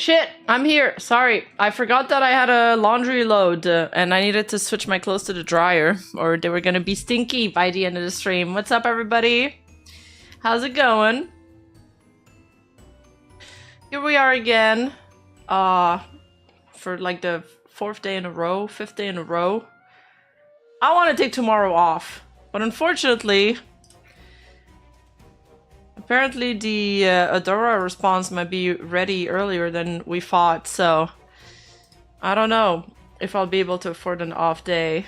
Shit, I'm here. Sorry, I forgot that I had a laundry load and I needed to switch my clothes to the dryer or they were gonna be stinky by the end of the stream. What's up, everybody? How's it going? Here we are again. For like the 4th day in a row, 5th day in a row. I want to take tomorrow off, but unfortunately, apparently the Adora response might be ready earlier than we thought, so I don't know if I'll be able to afford an off day.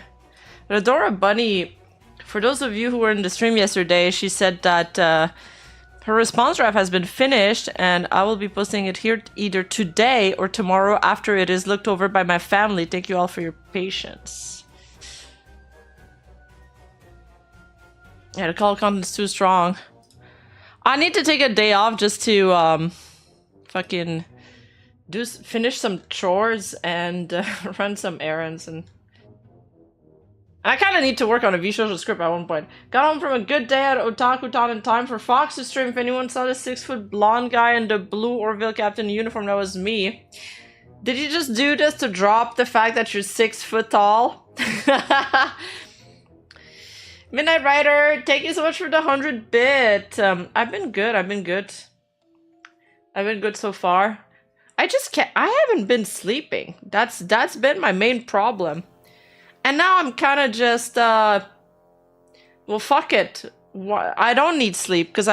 But Adora Bunny, for those of you who were in the stream yesterday, she said that her response draft has been finished and I will be posting it here either today or tomorrow after it is looked over by my family. Thank you all for your patience. Yeah, the call content's too strong. I need to take a day off just to fucking finish some chores and run some errands, and I kind of need to work on a Vsocial script at one point. Got home from a good day at Otaku Town in time for Fox to stream. If anyone saw the 6-foot blonde guy in the blue Orville captain uniform, that was me. Did you just do this to drop the fact that you're 6 foot tall? Midnight Rider, thank you so much for the 100 bit. I've been good. I've been good so far. I just can't. I haven't been sleeping. That's been my main problem. And now I'm kind of just well, fuck it. I don't need sleep because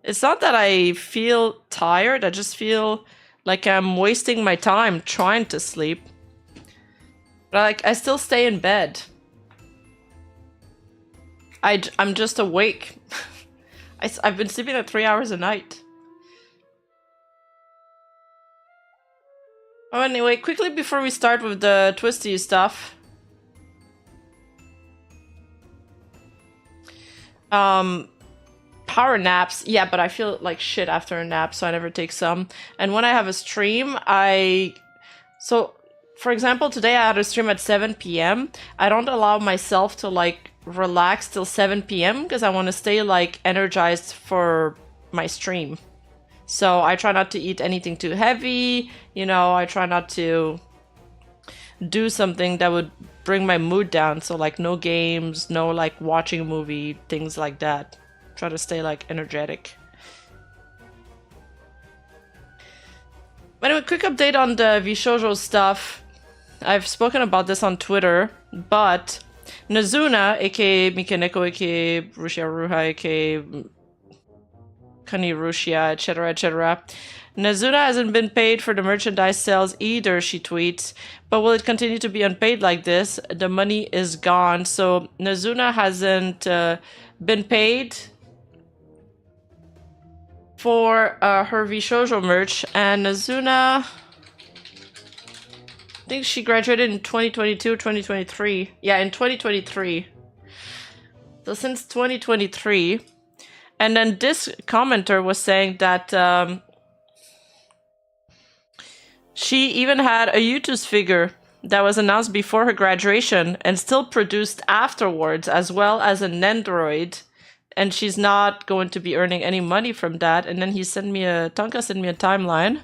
it's not that I feel tired. I just feel like I'm wasting my time trying to sleep. But like I still stay in bed. I'm just awake. I've been sleeping at 3 hours a night. Oh, anyway, quickly before we start with the twisty stuff. Power naps. Yeah, but I feel like shit after a nap, so I never take some. And when I have a stream, So, for example, today I had a stream at 7 p.m. I don't allow myself to, like, relax till 7 p.m. because I want to stay like energized for my stream. So I try not to eat anything too heavy, you know, I try not to do something that would bring my mood down. So like no games, no like watching a movie, things like that. Try to stay like energetic. Anyway, quick update on the Vshoujo stuff. I've spoken about this on Twitter, but Nazuna, aka Mikaneko, aka Rushia Ruha, aka Kani Rushia, etc., etc. Nazuna hasn't been paid for the merchandise sales either, she tweets. But will it continue to be unpaid like this? The money is gone. So Nazuna hasn't been paid for her Vshoujo merch, and Nazuna, I think she graduated in 2022, 2023. Yeah, in 2023. So since 2023. And then this commenter was saying that she even had a Yutu's figure that was announced before her graduation and still produced afterwards, as well as an Nendoroid. And she's not going to be earning any money from that. And then Tonka sent me a timeline.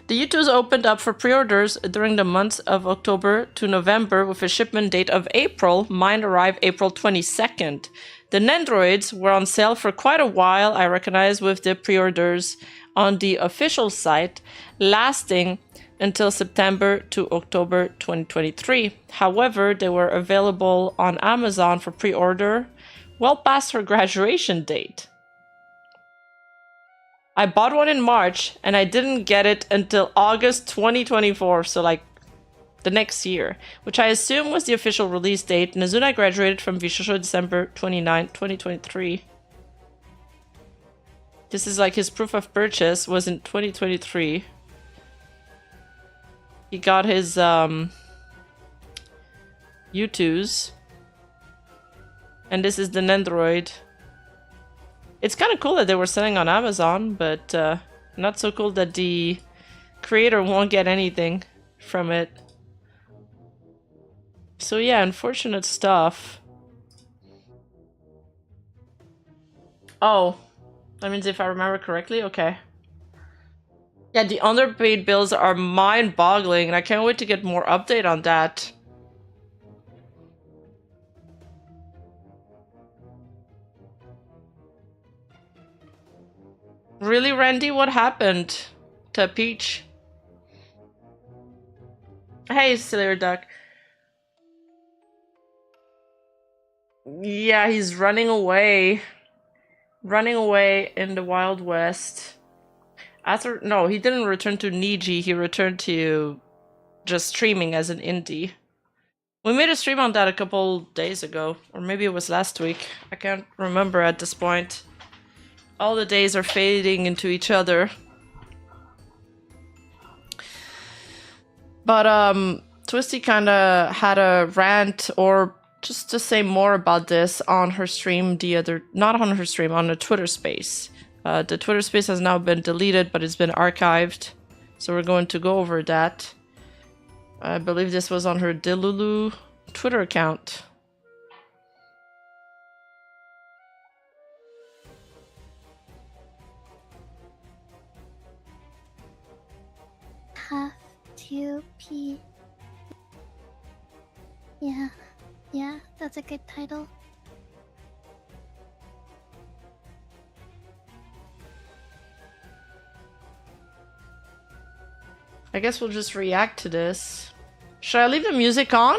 The Yutus opened up for pre-orders during the months of October to November with a shipment date of April. Mine arrived April 22nd. The Nendoroids were on sale for quite a while, I recognize, with the pre-orders on the official site, lasting until September to October 2023. However, they were available on Amazon for pre-order well past her graduation date. I bought one in March, and I didn't get it until August 2024, so like the next year, which I assume was the official release date. Nazuna graduated from Vshoujo December 29, 2023. This is like his proof of purchase was in 2023. He got his U2s. And this is the Nendoroid. It's kind of cool that they were selling on Amazon, but not so cool that the creator won't get anything from it. So yeah, unfortunate stuff. Oh, that means if I remember correctly, okay. Yeah, the underpaid bills are mind-boggling, and I can't wait to get more update on that. Really, Randy? What happened to Peach? Hey, Silver Duck. Yeah, he's running away. Running away in the Wild West. No, he didn't return to Niji, he returned to just streaming as an indie. We made a stream on that a couple days ago, or maybe it was last week. I can't remember at this point. All the days are fading into each other. But Twisty kinda had a rant, or just to say more about this, on her stream not on her stream, on the Twitter space. The Twitter space has now been deleted, but it's been archived. So we're going to go over that. I believe this was on her Delulu Twitter account. Have to pee. Yeah, that's a good title. I guess we'll just react to this. Should I leave the music on?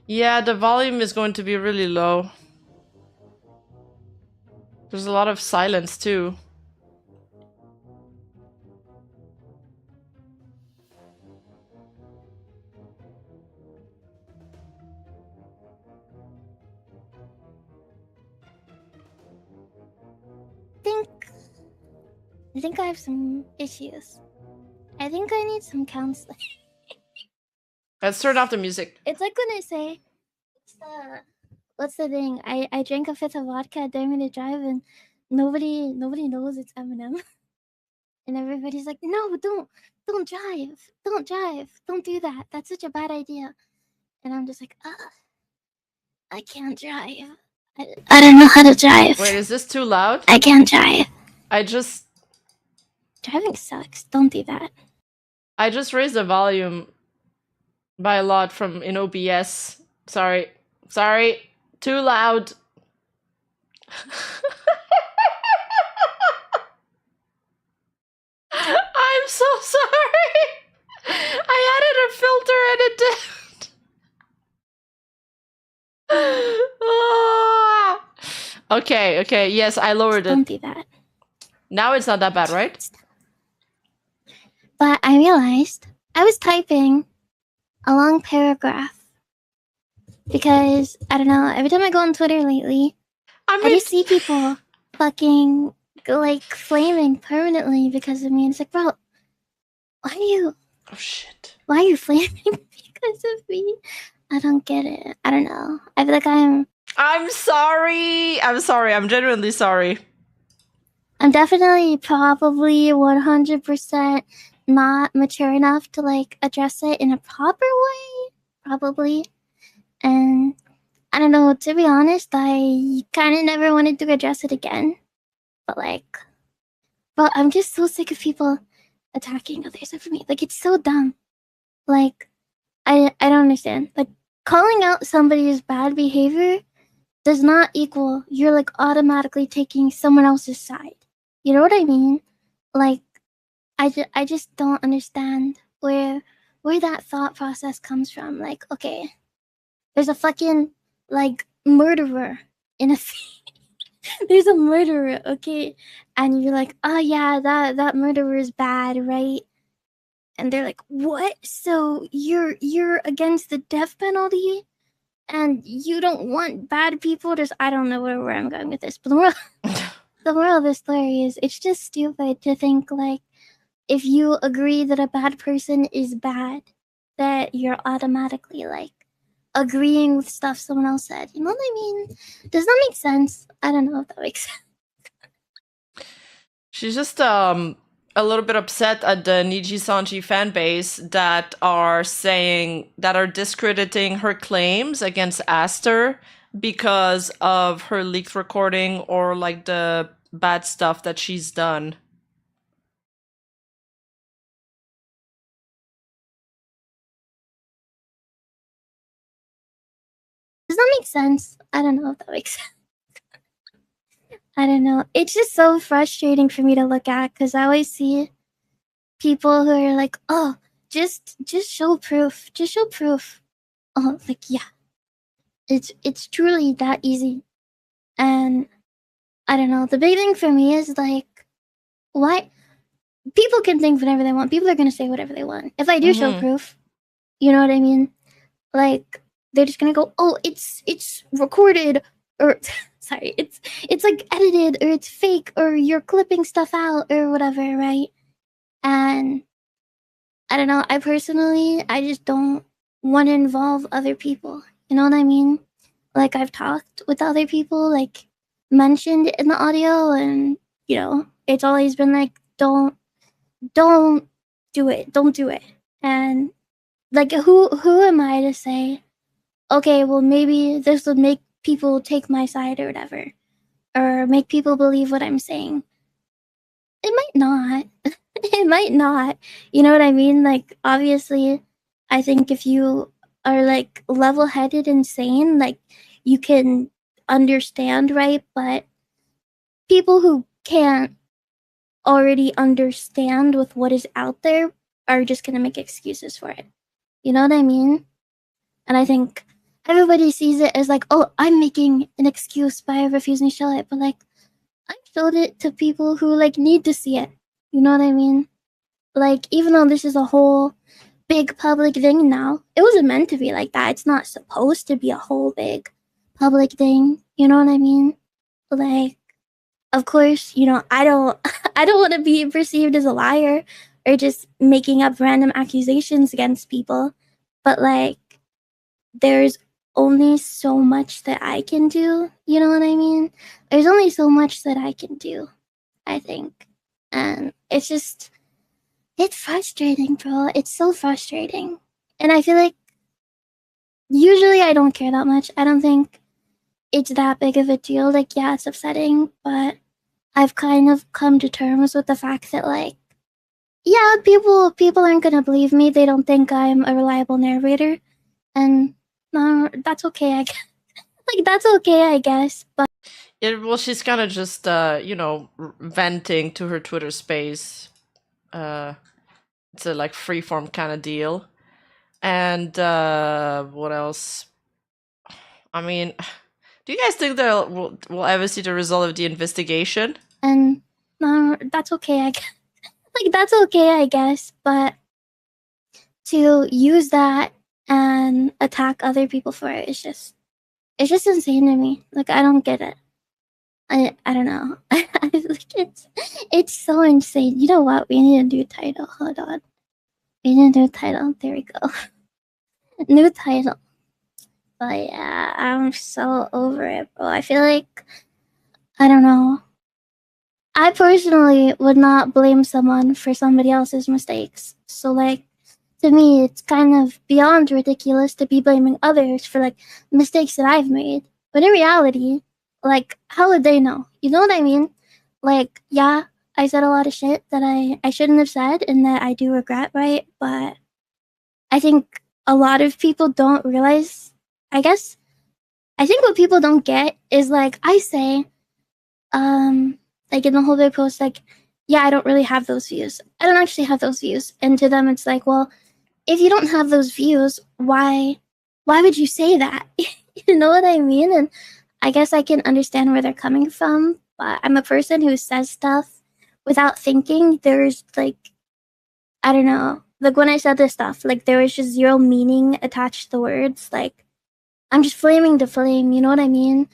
Yeah, the volume is going to be really low. There's a lot of silence too. I think I have some issues. I think I need some counseling. Let's turn off the music. It's like when I say, what's the thing? I drank a fifth of vodka at Dare Me to Drive, and nobody knows it's Eminem. And everybody's like, no, don't drive. Don't drive. Don't do that. That's such a bad idea. And I'm just like, I can't drive. I don't know how to drive. Wait, is this too loud? I can't drive. Driving sucks. Don't do that. I just raised the volume by a lot in OBS. Sorry. Too loud. I'm so sorry. I added a filter and it didn't. Okay. Yes, I lowered it. Don't do that. Now it's not that bad, right? But I realized I was typing a long paragraph because, I don't know, every time I go on Twitter lately, I just see people fucking, like, flaming permanently because of me. And it's like, bro, why are you... Oh, shit. Why are you flaming because of me? I don't get it. I don't know. I feel like I'm sorry. I'm genuinely sorry. I'm definitely probably 100% not mature enough to, like, address it in a proper way. Probably. And I don't know, to be honest, I kind of never wanted to address it again. But, like, bro, I'm just so sick of people attacking others over me. Like, it's so dumb. Like, I don't understand. Like, calling out somebody's bad behavior does not equal you're, like, automatically taking someone else's side. You know what I mean? Like, I just don't understand where that thought process comes from. Like, okay, there's a fucking, like, murderer in a there's a murderer, okay? And you're like, oh yeah, that murderer is bad, right? And they're like, what? So you're against the death penalty? And you don't want bad people? I don't know where I'm going with this, but the moral of the story is it's just stupid to think, like, if you agree that a bad person is bad, that you're automatically, like, agreeing with stuff someone else said. You know what I mean? Does that make sense? I don't know if that makes sense. She's just a little bit upset at the Nijisanji fan base that are discrediting her claims against Aster because of her leaked recording or like the bad stuff that she's done. Does that make sense? I don't know if that makes sense. I don't know. It's just so frustrating for me to look at because I always see people who are like, "Oh, just show proof. Just show proof." Oh, like yeah, it's truly that easy. And I don't know. The big thing for me is like, why people can think whatever they want. People are gonna say whatever they want. If I do show proof, you know what I mean? Like they're just gonna go, "Oh, it's recorded," or sorry, it's like edited, or it's fake, or you're clipping stuff out, or whatever, right? And I don't know. I just don't want to involve other people. You know what I mean? Like I've talked with other people, like mentioned in the audio, and you know, it's always been like, don't do it, don't do it. And like, who am I to say, okay, well maybe this would make people take my side or whatever, or make people believe what I'm saying? It might not. It might not. You know what I mean? Like, obviously, I think if you are like level headed and sane, like you can understand, right? But people who can't already understand with what is out there are just gonna make excuses for it. You know what I mean? And I think everybody sees it as like, oh, I'm making an excuse by refusing to show it, but like I showed it to people who like need to see it. You know what I mean? Like, even though this is a whole big public thing now, it wasn't meant to be like that. It's not supposed to be a whole big public thing. You know what I mean? Like, of course, you know, I don't I don't want to be perceived as a liar or just making up random accusations against people. But like there's only so much that I can do, you know what I mean? There's only so much that I can do, I think. And it's frustrating, bro. It's so frustrating. And I feel like usually I don't care that much. I don't think it's that big of a deal. Like, yeah, it's upsetting, but I've kind of come to terms with the fact that like, yeah, people aren't gonna believe me. They don't think I'm a reliable narrator. And no, that's okay, I guess. Like, that's okay, I guess. But Well, she's kind of just, venting to her Twitter space. It's a like freeform kind of deal. And what else? I mean, do you guys think that we'll ever see the result of the investigation? And no, that's okay, I guess. Like, that's okay, I guess. But to use that and attack other people for it is just, it's just insane to me. Like, I don't get it. I don't know. Like, it's so insane. You know what? We need a new title. Hold on. We need a new title. There we go. New title. But yeah, I'm so over it, bro. I feel like, I don't know. I personally would not blame someone for somebody else's mistakes. So like, to me, it's kind of beyond ridiculous to be blaming others for like mistakes that I've made. But in reality, like, how would they know? You know what I mean? Like, yeah, I said a lot of shit that I shouldn't have said and that I do regret, right? But I think a lot of people don't realize, I guess, I think what people don't get is like, I say, like in the whole big post, like, yeah, I don't really have those views. I don't actually have those views. And to them, it's like, well, if you don't have those views, why would you say that? You know what I mean? And I guess I can understand where they're coming from, but I'm a person who says stuff without thinking. There's like, I don't know, like when I said this stuff, like there was just zero meaning attached to the words. Like, I'm just flaming the flame, you know what I mean?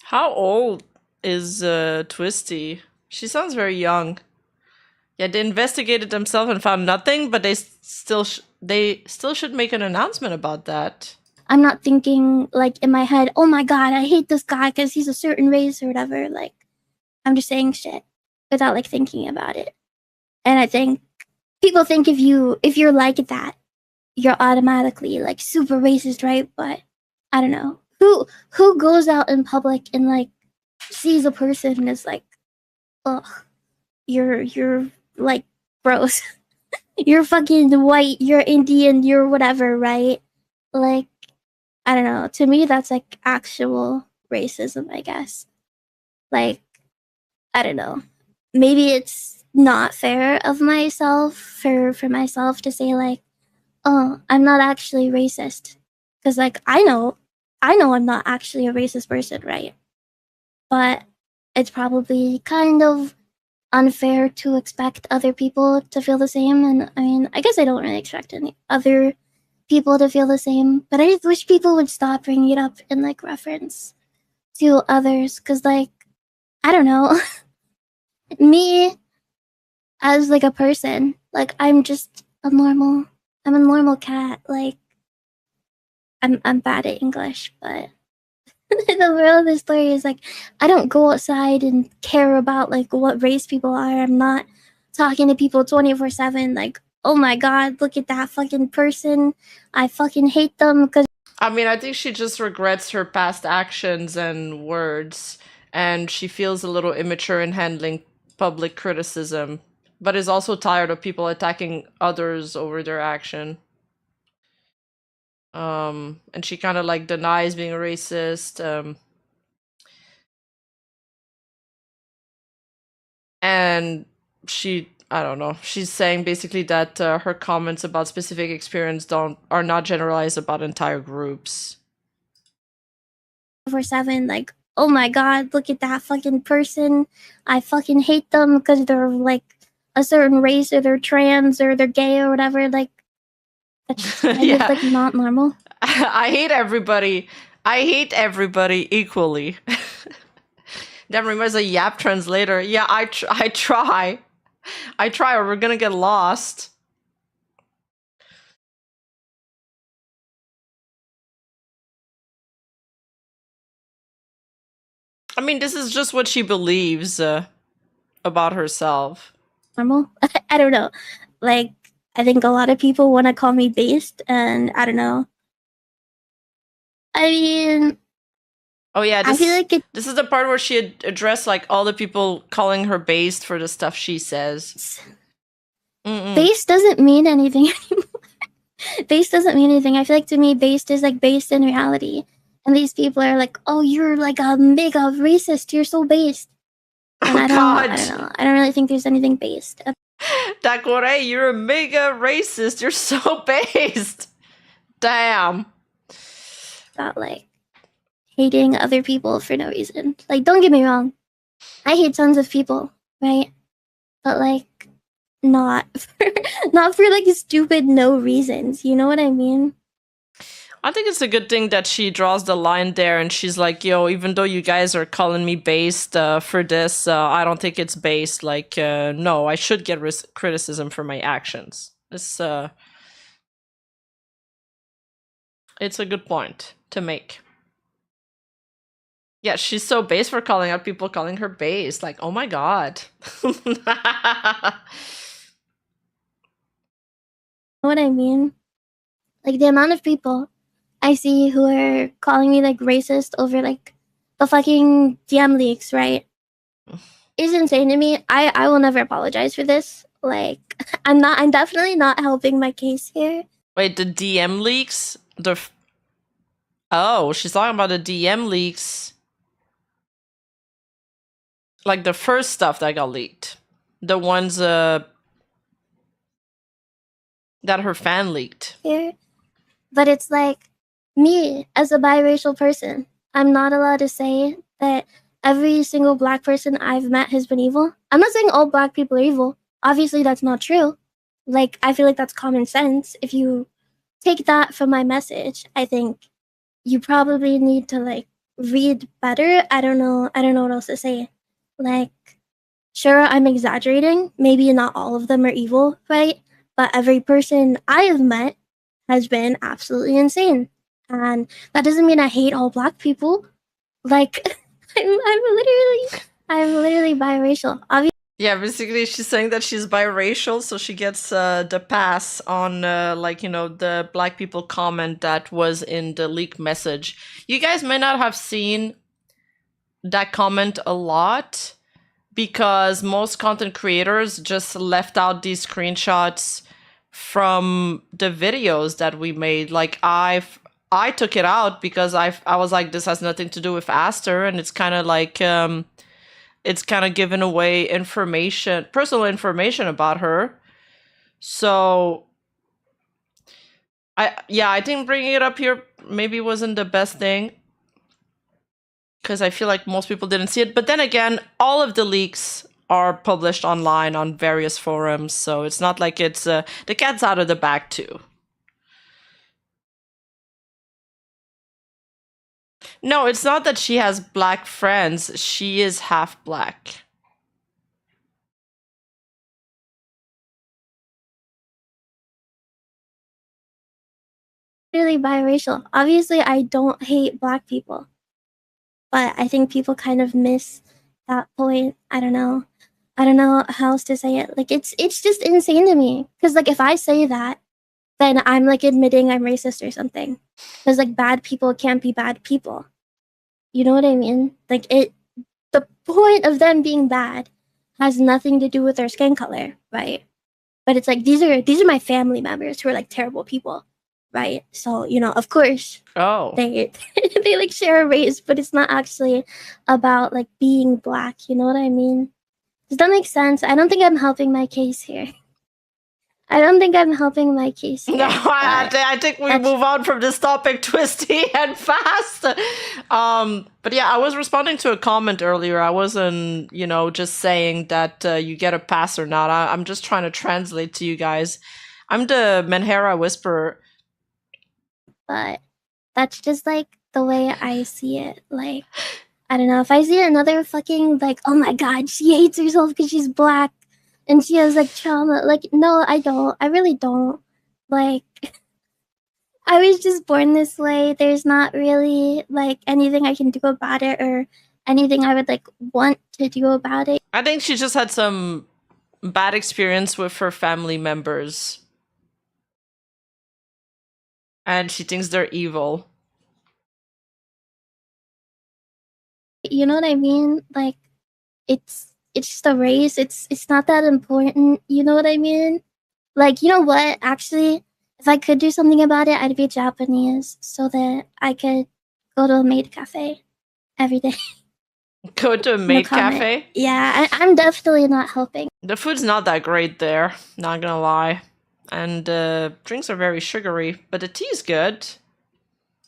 How old is Twisty? She sounds very young. Yeah, they investigated themselves and found nothing, but they still should make an announcement about that. I'm not thinking like in my head, oh my god, I hate this guy because he's a certain race or whatever. Like, I'm just saying shit without like thinking about it. And I think people think if you're like that, you're automatically like super racist, right? But I don't know. Who goes out in public and like sees a person and is like, ugh, you're like gross. You're fucking white, you're Indian, you're whatever, right? Like, I don't know. To me that's like actual racism, I guess. Like, I don't know. Maybe it's not fair of myself for myself to say like, oh, I'm not actually racist. Because like I know I'm not actually a racist person, right? But it's probably kind of unfair to expect other people to feel the same. And I mean, I guess I don't really expect any other people to feel the same, but I just wish people would stop bringing it up in like reference to others. Because like, I don't know, me as like a person, like I'm a normal cat. Like I'm bad at English, but the moral of the story is like I don't go outside and care about like what race people are. I'm not talking to people 24/7 like, oh my god, look at that fucking person. I fucking hate them because I mean, I think she just regrets her past actions and words, and she feels a little immature in handling public criticism, but is also tired of people attacking others over their action. And she kind of like denies being a racist. And I don't know, she's saying basically that her comments about specific experience are not generalized about entire groups. 24/7 like, oh my god, look at that fucking person. I fucking hate them because they're like a certain race or they're trans or they're gay or whatever. Like, that's just kind Yeah. of like not normal. I hate everybody. I hate everybody equally. That reminds a Yap translator. Yeah, I try. I try, or we're gonna get lost. I mean, this is just what she believes about herself. Normal. I don't know. Like, I think a lot of people want to call me based, and I don't know. I mean, Oh yeah, I feel like this is the part where she had addressed like all the people calling her based for the stuff she says. based doesn't mean anything anymore. Based doesn't mean anything. I feel like to me, based is like based in reality. And these people are like, oh, you're like a mega racist. You're so based. And I don't know. I don't really think there's anything based. Dakore, you're a mega racist. You're so based. Damn. About like hating other people for no reason. Like, don't get me wrong. I hate tons of people, right? But like, not for like stupid no reasons. You know what I mean? I think it's a good thing that she draws the line there and she's like, yo, even though you guys are calling me based for this, I don't think it's based. Like, no, I should get criticism for my actions. It's a good point to make. Yeah, she's so based for calling out people calling her based. Like, oh my god. What I mean? Like the amount of people I see who are calling me like racist over like the fucking DM leaks, right? Is insane to me. I will never apologize for this. Like I'm definitely not helping my case here. Wait, the DM leaks? Oh, she's talking about the DM leaks. Like the first stuff that got leaked. The ones that her fan leaked. Here. But it's like me as a biracial person, I'm not allowed to say that every single black person I've met has been evil. I'm not saying all black people are evil. Obviously that's not true. Like I feel like that's common sense. If you take that from my message, I think you probably need to like read better. I don't know what else to say. Like, sure, I'm exaggerating. Maybe not all of them are evil, right? But every person I have met has been absolutely insane. And that doesn't mean I hate all black people. Like, I'm literally biracial. Obviously, Yeah, basically she's saying that she's biracial, so she gets the pass on like the black people comment that was in the leak message. You guys may not have seen that comment a lot because most content creators just left out these screenshots from the videos that we made. Like I took it out because I was like, this has nothing to do with Aster, and it's kind of like it's kind of giving away information, personal information about her. So I think bringing it up here maybe wasn't the best thing because I feel like most people didn't see it. But then again, all of the leaks are published online on various forums, so it's not like it's the cat's out of the bag too. No, it's not that she has black friends. She is half black. Really biracial. Obviously, I don't hate black people, but I think people kind of miss that point. I don't know. I don't know how else to say it. Like it's just insane to me because like if I say that, then I'm like admitting I'm racist or something. Because like bad people can't be bad people. You know what I mean? Like the point of them being bad has nothing to do with their skin color, right? But it's like these are my family members who are like terrible people, right? So of course Oh. they they like share a race, but it's not actually about like being black. You know what I mean? Does that make sense? I don't think I'm helping my case here. I don't think I'm helping my case here. No, I think we move on from this topic twisty and fast. But yeah, I was responding to a comment earlier. I wasn't, just saying that you get a pass or not. I'm just trying to translate to you guys. I'm the Menhera Whisperer. But that's just like the way I see it. Like, I don't know. If I see another fucking like, oh my god, she hates herself because she's black and she has like trauma. Like, no, I don't. I really don't. Like, I was just born this way. There's not really like anything I can do about it or anything I would like want to do about it. I think she just had some bad experience with her family members. And she thinks they're evil. You know what I mean? Like, it's just a race. It's not that important. You know what I mean? Like, you know what? Actually, if I could do something about it, I'd be Japanese so that I could go to a maid cafe every day. Go to a maid cafe? Yeah, I'm definitely not helping. The food's not that great there, not gonna lie. And drinks are very sugary, but the tea's good.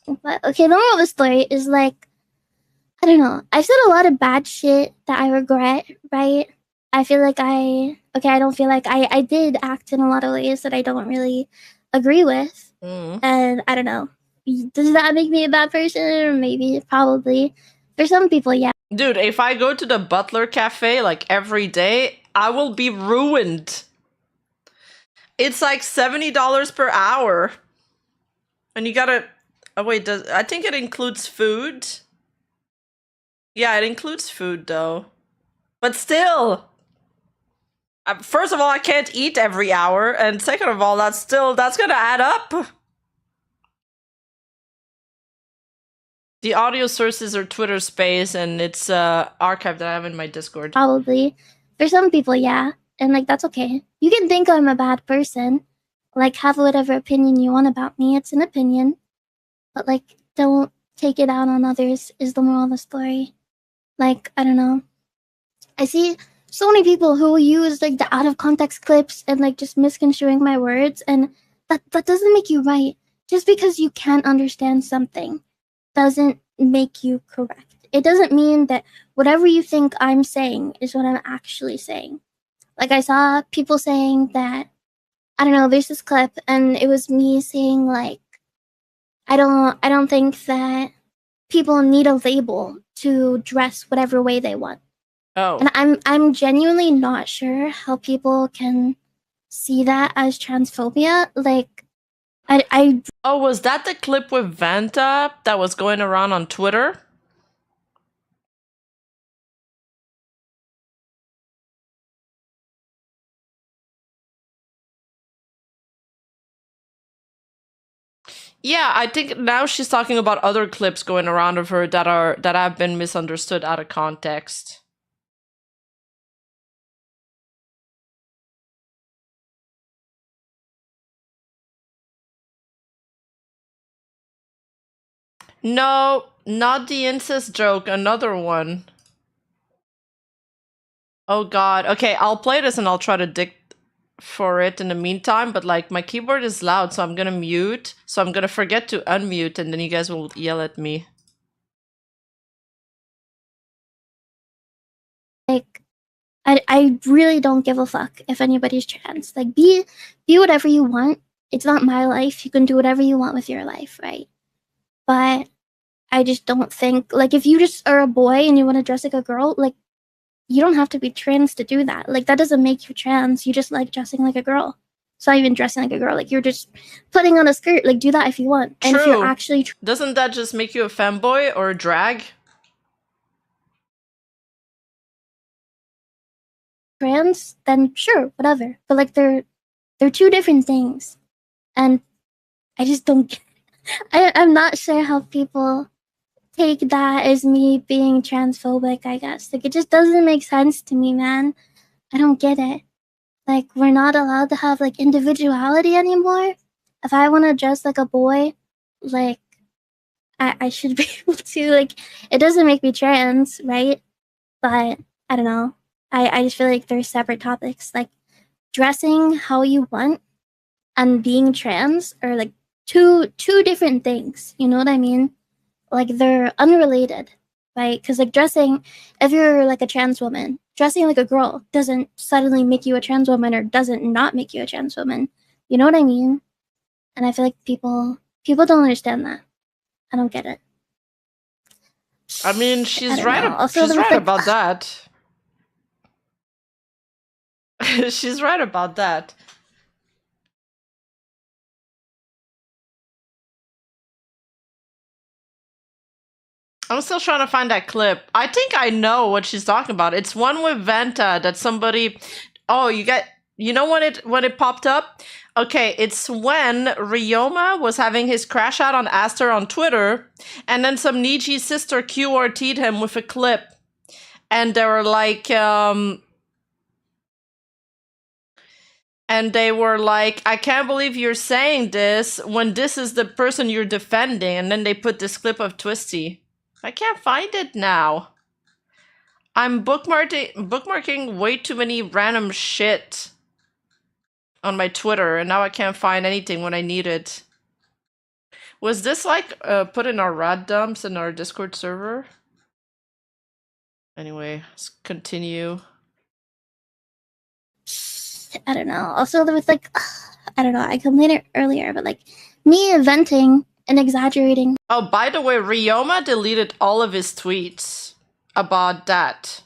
But okay, the moral of the story is like, I don't know. I've said a lot of bad shit that I regret, right? I feel like I don't feel like I did act in a lot of ways that I don't really agree with. And I don't know. Does that make me a bad person? Maybe, probably. For some people, yeah. Dude, if I go to the Butler Cafe like every day, I will be ruined. It's like $70 per hour. And you gotta... Oh wait, I think it includes food. Yeah, it includes food though. But still... first of all, I can't eat every hour. And second of all, that's gonna add up. The audio sources are Twitter Space, and it's archived that I have in my Discord. Probably. For some people, yeah. And, like, that's okay. You can think I'm a bad person. Like, have whatever opinion you want about me. It's an opinion. But, like, don't take it out on others is the moral of the story. Like, I don't know. I see so many people who will use, like, the out-of-context clips and, like, just misconstruing my words. And that doesn't make you right. Just because you can't understand something doesn't make you correct. It doesn't mean that whatever you think I'm saying is what I'm actually saying. Like I saw people saying that, I don't know, there's this clip and it was me saying like, I don't think that people need a label to dress whatever way they want. Oh. And I'm genuinely not sure how people can see that as transphobia. Like I Oh, was that the clip with Vanta that was going around on Twitter? Yeah, I think now she's talking about other clips going around of her that have been misunderstood out of context. No, not the incest joke, another one. Oh god. Okay, I'll play this and I'll try to dig for it in the meantime, but like my keyboard is loud, so I'm gonna mute. So I'm gonna forget to unmute and then you guys will yell at me. Like, I really don't give a fuck if anybody's trans. Like, be whatever you want. It's not my life. You can do whatever you want with your life, right? But I just don't think, like, if you just are a boy and you want to dress like a girl, like, you don't have to be trans to do that. Like, that doesn't make you trans. You just like dressing like a girl. It's not even dressing like a girl. Like, you're just putting on a skirt. Like, do that if you want. And if you're actually Doesn't that just make you a femboy or a drag? trans, then sure, whatever. But like, they're two different things, and I just don't. I'm not sure how people take that as me being transphobic. I guess like it just doesn't make sense to me, man. I don't get it. Like, we're not allowed to have like individuality anymore. If I want to dress like a boy, like I should be able to. Like, it doesn't make me trans, right? But I don't know. I just feel like they're separate topics. Like, dressing how you want and being trans are like two different things. You know what I mean? Like, they're unrelated, right? Because like dressing, if you're like a trans woman, dressing like a girl doesn't suddenly make you a trans woman or doesn't not make you a trans woman. You know what I mean? And I feel like people don't understand that. I don't get it. I mean, she's right. Also, she's right like, about that. She's right about that. I'm still trying to find that clip. I think I know what she's talking about. It's one with Vanta that somebody. Oh, you know when it popped up? Okay, it's when Ryoma was having his crash out on Aster on Twitter, and then some Niji sister QRT'd him with a clip, and they were like, I can't believe you're saying this when this is the person you're defending, and then they put this clip of Twisty. I can't find it now. I'm bookmarking way too many random shit on my Twitter, and now I can't find anything when I need it. Was this like put in our rad dumps in our Discord server? Anyway, let's continue. I don't know. Also, there was like, I don't know. I complained it earlier, but like me venting and exaggerating. Oh, by the way, Ryoma deleted all of his tweets about that.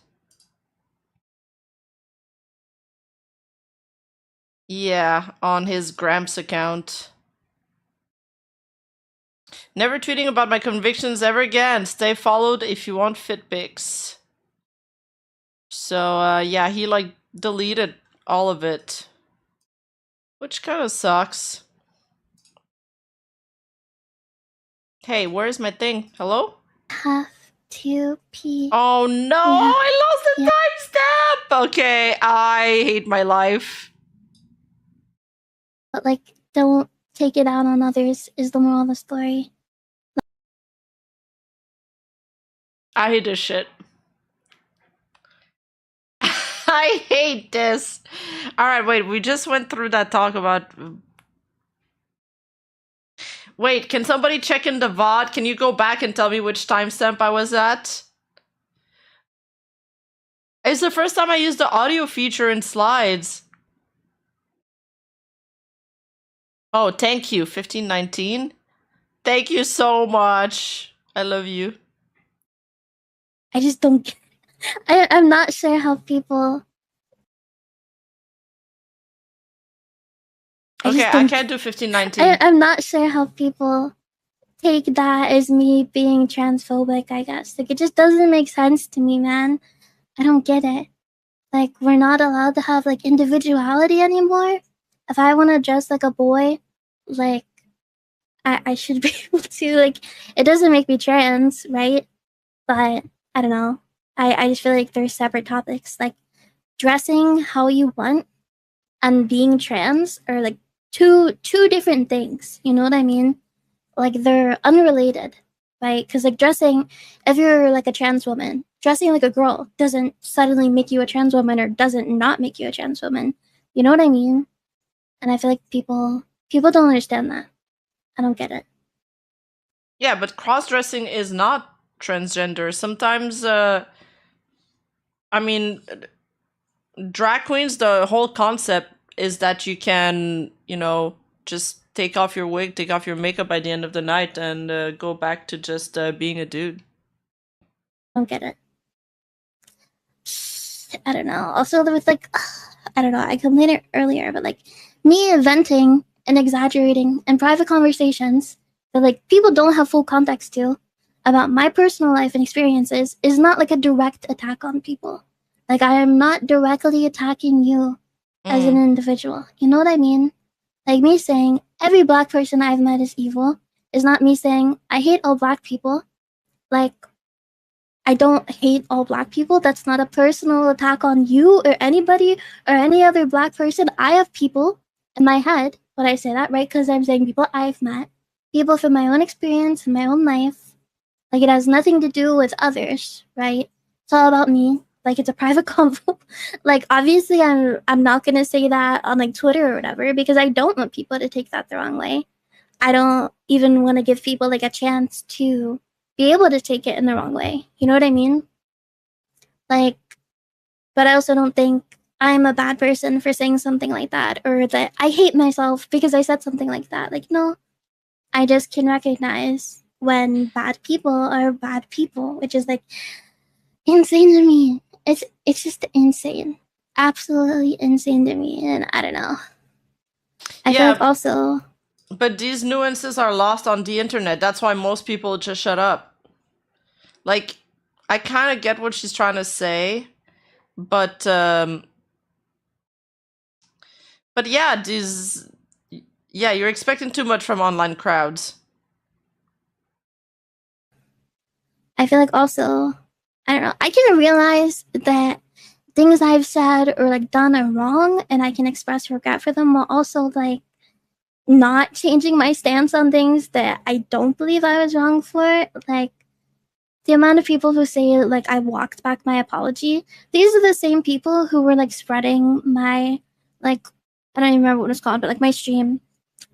Yeah, on his Gramps account. Never tweeting about my convictions ever again. Stay followed if you want fit pics. So, yeah, he like deleted all of it. Which kind of sucks. Hey, where's my thing? Hello? Have to pee. Oh no, Yeah. I lost the timestamp! Okay, I hate my life. But like, don't take it out on others is the moral of the story. I hate this shit. I hate this. Alright, wait, we just went through that talk about... Wait, can somebody check in the VOD? Can you go back and tell me which timestamp I was at? It's the first time I used the audio feature in slides. Oh, thank you, 1519. Thank you so much. I love you. I just don't. I'm not sure how people. Okay, I can't do 1519. I'm not sure how people take that as me being transphobic. I guess like it just doesn't make sense to me, man. I don't get it. Like, we're not allowed to have like individuality anymore. If I want to dress like a boy, like I should be able to, like, it doesn't make me trans, right? But I don't know. I just feel like there's separate topics. Like, dressing how you want and being trans are like two different things. You know what I mean? Like, they're unrelated, right? Because like dressing, if you're like a trans woman, dressing like a girl doesn't suddenly make you a trans woman or doesn't not make you a trans woman. You know what I mean? And I feel like people don't understand that. I don't get it. Yeah, but cross-dressing is not transgender. Sometimes, I mean, drag queens, the whole concept is that you can, just take off your wig, take off your makeup by the end of the night and go back to just being a dude. I don't get it. I don't know. Also, with like, I don't know. I complained it earlier, but like me venting and exaggerating in private conversations that like people don't have full context to about my personal life and experiences is not like a direct attack on people. Like, I am not directly attacking you as an individual. You know what I mean? Like, me saying every black person I've met is evil is not me saying I hate all black people. Like, I don't hate all black people. That's not a personal attack on you or anybody or any other black person. I have people in my head when I say that, right? Because I'm saying people I've met, people from my own experience and my own life. Like, it has nothing to do with others, right? It's all about me. Like, it's a private convo. Like, obviously, I'm not gonna say that on like Twitter or whatever because I don't want people to take that the wrong way. I don't even want to give people like a chance to be able to take it in the wrong way. You know what I mean? Like, but I also don't think I'm a bad person for saying something like that or that I hate myself because I said something like that. Like, no, I just can recognize when bad people are bad people, which is like insane to me. It's just insane. Absolutely insane to me. And I don't know. I feel Yeah, like also but these nuances are lost on the internet. That's why most people just shut up. Like, I kind of get what she's trying to say, but yeah, you're expecting too much from online crowds. I feel like also I don't know. I can realize that things I've said or like done are wrong and I can express regret for them while also like not changing my stance on things that I don't believe I was wrong for. Like, the amount of people who say like I walked back my apology, these are the same people who were like spreading my like I don't even remember what it was called, but like my stream.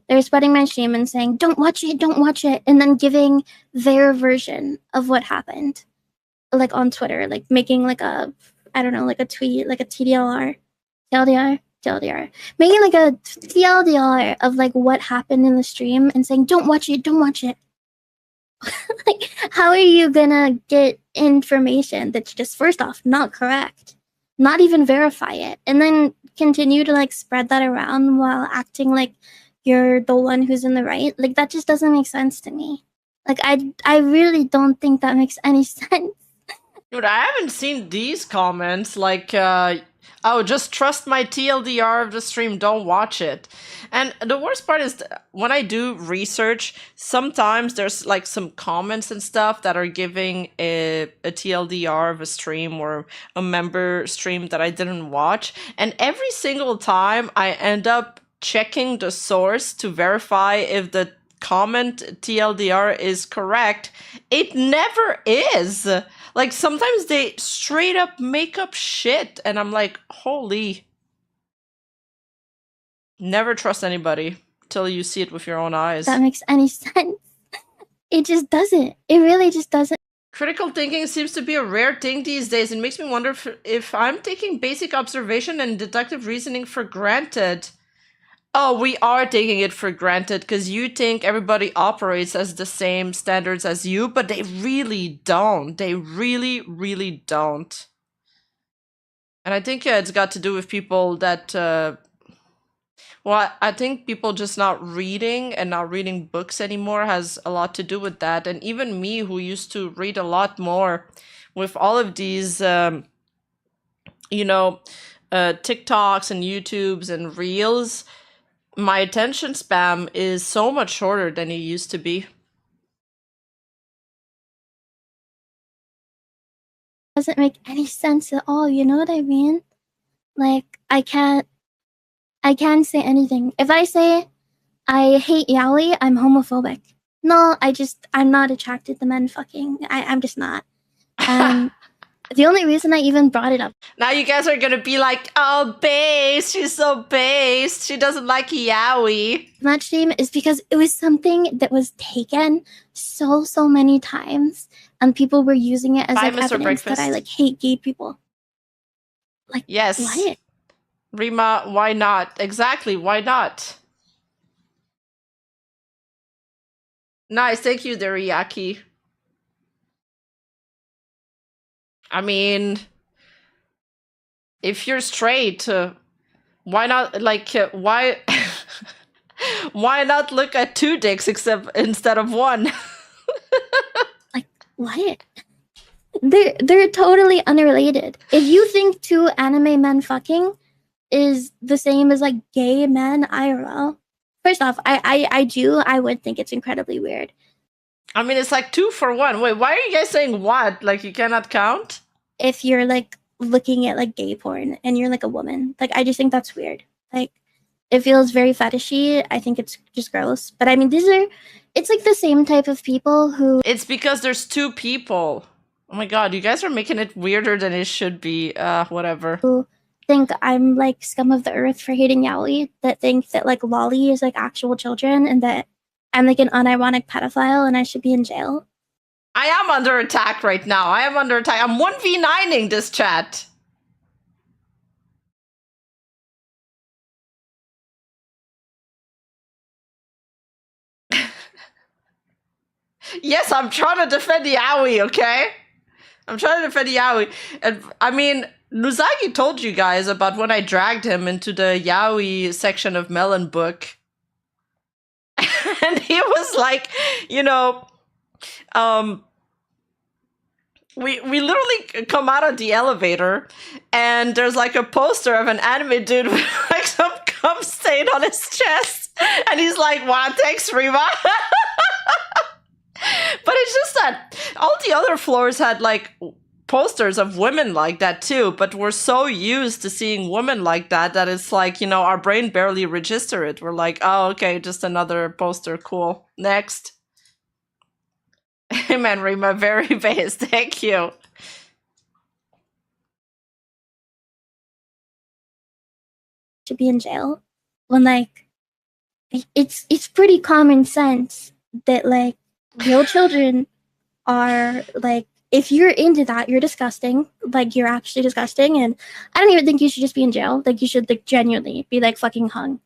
They were spreading my stream and saying, don't watch it, and then giving their version of what happened. Like on Twitter, like making like a I don't know, like a tweet, like a TLDR, making like a TLDR of like what happened in the stream and saying, don't watch it. Like, how are you gonna get information that's just first off not correct, not even verify it, and then continue to like spread that around while acting like you're the one who's in the right? Like, that just doesn't make sense to me. Like, I really don't think that makes any sense. Dude, I haven't seen these comments like, oh, just trust my TLDR of the stream, don't watch it. And the worst part is when I do research, sometimes there's like some comments and stuff that are giving a TLDR of a stream or a member stream that I didn't watch. And every single time I end up checking the source to verify if the comment TLDR is correct, it never is. Like, sometimes they straight up make up shit, and I'm like, holy. Never trust anybody till you see it with your own eyes. That makes any sense. It just doesn't. It really just doesn't. Critical thinking seems to be a rare thing these days. It makes me wonder if I'm taking basic observation and deductive reasoning for granted. Oh, we are taking it for granted because you think everybody operates as the same standards as you, but they really don't. They really, really don't. And I think, yeah, it's got to do with people that, well, I think people just not reading and not reading books anymore has a lot to do with that. And even me, who used to read a lot more with all of these, TikToks and YouTubes and Reels, my attention span is so much shorter than it used to be. Doesn't make any sense at all, you know what I mean? Like, I can't say anything. If I say I hate yaoi, I'm homophobic. No, I'm not attracted to men fucking. I'm just not. And the only reason I even brought it up Now you guys are gonna be like, oh, base, she's so base. She doesn't like yaoi. that stream is because it was something that was taken so many times, and people were using it as Bye, like Mr. evidence that I Breakfast. like hate gay people. Like, Yes. what? Rima, why not? Exactly, why not? Nice, thank you, Deriyaki. I mean, if you're straight, why not, like, why... why not look at 2 dicks instead of 1? Like, what? They're totally unrelated. If you think 2 anime men fucking is the same as like gay men IRL, first off, I would think it's incredibly weird. I mean, it's like 2 for 1. Wait, why are you guys saying what? Like, you cannot count? If you're like looking at like gay porn and you're like a woman, like I just think that's weird. Like, it feels very fetishy. I think it's just gross. But I mean, it's like the same type of people who... It's because there's 2 people. Oh my god, you guys are making it weirder than it should be. Whatever. Who think I'm like scum of the earth for hating yaoi, that think that like lolly is like actual children and that I'm like an unironic pedophile and I should be in jail. I am under attack right now. I am under attack. I'm 1v9ing this chat. Yes, I'm trying to defend yaoi, okay? I'm trying to defend yaoi. And I mean, Nuzagi told you guys about when I dragged him into the yaoi section of Melon Book. And he was like, you know, we literally come out of the elevator and there's like a poster of an anime dude with like some cum stain on his chest. And he's like, wow, thanks, Rima. But it's just that all the other floors had like posters of women like that too, but we're so used to seeing women like that that it's like, you know, our brain barely register it. We're like, oh, okay, just another poster, cool. Next. Amen, Rima, very based. Thank you. Should be in jail when like it's pretty common sense that like real children are like, if you're into that, you're disgusting. Like, you're actually disgusting, and I don't even think you should just be in jail. Like, you should like genuinely be like fucking hung.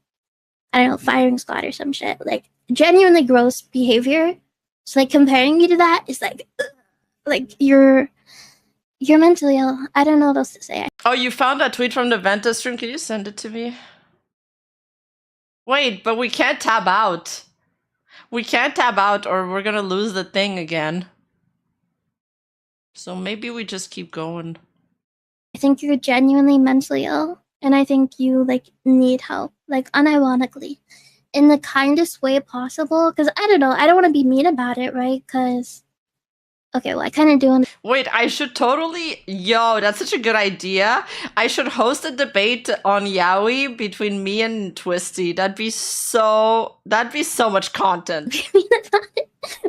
I don't know, firing squad or some shit. Like, genuinely gross behavior. So like comparing me to that is like, like you're mentally ill. I don't know what else to say. Oh, you found that tweet from the Venta stream? Can you send it to me? Wait, but we can't tab out. We can't tab out or we're gonna lose the thing again. So maybe we just keep going. I think you're genuinely mentally ill, and I think you like need help, like unironically, in the kindest way possible. Because I don't know, I don't want to be mean about it, right? Because okay, well, I kind of do. Wait, I should totally... Yo, that's such a good idea. I should host a debate on yaoi between me and Twisty. That'd be so much content.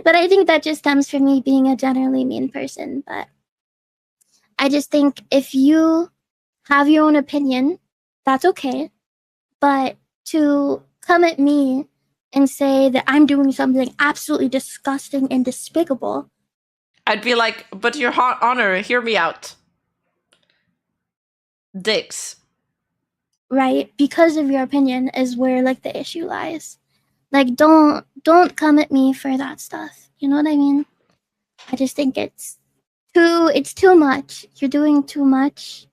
But I think that just stems from me being a generally mean person. But I just think if you have your own opinion, that's okay. But to come at me and say that I'm doing something absolutely disgusting and despicable... I'd be like, but your honor, hear me out. Dicks. Right? Because of your opinion is where like the issue lies. Like, don't come at me for that stuff. You know what I mean? I just think it's too much. You're doing too much.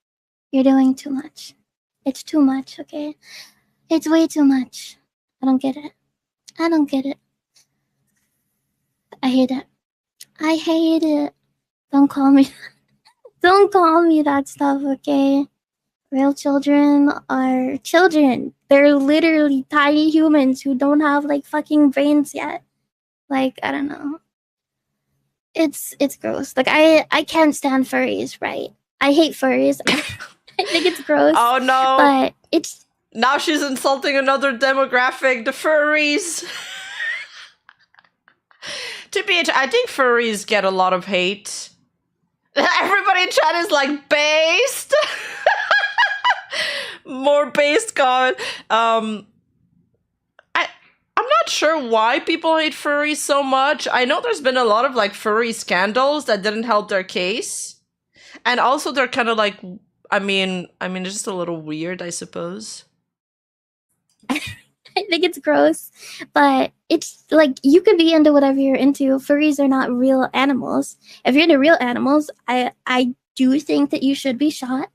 You're doing too much. It's too much, okay? It's way too much. I don't get it. I don't get it. I hate it. I hate it. Don't call me. Don't call me that stuff, okay? Real children are children. they're literally tiny humans who don't have like fucking brains yet. Like, I don't know. It's gross. Like I can't stand furries, right? I hate furries. I think it's gross. Oh no. But it's now she's insulting another demographic, the furries. TBH, I think furries get a lot of hate. Everybody in chat is like based. More based comment. I'm not sure why people hate furries so much. I know there's been a lot of like furry scandals that didn't help their case. And also they're kind of like, I mean, it's just a little weird, I suppose. I think it's gross, but it's like you could be into whatever you're into. Furries are not real animals. If you're into real animals, I do think that you should be shot.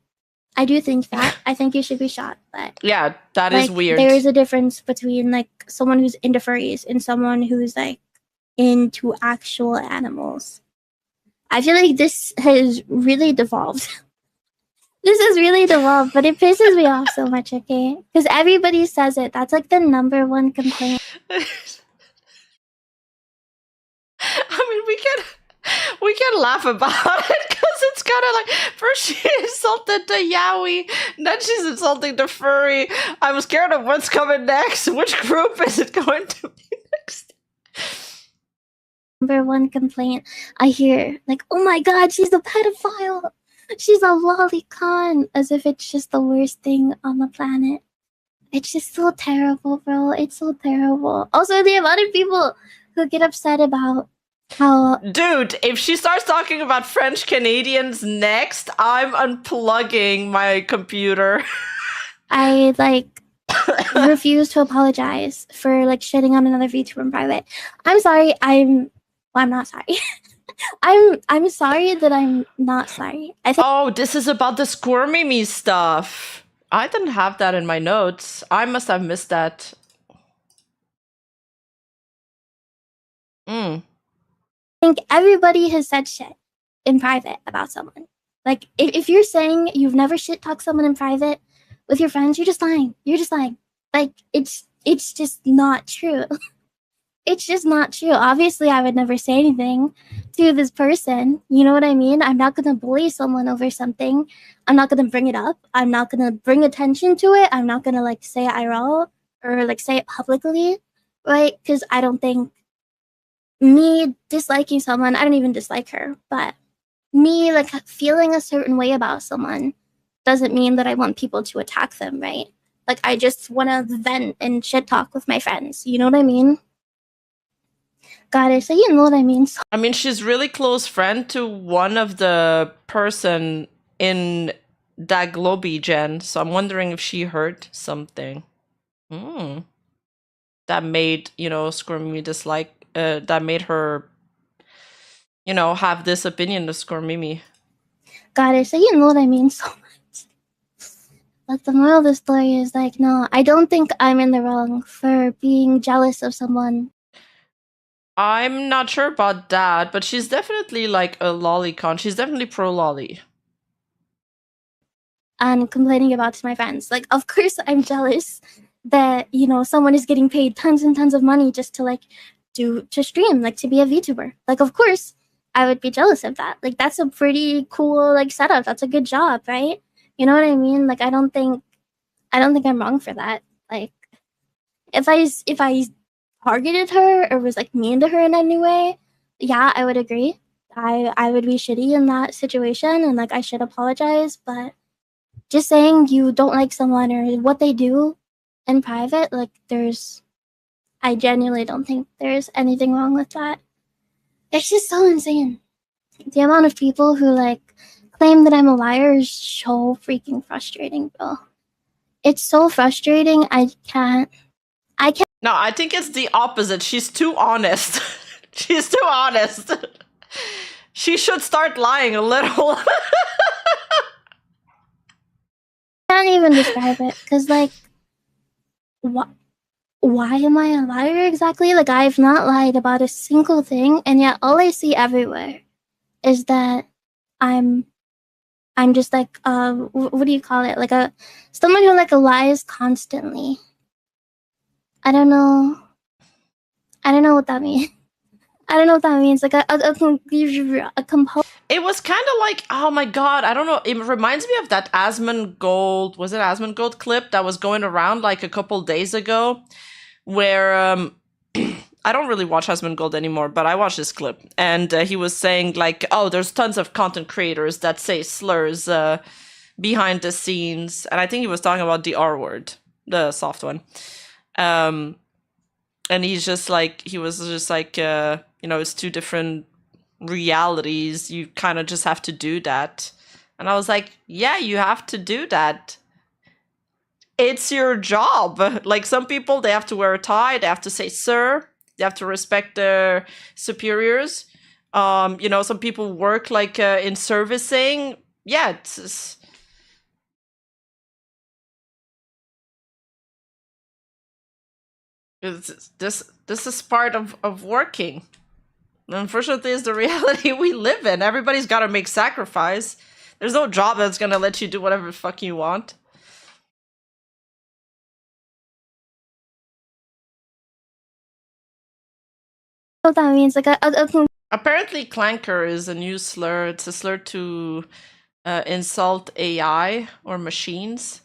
I do think that. I think you should be shot, but yeah, that like, is weird. There is a difference between like someone who's into furries and someone who's like into actual animals. I feel like this has really devolved. This has really devolved, but it pisses me off so much, okay? Because everybody says it. That's like the number one complaint. I mean, we can laugh about it because it's kind of like first she insulted the yaoi, then she's insulting the furry. I'm scared of what's coming next. Which group is it going to be next? Number one complaint I hear, like, oh my god, she's a pedophile. She's a lolicon, as if it's just the worst thing on the planet. It's just so terrible, bro. It's so terrible. Also, the amount of people who get upset about how... Dude, if she starts talking about French Canadians next, I'm unplugging my computer. I, like, refuse to apologize for, like, shitting on another VTuber in private. I'm sorry. I'm not sorry. I'm sorry that I'm not sorry. Oh, this is about the Squirmy Me stuff. I didn't have that in my notes. I must have missed that. I think everybody has said shit in private about someone. Like, if you're saying you've never shit talked someone in private with your friends, you're just lying. You're just lying. Like, it's just not true. It's just not true. Obviously, I would never say anything to this person. You know what I mean? I'm not going to bully someone over something. I'm not going to bring it up. I'm not going to bring attention to it. I'm not going to, like, say it IRL or, like, say it publicly, right? Because I don't think me disliking someone, I don't even dislike her, but me, like, feeling a certain way about someone doesn't mean that I want people to attack them, right? Like, I just want to vent and shit talk with my friends. You know what I mean? Got it. So you know what I mean. I mean, she's really close friend to one of the person in that Globy gen, so I'm wondering if she heard something. That made, Squirmimi dislike, that made her, have this opinion of Squirmimi. Got it. So you know what I mean so much. But the moral of the story is like, no, I don't think I'm in the wrong for being jealous of someone. I'm not sure about that, but she's definitely like a lolicon. She's definitely pro lolly. And complaining about to my friends. Like, of course I'm jealous that, someone is getting paid tons and tons of money just to like to stream, like to be a VTuber. Like, of course I would be jealous of that. Like, that's a pretty cool like setup. That's a good job, right? You know what I mean? Like, I don't think I'm wrong for that. Like, if I targeted her or was like mean to her in any way, yeah, I would agree. I would be shitty in that situation and like I should apologize, but just saying you don't like someone or what they do in private, like I genuinely don't think there's anything wrong with that. It's just so insane. The amount of people who like claim that I'm a liar is so freaking frustrating, bro. It's so frustrating. I can't. No, I think it's the opposite. She's too honest. She's too honest. She should start lying a little. Can't even describe it because like why am I a liar exactly? Like, I've not lied about a single thing, and yet all I see everywhere is that I'm I'm just like what do you call it? Like someone who like lies constantly. I don't know. I don't know what that means. I don't know what that means. Like a composer. It was kind of like, oh my god, I don't know. It reminds me of that Asmongold, was it Asmongold clip that was going around like a couple days ago, where I don't really watch Asmongold anymore, but I watched this clip, and he was saying like, oh, there's tons of content creators that say slurs behind the scenes, and I think he was talking about the R word, the soft one. And he was just like, it's two different realities. You kind of just have to do that. And I was like, yeah, you have to do that. It's your job. Like, some people, they have to wear a tie, they have to say sir, they have to respect their superiors. Some people work like in servicing. Yeah, this is part of working. Unfortunately, it's the reality we live in. Everybody's got to make sacrifice. There's no job that's gonna let you do whatever the fuck you want. What that means? Like Apparently, clanker is a new slur. It's a slur to insult AI or machines.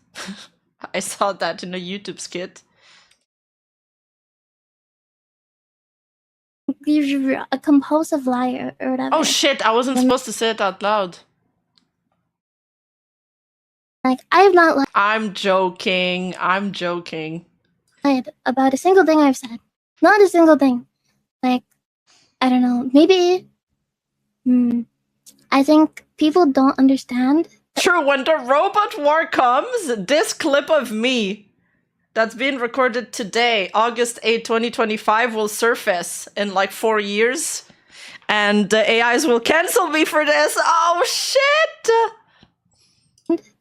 I saw that in a YouTube skit. a compulsive liar or whatever. Oh shit, I wasn't supposed to say it out loud. Like, I have not I'm joking. I'm joking. lied about a single thing I've said. Not a single thing. Like, I don't know. Maybe I think people don't understand. True, when the robot war comes, this clip of me that's being recorded today, August 8, 2025, will surface in like 4 years. And the AIs will cancel me for this. Oh, shit!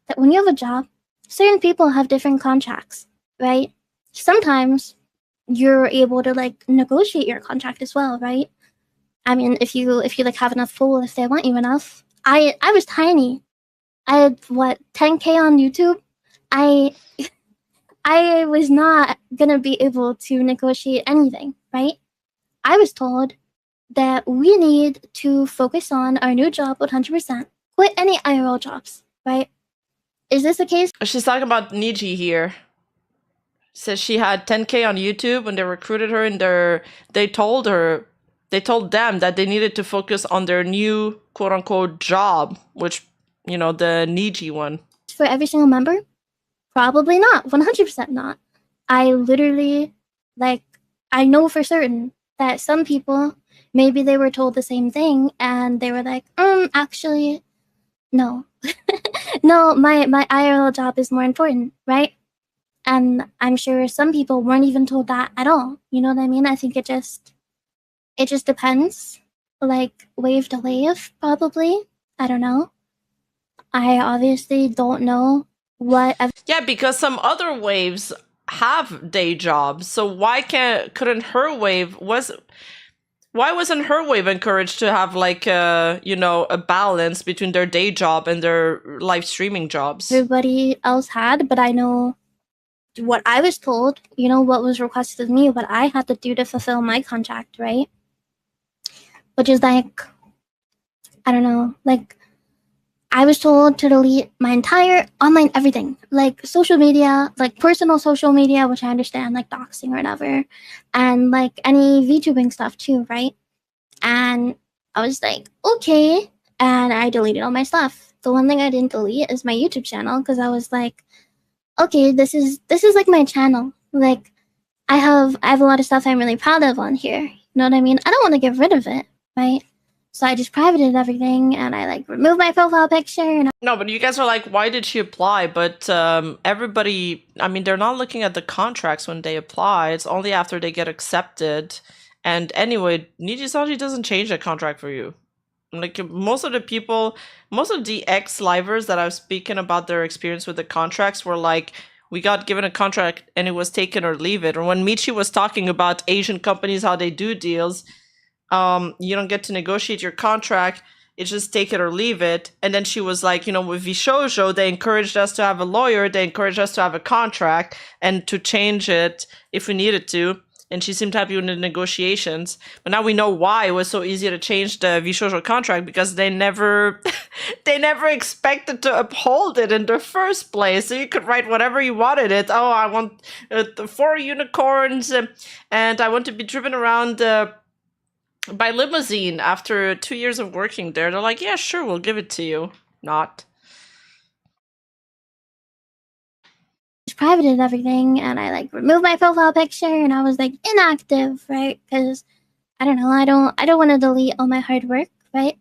That when you have a job, certain people have different contracts, right? Sometimes you're able to like negotiate your contract as well, right? I mean, if you like have enough pull, if they want you enough. I was tiny. I had 10K on YouTube. I was not gonna be able to negotiate anything, right? I was told that we need to focus on our new job 100%. Quit any IRL jobs, right? Is this the case? She's talking about Niji here. Says she had 10K on YouTube when they recruited her, and they told them that they needed to focus on their new quote-unquote job, which, the Niji one. For every single member? Probably not. 100% not. I literally, I know for certain that some people, maybe they were told the same thing, and they were like, actually, no. No, my IRL job is more important, right? And I'm sure some people weren't even told that at all. You know what I mean? I think it just depends, like wave to wave, probably. I don't know. I obviously don't know what. Yeah, because some other waves have day jobs. So why couldn't her wave why wasn't her wave encouraged to have like a balance between their day job and their live streaming jobs? Everybody else had, but I know what I was told, what was requested of me, what I had to do to fulfill my contract, right? Which is like, I don't know, like I was told to delete my entire online everything, like social media, like personal social media, which I understand, like doxing or whatever, and like any Vtubing stuff too, right? And I was like, okay, and I deleted all my stuff. The one thing I didn't delete is my YouTube channel, because I was like, okay, this is like my channel. Like, I have a lot of stuff I'm really proud of on here. You know what I mean? I don't want to get rid of it, right? So I just privated everything, and I like removed my profile picture. And no, but you guys are like, why did she apply? But everybody, I mean, they're not looking at the contracts when they apply. It's only after they get accepted. And anyway, Nijisanji doesn't change the contract for you. Like most of the ex-livers that I've spoken about their experience with the contracts were like, we got given a contract and it was taken or leave it. Or when Michi was talking about Asian companies, how they do deals, you don't get to negotiate your contract. it's just take it or leave it. And then she was like, with Vshoujo, they encouraged us to have a lawyer, they encouraged us to have a contract and to change it if we needed to. And she seemed happy with the negotiations. But now we know why it was so easy to change the Vshoujo contract, because they never they never expected to uphold it in the first place. So you could write whatever you wanted it. Oh, I want 4 unicorns and I want to be driven around by limousine after 2 years of working there. They're like, yeah, sure, we'll give it to you. Not. Privated everything, and I like removed my profile picture, and I was like inactive, right? Because I don't know, I don't want to delete all my hard work, right?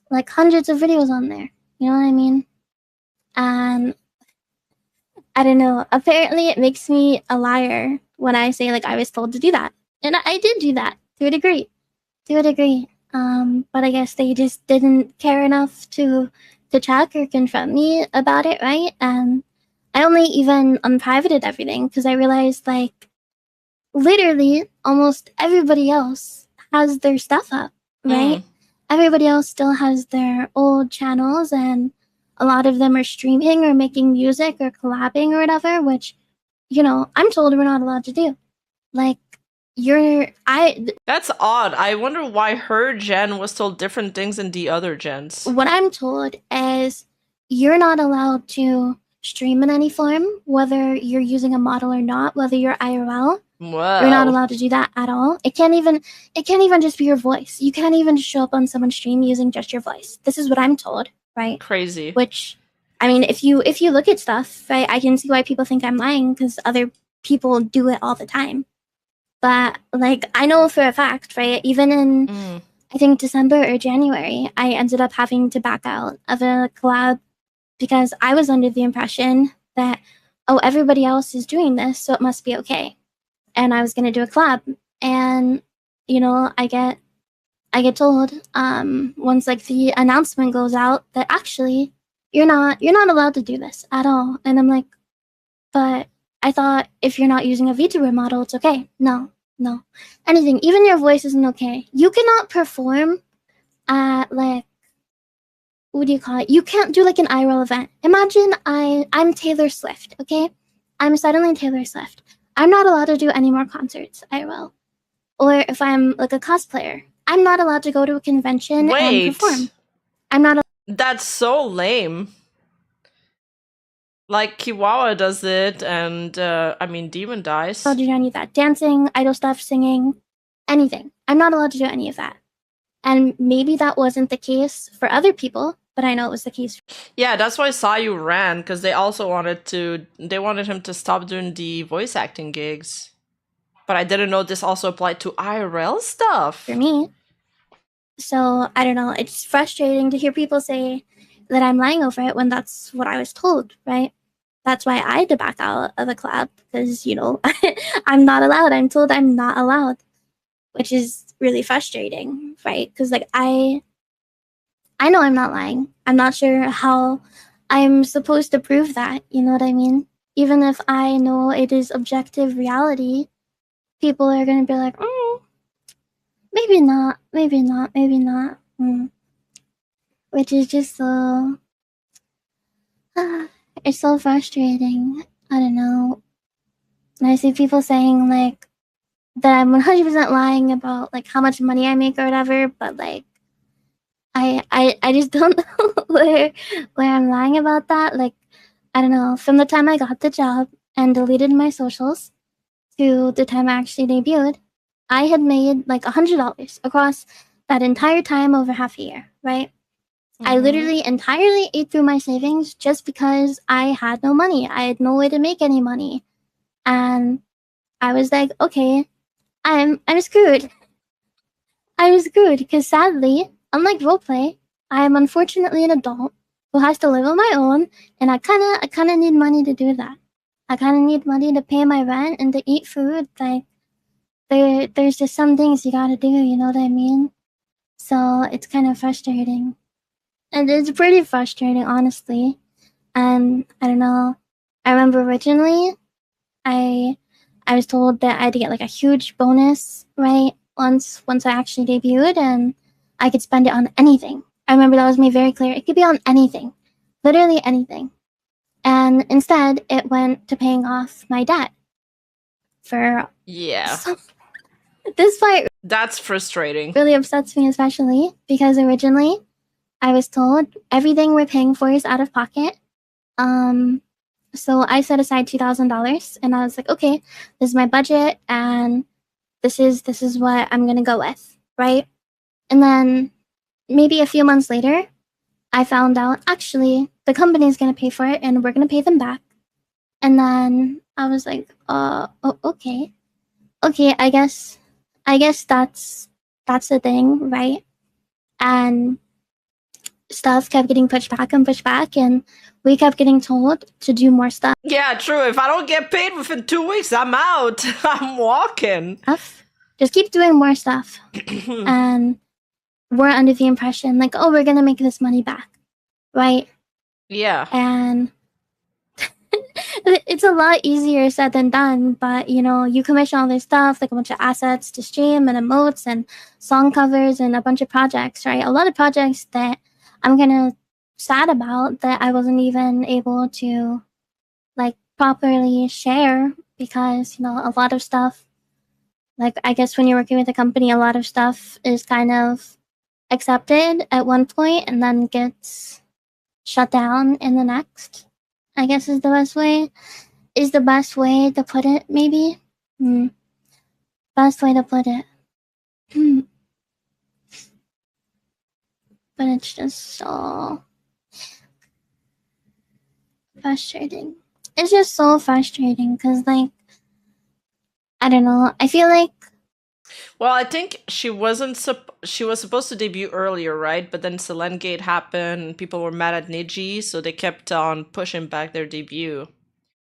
Like hundreds of videos on there, you know what I mean? And I don't know, apparently it makes me a liar when I say like I was told to do that, and I did do that to a degree. But I guess they just didn't care enough to check or confront me about it, right? And I only even unprivated everything because I realized like literally almost everybody else has their stuff up, right? Everybody else still has their old channels, and a lot of them are streaming or making music or collabing or whatever, which, I'm told we're not allowed to do. Like, That's odd. I wonder why her gen was told different things than the other gens. What I'm told is you're not allowed to stream in any form, whether you're using a model or not, whether you're IRL. Whoa. You're not allowed to do that at all. It can't even just be your voice. You can't even show up on someone's stream using just your voice. This is what I'm told, right? Crazy. Which, I mean, if you look at stuff, right, I can see why people think I'm lying, because other people do it all the time. But like, I know for a fact, right, even in I think December or January, I ended up having to back out of a collab because I was under the impression that, oh, everybody else is doing this, so it must be okay. And I was going to do a collab, and I get told once like the announcement goes out that actually you're not allowed to do this at all. And I'm like, but I thought if you're not using a Vtuber model, it's okay. No, anything, even your voice isn't okay. You cannot perform at like, what do you call it? You can't do like an IRL event. Imagine I'm Taylor Swift, okay? I'm suddenly Taylor Swift. I'm not allowed to do any more concerts, IRL. Or if I'm like a cosplayer, I'm not allowed to go to a convention and perform. I'm not. That's so lame. Like Kiwawa does it, and I mean Demon Dice. I'll do any of that. Dancing, idol stuff, singing, anything. I'm not allowed to do any of that. And maybe that wasn't the case for other people, but I know it was the case. Yeah, that's why Sayu ran, because they also wanted him to stop doing the voice acting gigs. But I didn't know this also applied to IRL stuff. For me. So, I don't know, it's frustrating to hear people say that I'm lying over it when that's what I was told, right? That's why I had to back out of a collab, because, I'm not allowed. I'm told I'm not allowed, which is really frustrating, right? Because, like, I know I'm not lying. I'm not sure how I'm supposed to prove that, you know what I mean? Even if I know it is objective reality, people are going to be like, maybe not. Which is just so... it's so frustrating. I don't know. And I see people saying, like, that I'm 100% lying about, like, how much money I make or whatever, but, like, I just don't know where I'm lying about that. Like, I don't know. From the time I got the job and deleted my socials to the time I actually debuted, I had made, like, $100 across that entire time over half a year, right? I literally entirely ate through my savings just because I had no money. I had no way to make any money. And I was like, okay, I'm screwed. I'm screwed because sadly, unlike roleplay, I am unfortunately an adult who has to live on my own, and I kind of need money to do that. I kind of need money to pay my rent and to eat food. Like, there's just some things you gotta do, you know what I mean? So it's kind of frustrating. And it's pretty frustrating, honestly. And I don't know. I remember originally, I was told that I had to get like a huge bonus, right? Once I actually debuted, and I could spend it on anything. I remember that was made very clear. It could be on anything, literally anything. And instead, it went to paying off my debt for Yeah. some. This part That's frustrating. really upsets me, especially because originally I was told everything we're paying for is out of pocket. So I set aside $2,000, and I was like, okay, this is my budget, and this is what I'm gonna go with, right? And then maybe a few months later, I found out actually the company's gonna pay for it, and we're gonna pay them back. And then I was like, okay, I guess that's the thing, right? And stuff kept getting pushed back and pushed back, and we kept getting told to do more stuff. Yeah, true. If I don't get paid within 2 weeks, I'm out. I'm walking. Just keep doing more stuff. And we're under the impression like, oh, we're gonna make this money back, right? Yeah. And it's a lot easier said than done, but you commission all this stuff, like a bunch of assets to stream and emotes and song covers and a bunch of projects, right? A lot of projects that I'm kind of sad about that I wasn't even able to like properly share because a lot of stuff, like I guess when you're working with a company, a lot of stuff is kind of accepted at one point and then gets shut down in the next, I guess is the best way to put it, maybe. Best way to put it. But it's just so frustrating. It's just so frustrating because, like, I don't know. I feel like. Well, I think she was supposed to debut earlier, right? But then Selengate happened, and people were mad at Niji, so they kept on pushing back their debut.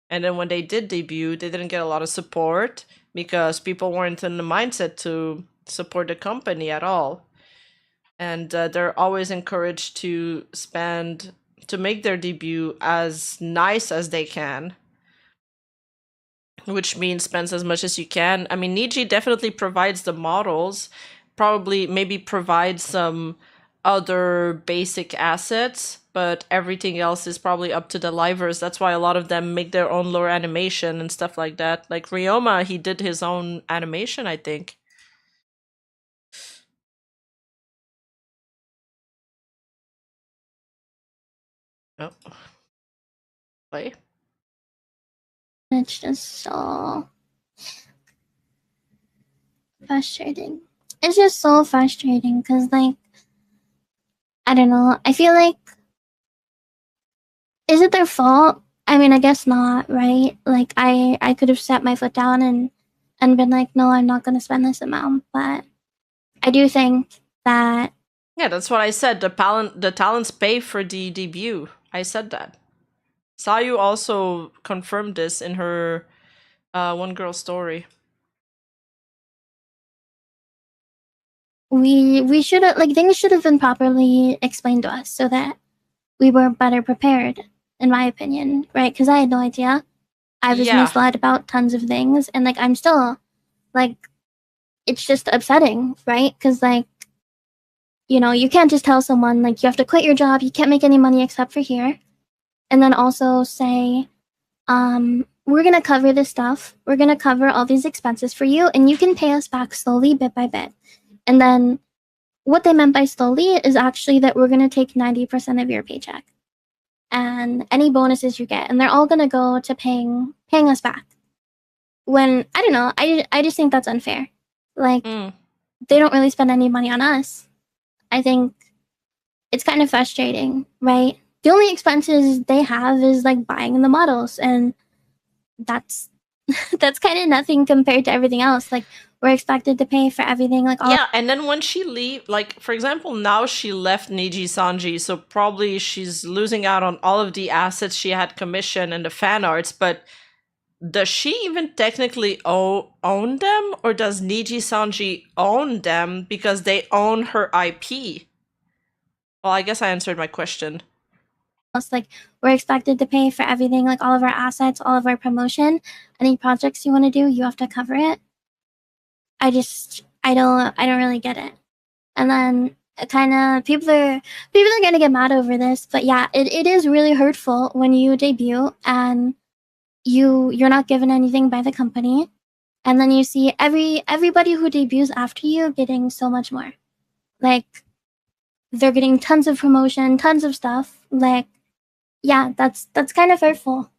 And then when they did debut, they didn't get a lot of support because people weren't in the mindset to support the company at all. And they're always encouraged to make their debut as nice as they can, which means spend as much as you can. I mean, Niji definitely provides the models, probably maybe provides some other basic assets, but everything else is probably up to the livers. That's why a lot of them make their own lore animation and stuff like that. Like Ryoma, he did his own animation, I think. Oh. Play. It's just so frustrating. It's just so frustrating because, like, I don't know. I feel like, is it their fault? I mean, I guess not, right? Like, I could have set my foot down and been like, no, I'm not going to spend this amount. But I do think that. Yeah, that's what I said. The talents pay for the debut. I said that. Sayu also confirmed this in her One Girl Story. We should have, like, things should have been properly explained to us so that we were better prepared, in my opinion, right? Because I had no idea. I was misled about tons of things, and like I'm still, like, it's just upsetting, right? Because like, you can't just tell someone like you have to quit your job, you can't make any money except for here, and then also say, we're gonna cover this stuff, we're gonna cover all these expenses for you, and you can pay us back slowly, bit by bit. And then what they meant by slowly is actually that we're going to take 90% of your paycheck and any bonuses you get, and they're all going to go to paying us back. When, I don't know, I just think that's unfair. Like, they don't really spend any money on us. I think it's kind of frustrating, right? The only expenses they have is like buying the models, and that's kind of nothing compared to everything else. Like, we're expected to pay for everything. Like, yeah, and then when she leave, like for example, now she left Nijisanji, so probably she's losing out on all of the assets she had commissioned and the fan arts. But does she even technically own them, or does Nijisanji own them because they own her IP? Well, I guess I answered my question. Like, we're expected to pay for everything, like all of our assets, all of our promotion, any projects you want to do, you have to cover it. I don't really get it. And then kind of people are gonna get mad over this, but yeah, it is really hurtful when you debut and you're not given anything by the company, and then you see everybody who debuts after you getting so much more. Like they're getting tons of promotion, tons of stuff. Like, yeah, that's kind of hurtful.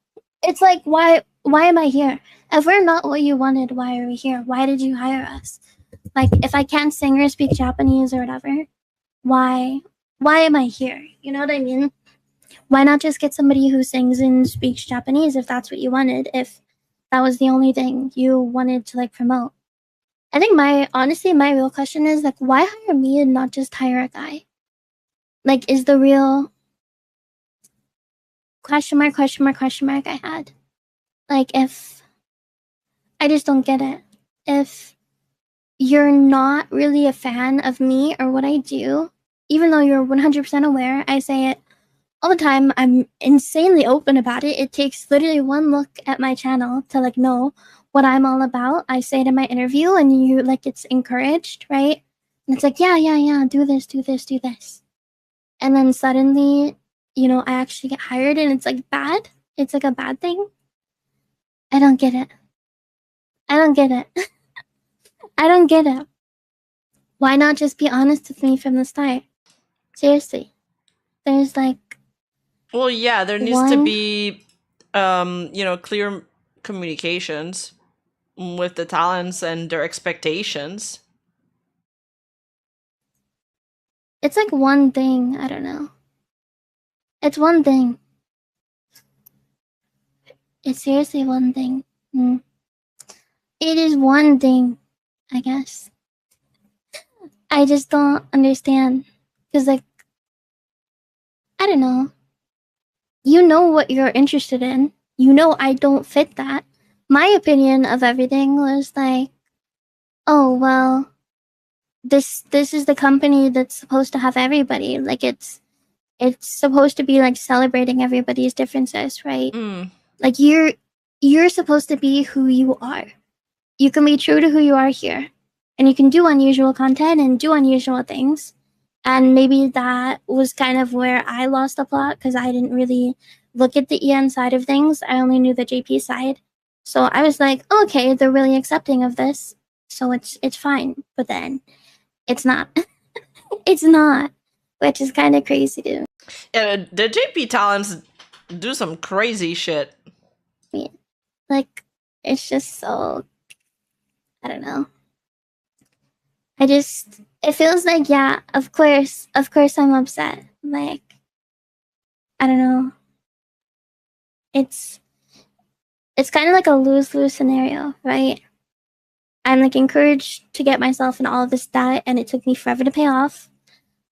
It's like, why am I here? If we're not what you wanted, why are we here? Why did you hire us? Like, if I can't sing or speak Japanese or whatever, why am I here? You know what I mean? Why not just get somebody who sings and speaks Japanese if that's what you wanted, if that was the only thing you wanted to like promote? I think my real question is like, why hire me and not just hire a guy? Like, is the real question mark I had. Like, if I just don't get it. If you're not really a fan of me or what I do, even though you're 100% aware, I say it all the time. I'm insanely open about it. It takes literally one look at my channel to like know what I'm all about. I say it in my interview and you like it's encouraged, right? And it's like, yeah, do this. And then suddenly, you know, I actually get hired and it's like bad. It's like a bad thing. I don't get it. I don't get it. Why not just be honest with me from the start? Seriously. There's like, Well, yeah, there needs to be, clear communications with the talents and their expectations. it's like one thing. I don't know. It's one thing. It's seriously one thing. It is one thing, I guess. I just don't understand. Because, like, I don't know. You know what you're interested in. You know I don't fit that. My opinion of everything was like, oh, well, this is the company that's supposed to have everybody. Like, it's supposed to be, like, celebrating everybody's differences, right? Like, you're supposed to be who you are. You can be true to who you are here. And you can do unusual content and do unusual things. And maybe that was kind of where I lost the plot because I didn't really look at the EN side of things. I only knew the JP side. So I was like, okay, they're really accepting of this. So it's fine. But then it's not. It's not. Which is kind of crazy too. The JP talents do some crazy shit. Like, it's just so, I don't know. It feels like, yeah, of course I'm upset. Like, I don't know. It's kind of like a lose-lose scenario, right? I'm like encouraged to get myself in all of this debt and it took me forever to pay off.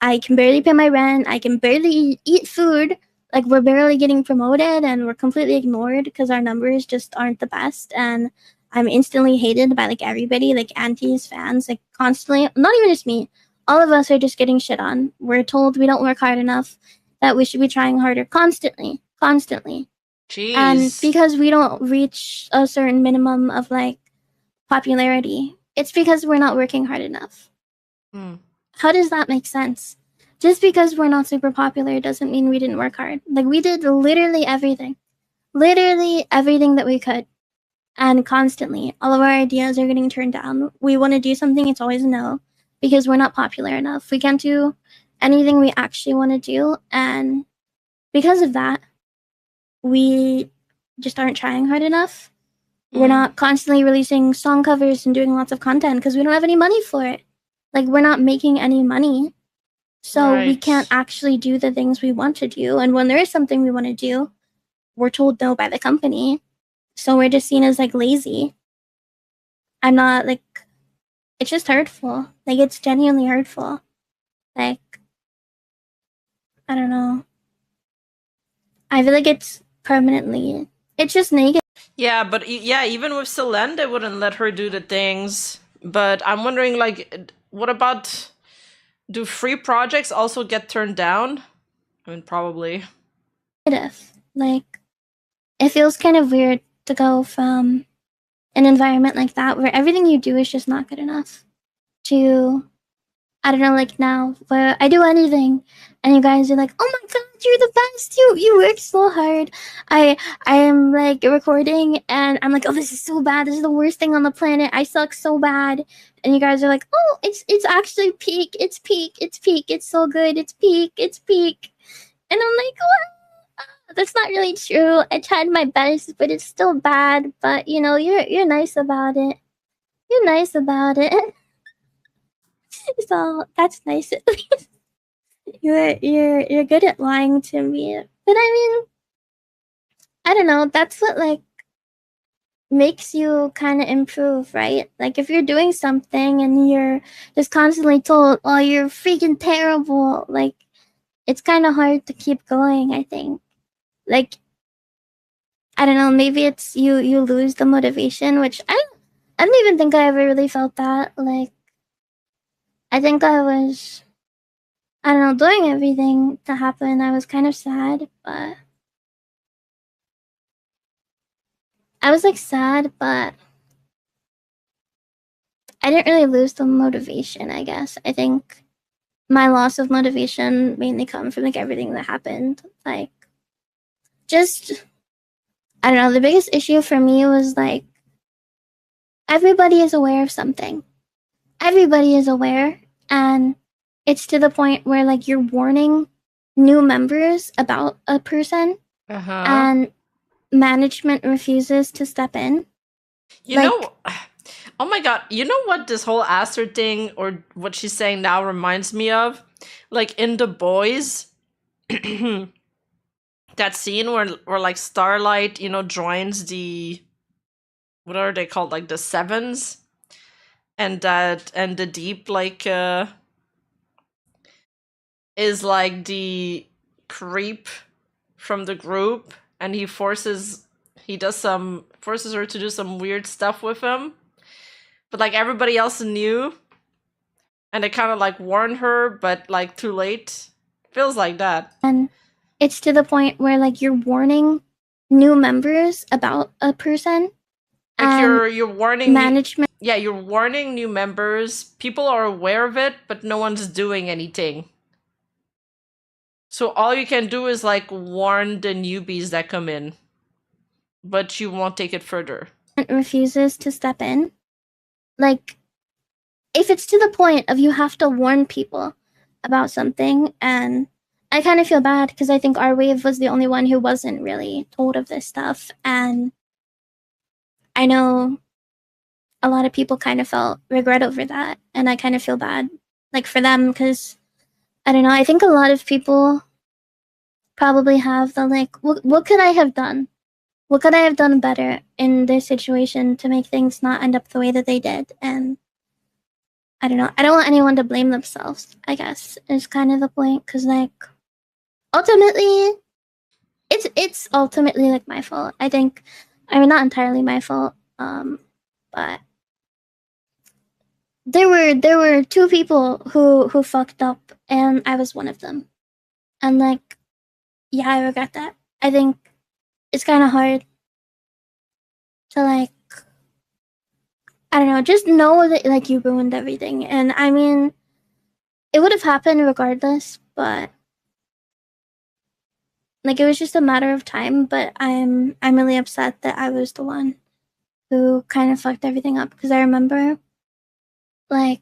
I can barely pay my rent. I can barely eat food. Like, we're barely getting promoted and we're completely ignored because our numbers just aren't the best. And I'm instantly hated by like everybody, like aunties, fans, like constantly. Not even just me. All of us are just getting shit on. We're told we don't work hard enough, that we should be trying harder constantly. Jeez. And because we don't reach a certain minimum of like popularity, it's because we're not working hard enough. How does that make sense? Just because we're not super popular doesn't mean we didn't work hard. Like, we did literally everything that we could. And constantly, all of our ideas are getting turned down. We want to do something, it's always a no, because we're not popular enough. We can't do anything we actually want to do. And because of that, we just aren't trying hard enough. We're not constantly releasing song covers and doing lots of content because we don't have any money for it. Like, we're not making any money. So we can't actually do the things we want to do. And when there is something we want to do, we're told no by the company. So we're just seen as like lazy. I'm not like, it's just hurtful. Like, it's genuinely hurtful. Like, I don't know. I feel like it's permanently, it's just negative. Yeah, but yeah, even with Selene, they wouldn't let her do the things. But I'm wondering, like, what about, do free projects also get turned down? I mean, probably. Like, it feels kind of weird to go from an environment like that where everything you do is just not good enough to I don't know, like now, where I do anything, and you guys are like, "Oh my god, you're the best! You work so hard." I am like recording, and I'm like, "Oh, this is so bad. This is the worst thing on the planet. I suck so bad." And you guys are like, "Oh, it's actually peak. It's peak. It's peak. It's so good. It's peak. It's peak." And I'm like, "What? That's not really true. I tried my best, but it's still bad. But you know, you're nice about it. You're nice about it." So that's nice at least. You're good at lying to me. But I mean, I don't know, that's what like makes you kind of improve, right? Like if you're doing something and you're just constantly told, "Oh, you're freaking terrible," like it's kind of hard to keep going, I think. Like I don't know, maybe it's you lose the motivation, which I don't even think I ever really felt that. Like I think I don't know, doing everything to happen. I was kind of sad, but I was like sad, but I didn't really lose the motivation, I guess. I think my loss of motivation mainly come from like everything that happened. Like just I don't know, the biggest issue for me was like everybody is aware of something. Everybody is aware, and it's to the point where like you're warning new members about a person Uh-huh. and management refuses to step in. You Like know, oh my god, you know what this whole Aster thing or what she's saying now reminds me of? Like in The Boys, that scene where like Starlight, joins the, what are they called? Like the Sevens, and the Deep is like the creep from the group, and he forces her to do some weird stuff with him. But like everybody else knew, and they kind of like warned her, but like too late. Feels like that. and it's to the point where like you're warning new members about a person Like and you're warning management yeah, you're warning new members. People are aware of it, but no one's doing anything. So all you can do is like warn the newbies that come in, but you won't take it further. refuses to step in. Like if it's to the point of you have to warn people about something, and I kind of feel bad because I think our wave was the only one who wasn't really told of this stuff, and I know a lot of people kind of felt regret over that, and I kind of feel bad like for them because I don't know, I think a lot of people probably have the like what could I have done, what could I have done better in this situation to make things not end up the way that they did. And I don't know, I don't want anyone to blame themselves, I guess is kind of the point, because like ultimately it's ultimately like my fault, I think. I mean, not entirely my fault, but there were two people who fucked up, and I was one of them. And like, yeah, I regret that. I think it's kind of hard to like, I don't know, just know that like you ruined everything. And I mean, it would have happened regardless, but like it was just a matter of time. But I'm really upset that I was the one who kind of fucked everything up, because I remember like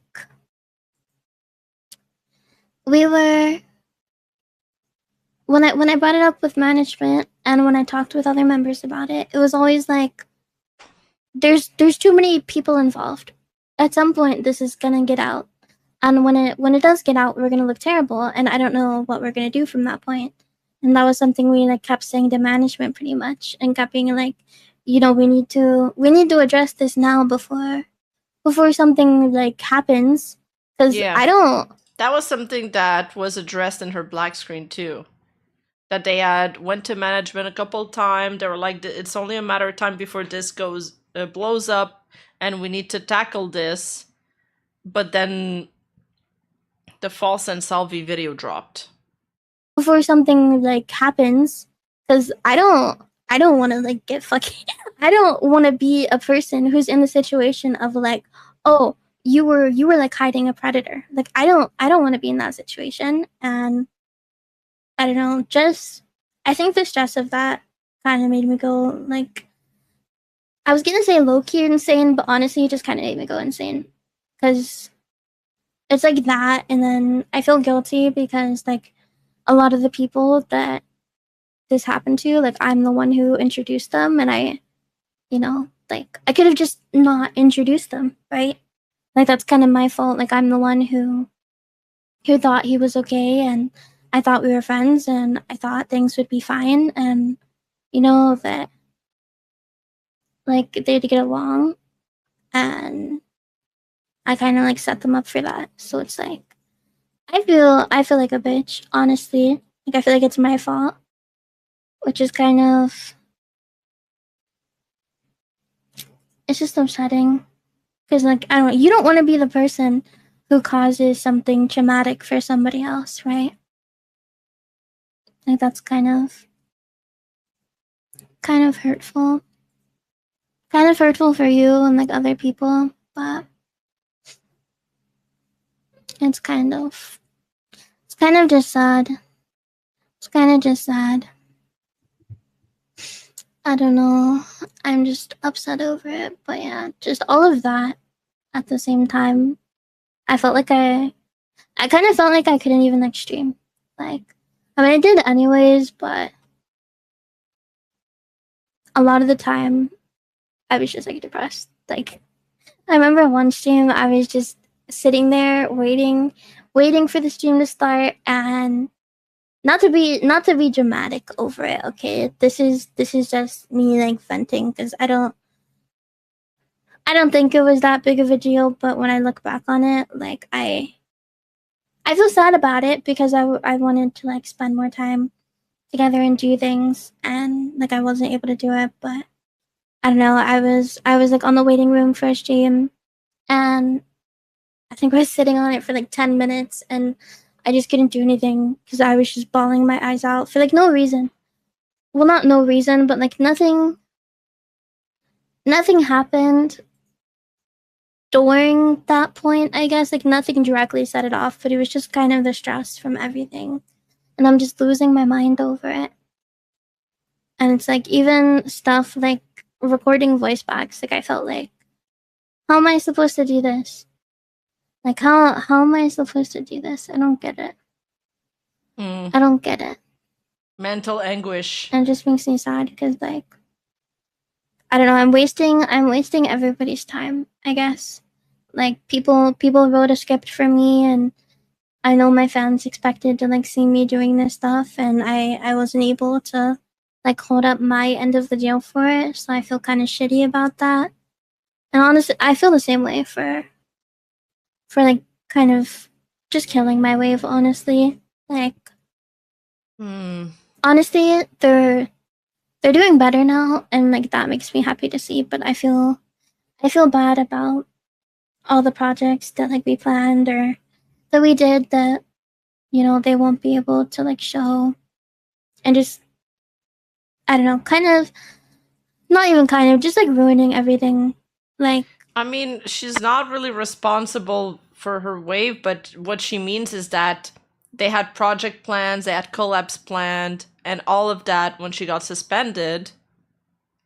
we were when I brought it up with management and when I talked with other members about it, it was always like there's too many people involved. At some point this is gonna get out. And when it does get out, we're gonna look terrible, and I don't know what we're gonna do from that point. And that was something we like kept saying to management pretty much, and kept being like, you know, we need to address this now before something like happens, because Yeah. I don't. That was something that was addressed in her black screen too. That they had went to management a couple times. They were like, "It's only a matter of time before this blows up, and we need to tackle this." But then the false and Salvi video dropped. Before something like happens, because I don't want to like get fucking I don't want to be a person who's in the situation of like, oh, you were like hiding a predator. Like I don't want to be in that situation. And I don't know, just I think the stress of that kind of made me go like, I was gonna say low key insane, but honestly, it just kind of made me go insane because it's like that, and then I feel guilty because like a lot of the people that this happened to, like I'm the one who introduced them, and I, you know, like I could have just not introduced them, right? Like that's kind of my fault. Like I'm the one who thought he was okay, and I thought we were friends, and I thought things would be fine, and you know that like they'd get along, and I kind of like set them up for that. So it's like I feel like a bitch, honestly. Like I feel like it's my fault, which is kind of, it's just upsetting because like I don't, you don't want to be the person who causes something traumatic for somebody else, right? Like that's kind of hurtful. Kind of hurtful for you and like other people, but it's kind of just sad. It's kind of just sad. I don't know. I'm just upset over it, but yeah, just all of that at the same time. I felt like I kind of felt like I couldn't even like stream. Like, I mean, I did anyways, but a lot of the time I was just like depressed. Like, I remember one stream I was just sitting there waiting for the stream to start, and not to be dramatic over it, okay? This is just me like venting because I don't think it was that big of a deal, but when I look back on it, like I feel sad about it because I wanted to like spend more time together and do things, and like I wasn't able to do it. But I don't know, I was like on the waiting room for a stream, and I think I was sitting on it for like 10 minutes, and I just couldn't do anything because I was just bawling my eyes out for like no reason. Well, not no reason, but like nothing happened during that point, I guess. Like nothing directly set it off, but it was just kind of the stress from everything, and I'm just losing my mind over it. And it's like even stuff like recording voice backs, like I felt like, how am I supposed to do this? Like how am I supposed to do this? I don't get it. I don't get it. Mental anguish. And it just makes me sad because like I don't know, I'm wasting everybody's time, I guess. Like people wrote a script for me, and I know my fans expected to like see me doing this stuff, and I wasn't able to like hold up my end of the deal for it, so I feel kind of shitty about that. And honestly, I feel the same way for like kind of just killing my wave, honestly. Like honestly, they're doing better now, and like that makes me happy to see, but I feel bad about all the projects that like we planned or that we did that, you know, they won't be able to like show, and just I don't know, kind of not even kind of just like ruining everything. Like I mean, she's not really responsible for her wave, but what she means is that they had project plans, they had collabs planned, and all of that when she got suspended,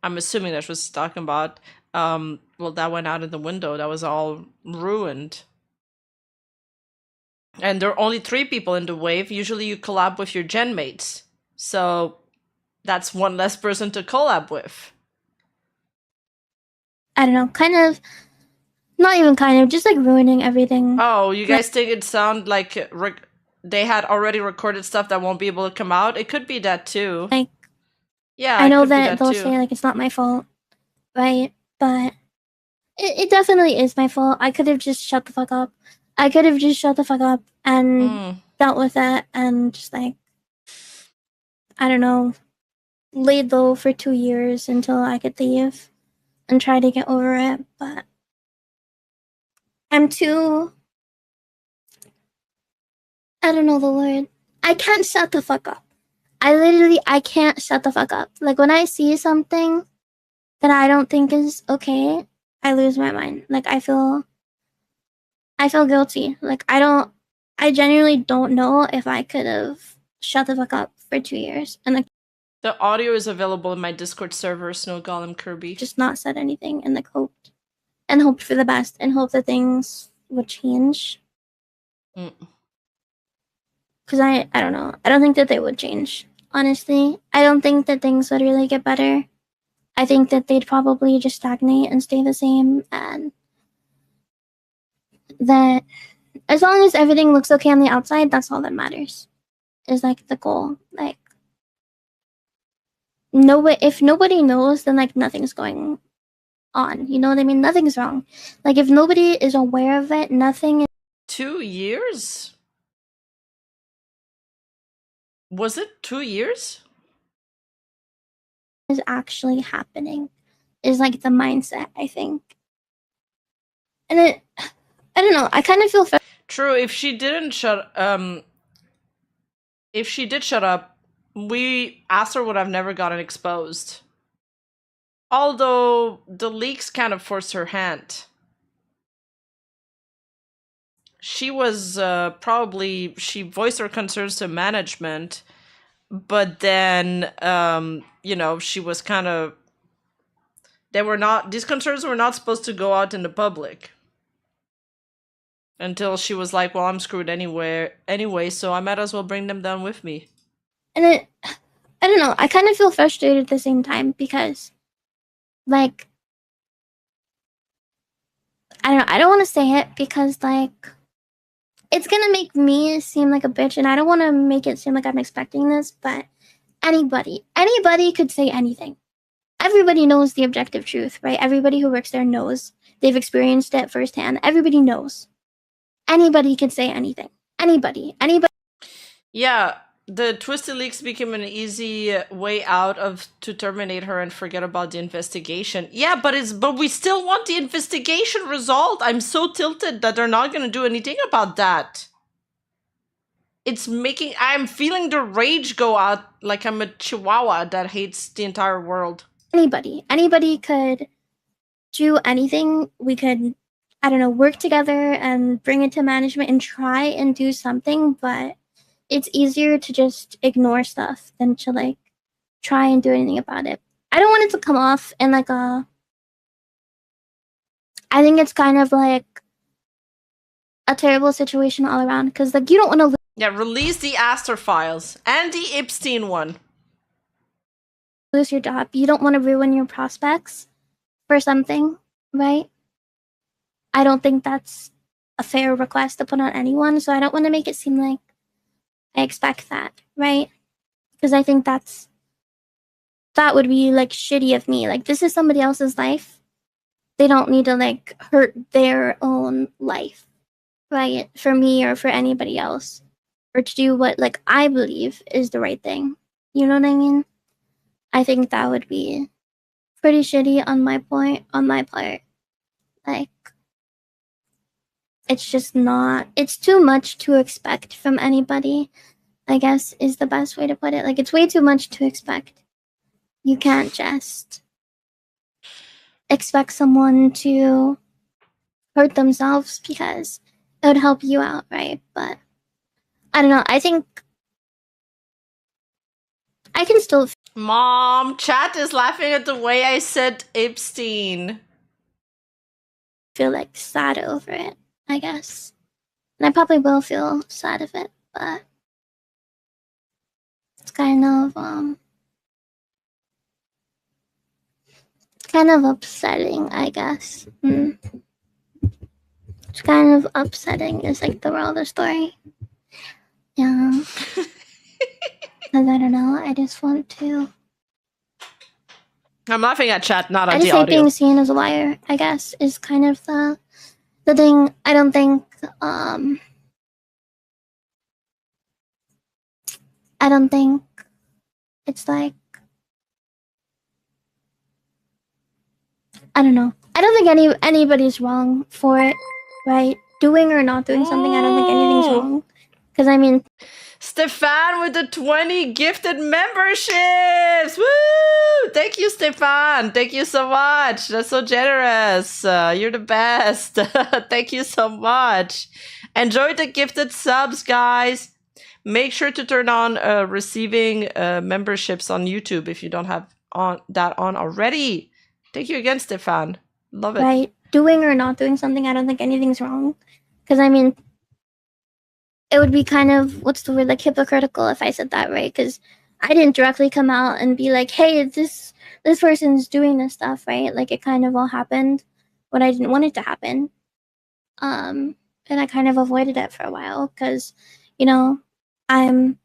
I'm assuming that's what she's talking about. Well, that went out of the window. That was all ruined. And there are only 3 people in the wave. Usually you collab with your gen mates. So that's one less person to collab with. I don't know, kind of not even kind of just like ruining everything. Oh, you guys think it sound like they had already recorded stuff that won't be able to come out? It could be that too. Like yeah, I know that they'll say like it's not my fault, right? But it definitely is my fault. I could have just shut the fuck up. I could have just shut the fuck up and dealt with it, and just like I don't know, laid low for 2 years until I could leave and try to get over it. But I'm too, I don't know the word. I can't shut the fuck up. I can't shut the fuck up. Like when I see something that I don't think is okay, I lose my mind. Like I feel I feel guilty. Like, I genuinely don't know if I could have shut the fuck up for 2 years and like The audio is available in my Discord server, Snow Golem Kirby. just not said anything and like hoped for the best and hope that things would change. Because I don't know. I don't think that they would change. Honestly, I don't think that things would really get better. I think that they'd probably just stagnate and stay the same, and that as long as everything looks okay on the outside, that's all that matters. Is like the goal. Like, if nobody knows, then like nothing's going on. You know what I mean? Nothing's wrong. Like, if nobody is aware of it, nothing. 2 years? Was it 2 years? Is actually happening is like the mindset, I think. And I don't know, I kind of feel true. If she did shut up, Aster would have never gotten exposed. Although the leaks kind of forced her hand. She was she voiced her concerns to management, but then she was kind of, these concerns were not supposed to go out in the public until she was like, well, I'm screwed anyway, so I might as well bring them down with me. And I don't know, I kind of feel frustrated at the same time because, like, I don't want to say it because, like, it's gonna make me seem like a bitch, and I don't want to make it seem like I'm expecting this, but anybody could say anything. Everybody knows the objective truth, right? Everybody who works there knows. They've experienced it firsthand. Everybody knows. Anybody could say anything. Anybody. Yeah, the Twisted Leaks became an easy way out to terminate her and forget about the investigation. Yeah, but we still want the investigation result. I'm so tilted that they're not going to do anything about that. I'm feeling the rage go out like I'm a chihuahua that hates the entire world. Anybody could do anything. We could, I don't know, work together and bring it to management and try and do something, but it's easier to just ignore stuff than to like try and do anything about it. I don't want it to come off in like I think it's kind of like a terrible situation all around because like you don't want to. Yeah, release the Aster files and the Epstein one. Lose your job. You don't want to ruin your prospects for something, right? I don't think that's a fair request to put on anyone, so I don't want to make it seem like I expect that, right? Because I think that would be like shitty of me. Like, this is somebody else's life. They don't need to like hurt their own life, right? For me or for anybody else, or to do what like I believe is the right thing. You know what I mean? I think that would be pretty shitty on my part. Like, it's just not, it's too much to expect from anybody, I guess is the best way to put it. Like, it's way too much to expect. You can't just expect someone to hurt themselves because it would help you out, right? But I don't know. I think I can still. Mom, chat is laughing at the way I said Epstein. Feel like sad over it, I guess. And I probably will feel sad of it, but it's kind of upsetting, I guess. It's kind of upsetting is like the moral of the story. Yeah. Because I don't know, I just want to. I'm laughing at chat, not at I the just hate audio. being seen as a liar, I guess, is kind of the thing. I don't think it's like, I don't know. I don't think anybody's wrong for it, right? Doing or not doing something, I don't think anything's wrong. Because I mean, Stefan with the 20 gifted memberships! Woo! Thank you, Stefan. Thank you so much. That's so generous. You're the best. Thank you so much. Enjoy the gifted subs, guys. Make sure to turn on receiving memberships on YouTube if you don't have that on already. Thank you again, Stefan. Love it. right, doing or not doing something, I don't think anything's wrong. Because I mean, it would be kind of, what's the word, like hypocritical if I said that, right? Because I didn't directly come out and be like, hey, this person's doing this stuff, right? Like it kind of all happened when I didn't want it to happen. And I kind of avoided it for a while because, you know, I'm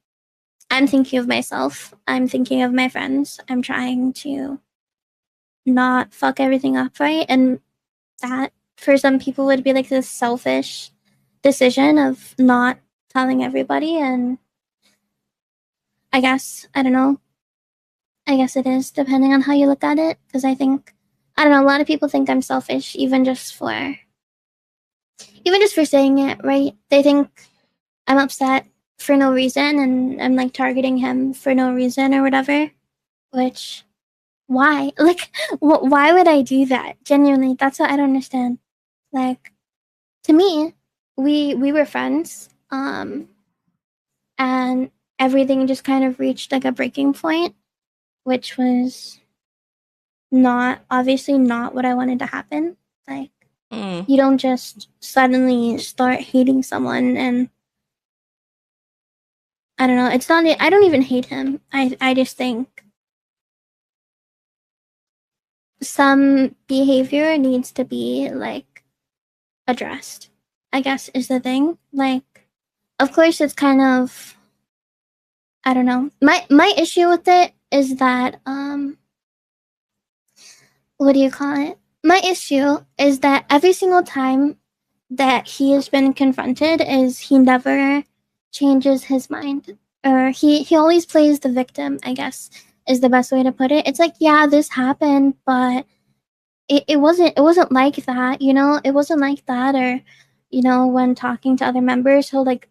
thinking of myself. I'm thinking of my friends. I'm trying to not fuck everything up, right? And that for some people would be like this selfish decision of not telling everybody, and I guess, I don't know, I guess it is depending on how you look at it, because I think, I don't know, a lot of people think I'm selfish even just for saying it, right? They think I'm upset for no reason and I'm like targeting him for no reason or whatever, which, why? Like, why would I do that? Genuinely, that's what I don't understand. Like, to me, we were friends, and everything just kind of reached like a breaking point, which was obviously not what I wanted to happen. Like, you don't just suddenly start hating someone, and I don't know, it's not, I don't even hate him. I just think some behavior needs to be like addressed, I guess is the thing. Like, of course it's kind of, I don't know. My issue with it is that what do you call it? My issue is that every single time that he has been confronted is he never changes his mind. Or he always plays the victim, I guess, is the best way to put it. It's like, yeah, this happened, but it wasn't like that, you know? It wasn't like that. Or, you know, when talking to other members, he'll like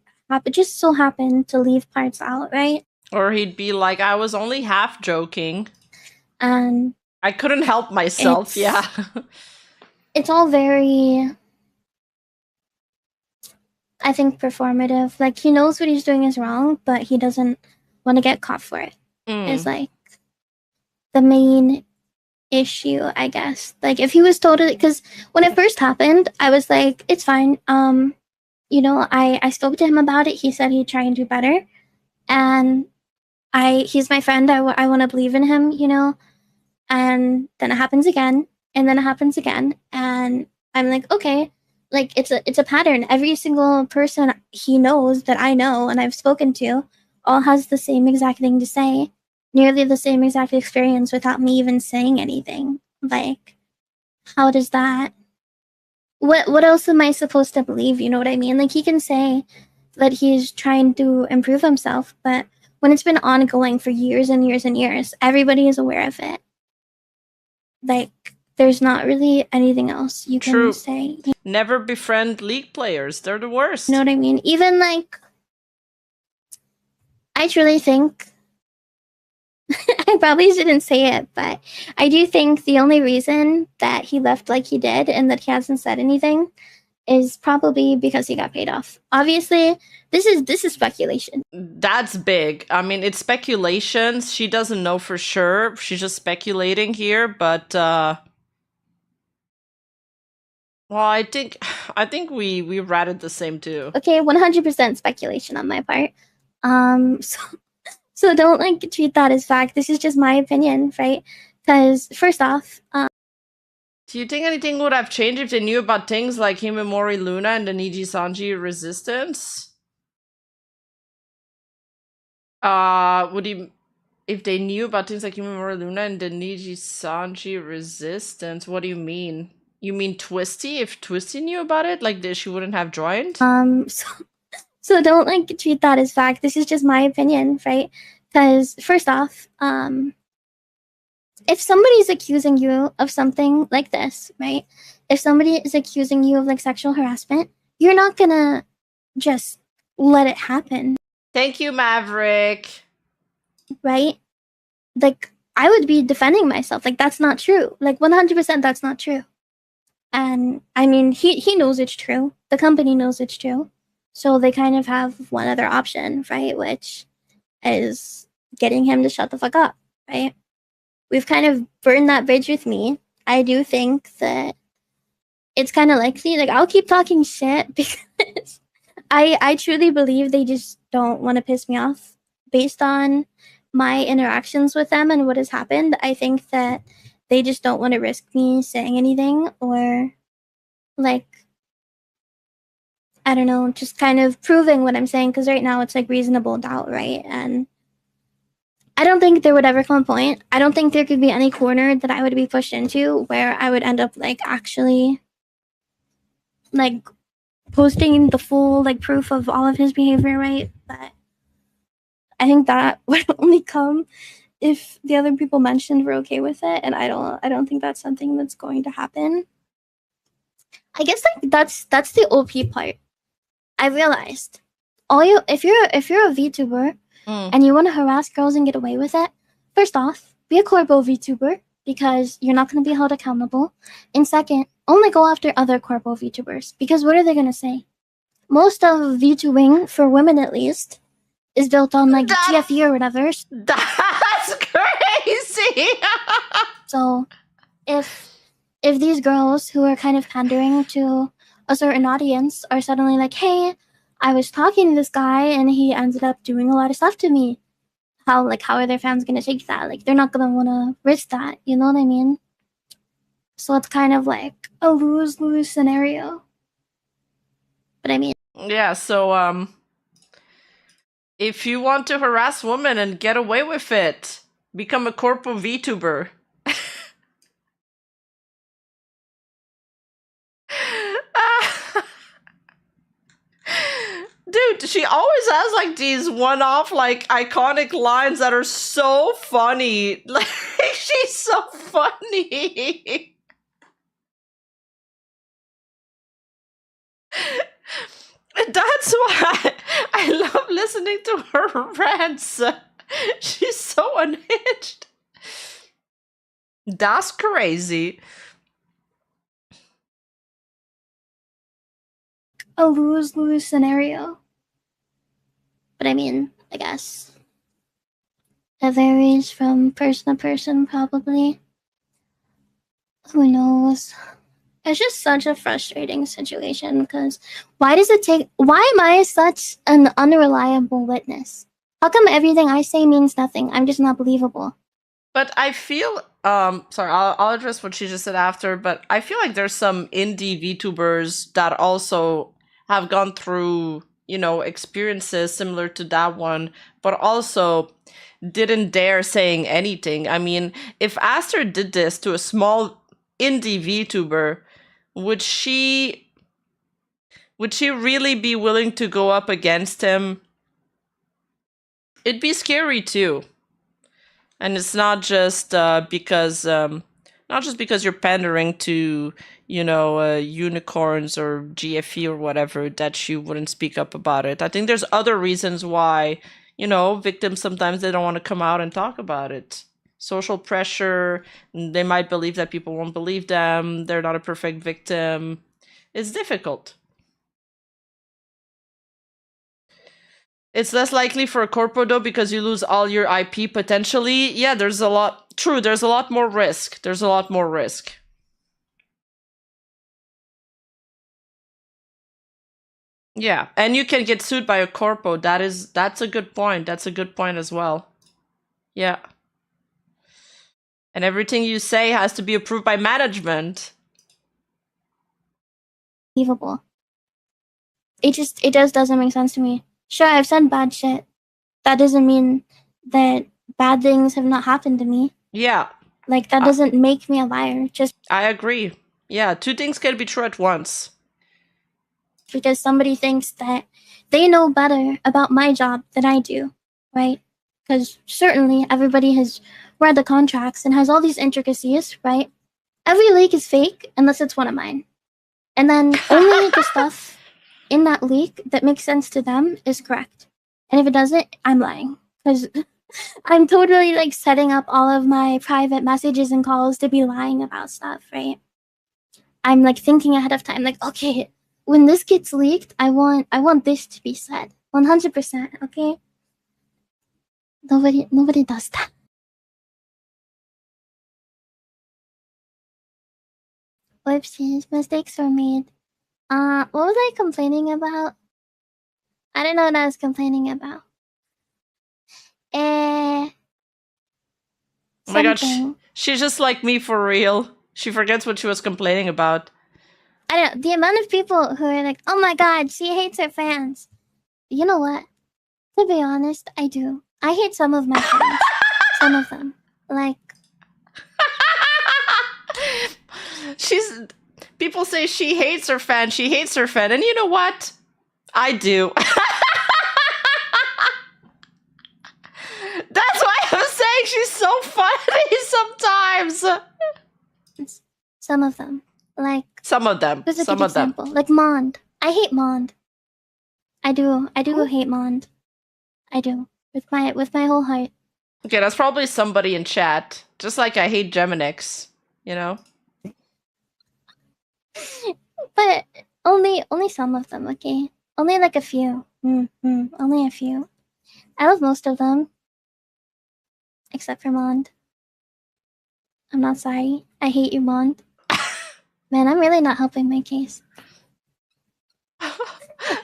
just so happen to leave parts out, right? Or he'd be like, I was only half joking. And I couldn't help myself, yeah. It's all very, I think, performative. Like, he knows what he's doing is wrong, but he doesn't want to get caught for it. It's like the main issue, I guess. Like, if he was totally, because when it first happened, I was like, it's fine. You know, I spoke to him about it. He said he'd try and do better. And he's my friend. I want to believe in him, you know? And then it happens again. And then it happens again. And I'm like, okay, like it's a pattern. Every single person he knows that I know and I've spoken to all has the same exact thing to say, nearly the same exact experience without me even saying anything. Like, how does that, what else am I supposed to believe? You know what I mean? Like, he can say that he's trying to improve himself, but when it's been ongoing for years and years and years, everybody is aware of it. Like, there's not really anything else you can say. Never befriend League players. They're the worst. You know what I mean? Even like, I truly think, I probably shouldn't say it, but I do think the only reason that he left like he did and that he hasn't said anything is probably because he got paid off. Obviously, this is speculation. That's big. I mean, it's speculations. She doesn't know for sure. She's just speculating here, but well, I think we read it the same too. Okay, 100% speculation on my part. So don't like treat that as fact. This is just my opinion, right? Because first off, do you think anything would have changed if they knew about things like Himemori Luna and the Nijisanji resistance? If they knew about things like Himemori Luna and the Nijisanji resistance, what do you mean? You mean Twisty? If Twisty knew about it, like this, she wouldn't have joined? So don't like treat that as fact. This is just my opinion, right? Because first off, if somebody's accusing you of something like this, right? If somebody is accusing you of like sexual harassment, you're not gonna just let it happen, Thank you, Maverick. right? Like, I would be defending myself. Like, that's not true. Like, 100% that's not true. And I mean, he knows it's true. The company knows it's true. So they kind of have one other option, right? Which is getting him to shut the fuck up, right? We've kind of burned that bridge with me. I do think that it's kind of likely. Like, I'll keep talking shit because I truly believe they just don't want to piss me off based on my interactions with them and what has happened. I think that they just don't want to risk me saying anything or, like, I don't know, just kind of proving what I'm saying, because right now it's like reasonable doubt, right? And I don't think there would ever come a point. I don't think there could be any corner that I would be pushed into where I would end up like actually like posting the full like proof of all of his behavior, right? But I think that would only come if the other people mentioned were okay with it, and I don't think that's something that's going to happen. I guess like that's the OP part. I realized if you're a VTuber and you want to harass girls and get away with it, first off, be a corpo VTuber because you're not going to be held accountable. And second, only go after other corpo VTubers because what are they going to say? Most of VTubing, for women at least, is built on like GFE or whatever. That's crazy. So if these girls who are kind of pandering to a certain audience are suddenly like, hey, I was talking to this guy and he ended up doing a lot of stuff to me, how are their fans gonna take that? Like, they're not gonna wanna risk that, you know what I mean? So it's kind of like a lose-lose scenario. But I mean, yeah, so if you want to harass women and get away with it, become a corpo VTuber. Dude, she always has like these one-off like iconic lines that are so funny. Like, she's so funny. That's why I love listening to her rants. She's so unhinged. That's crazy. a lose-lose scenario. But I mean, I guess it varies from person to person, probably. Who knows? It's just such a frustrating situation because why am I such an unreliable witness? How come everything I say means nothing? I'm just not believable. But I feel sorry, I'll address what she just said after, but I feel like there's some indie VTubers that also have gone through, experiences similar to that one, but also didn't dare saying anything. I mean, if Aster did this to a small indie VTuber, would she really be willing to go up against him? It'd be scary too. And it's not just because you're pandering to unicorns or GFE or whatever that you wouldn't speak up about it. I think there's other reasons why victims sometimes they don't want to come out and talk about it. Social pressure. They might believe that people won't believe them. They're not a perfect victim. It's difficult. It's less likely for a corpo though because you lose all your IP potentially. Yeah, there's a lot. True, there's a lot more risk. There's a lot more risk. Yeah, and you can get sued by a corpo. That's a good point. That's a good point as well. Yeah. And everything you say has to be approved by management. Believable. It just doesn't make sense to me. Sure, I've said bad shit. That doesn't mean that bad things have not happened to me. Yeah. Like, that doesn't make me a liar. Just I agree. Yeah, two things can be true at once. because somebody thinks that they know better about my job than I do, right? Because certainly everybody has read the contracts and has all these intricacies, right? Every leak is fake unless it's one of mine. And then only the stuff in that leak that makes sense to them is correct. And if it doesn't, I'm lying. Because I'm totally like setting up all of my private messages and calls to be lying about stuff, right? I'm like thinking ahead of time, like, okay, when this gets leaked, I want this to be said. 100%, okay? Nobody does that. Whoopsies, mistakes were made. What was I complaining about? I don't know what I was complaining about. Oh my god, Something. she's just like me for real. She forgets what she was complaining about. I don't know, the amount of people who are like, oh my god, she hates her fans. You know what? To be honest, I do. I hate some of my fans. Some of them. Like, people say she hates her fan, and you know what? I do. That's why I'm saying she's so funny sometimes. some of them. Like, Some of them. who's a Some good of them. example? Like Mond. I hate Mond. I do hate Mond. I do. With my whole heart. Okay, that's probably somebody in chat. Just like I hate Geminix, you know? But only some of them, okay? Only like a few. Only a few. I love most of them. Except for Mond. I'm not sorry. I hate you, Mond. Man, I'm really not helping my case.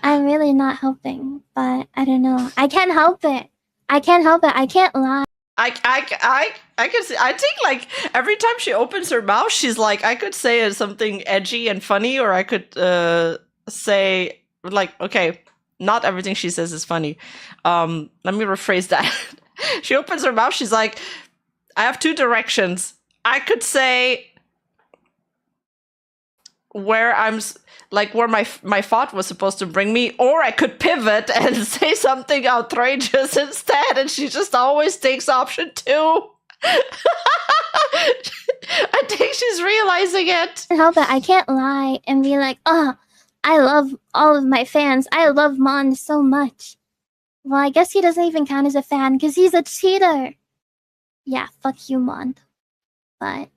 I'm really not helping, but I don't know. I can't help it. I can't lie. I could say, I think like every time she opens her mouth, she's like, I could say something edgy and funny, or I could say like, okay, not everything she says is funny. Let me rephrase that. She opens her mouth, she's like, I have two directions. I could say where where my thought was supposed to bring me, or I could pivot and say something outrageous instead, and she just always takes option 2. I think she's realizing it. I can't help it. I can't lie and be like, oh, I love all of my fans. I love Mond so much. Well, I guess he doesn't even count as a fan because he's a cheater. Yeah, fuck you, Mond. But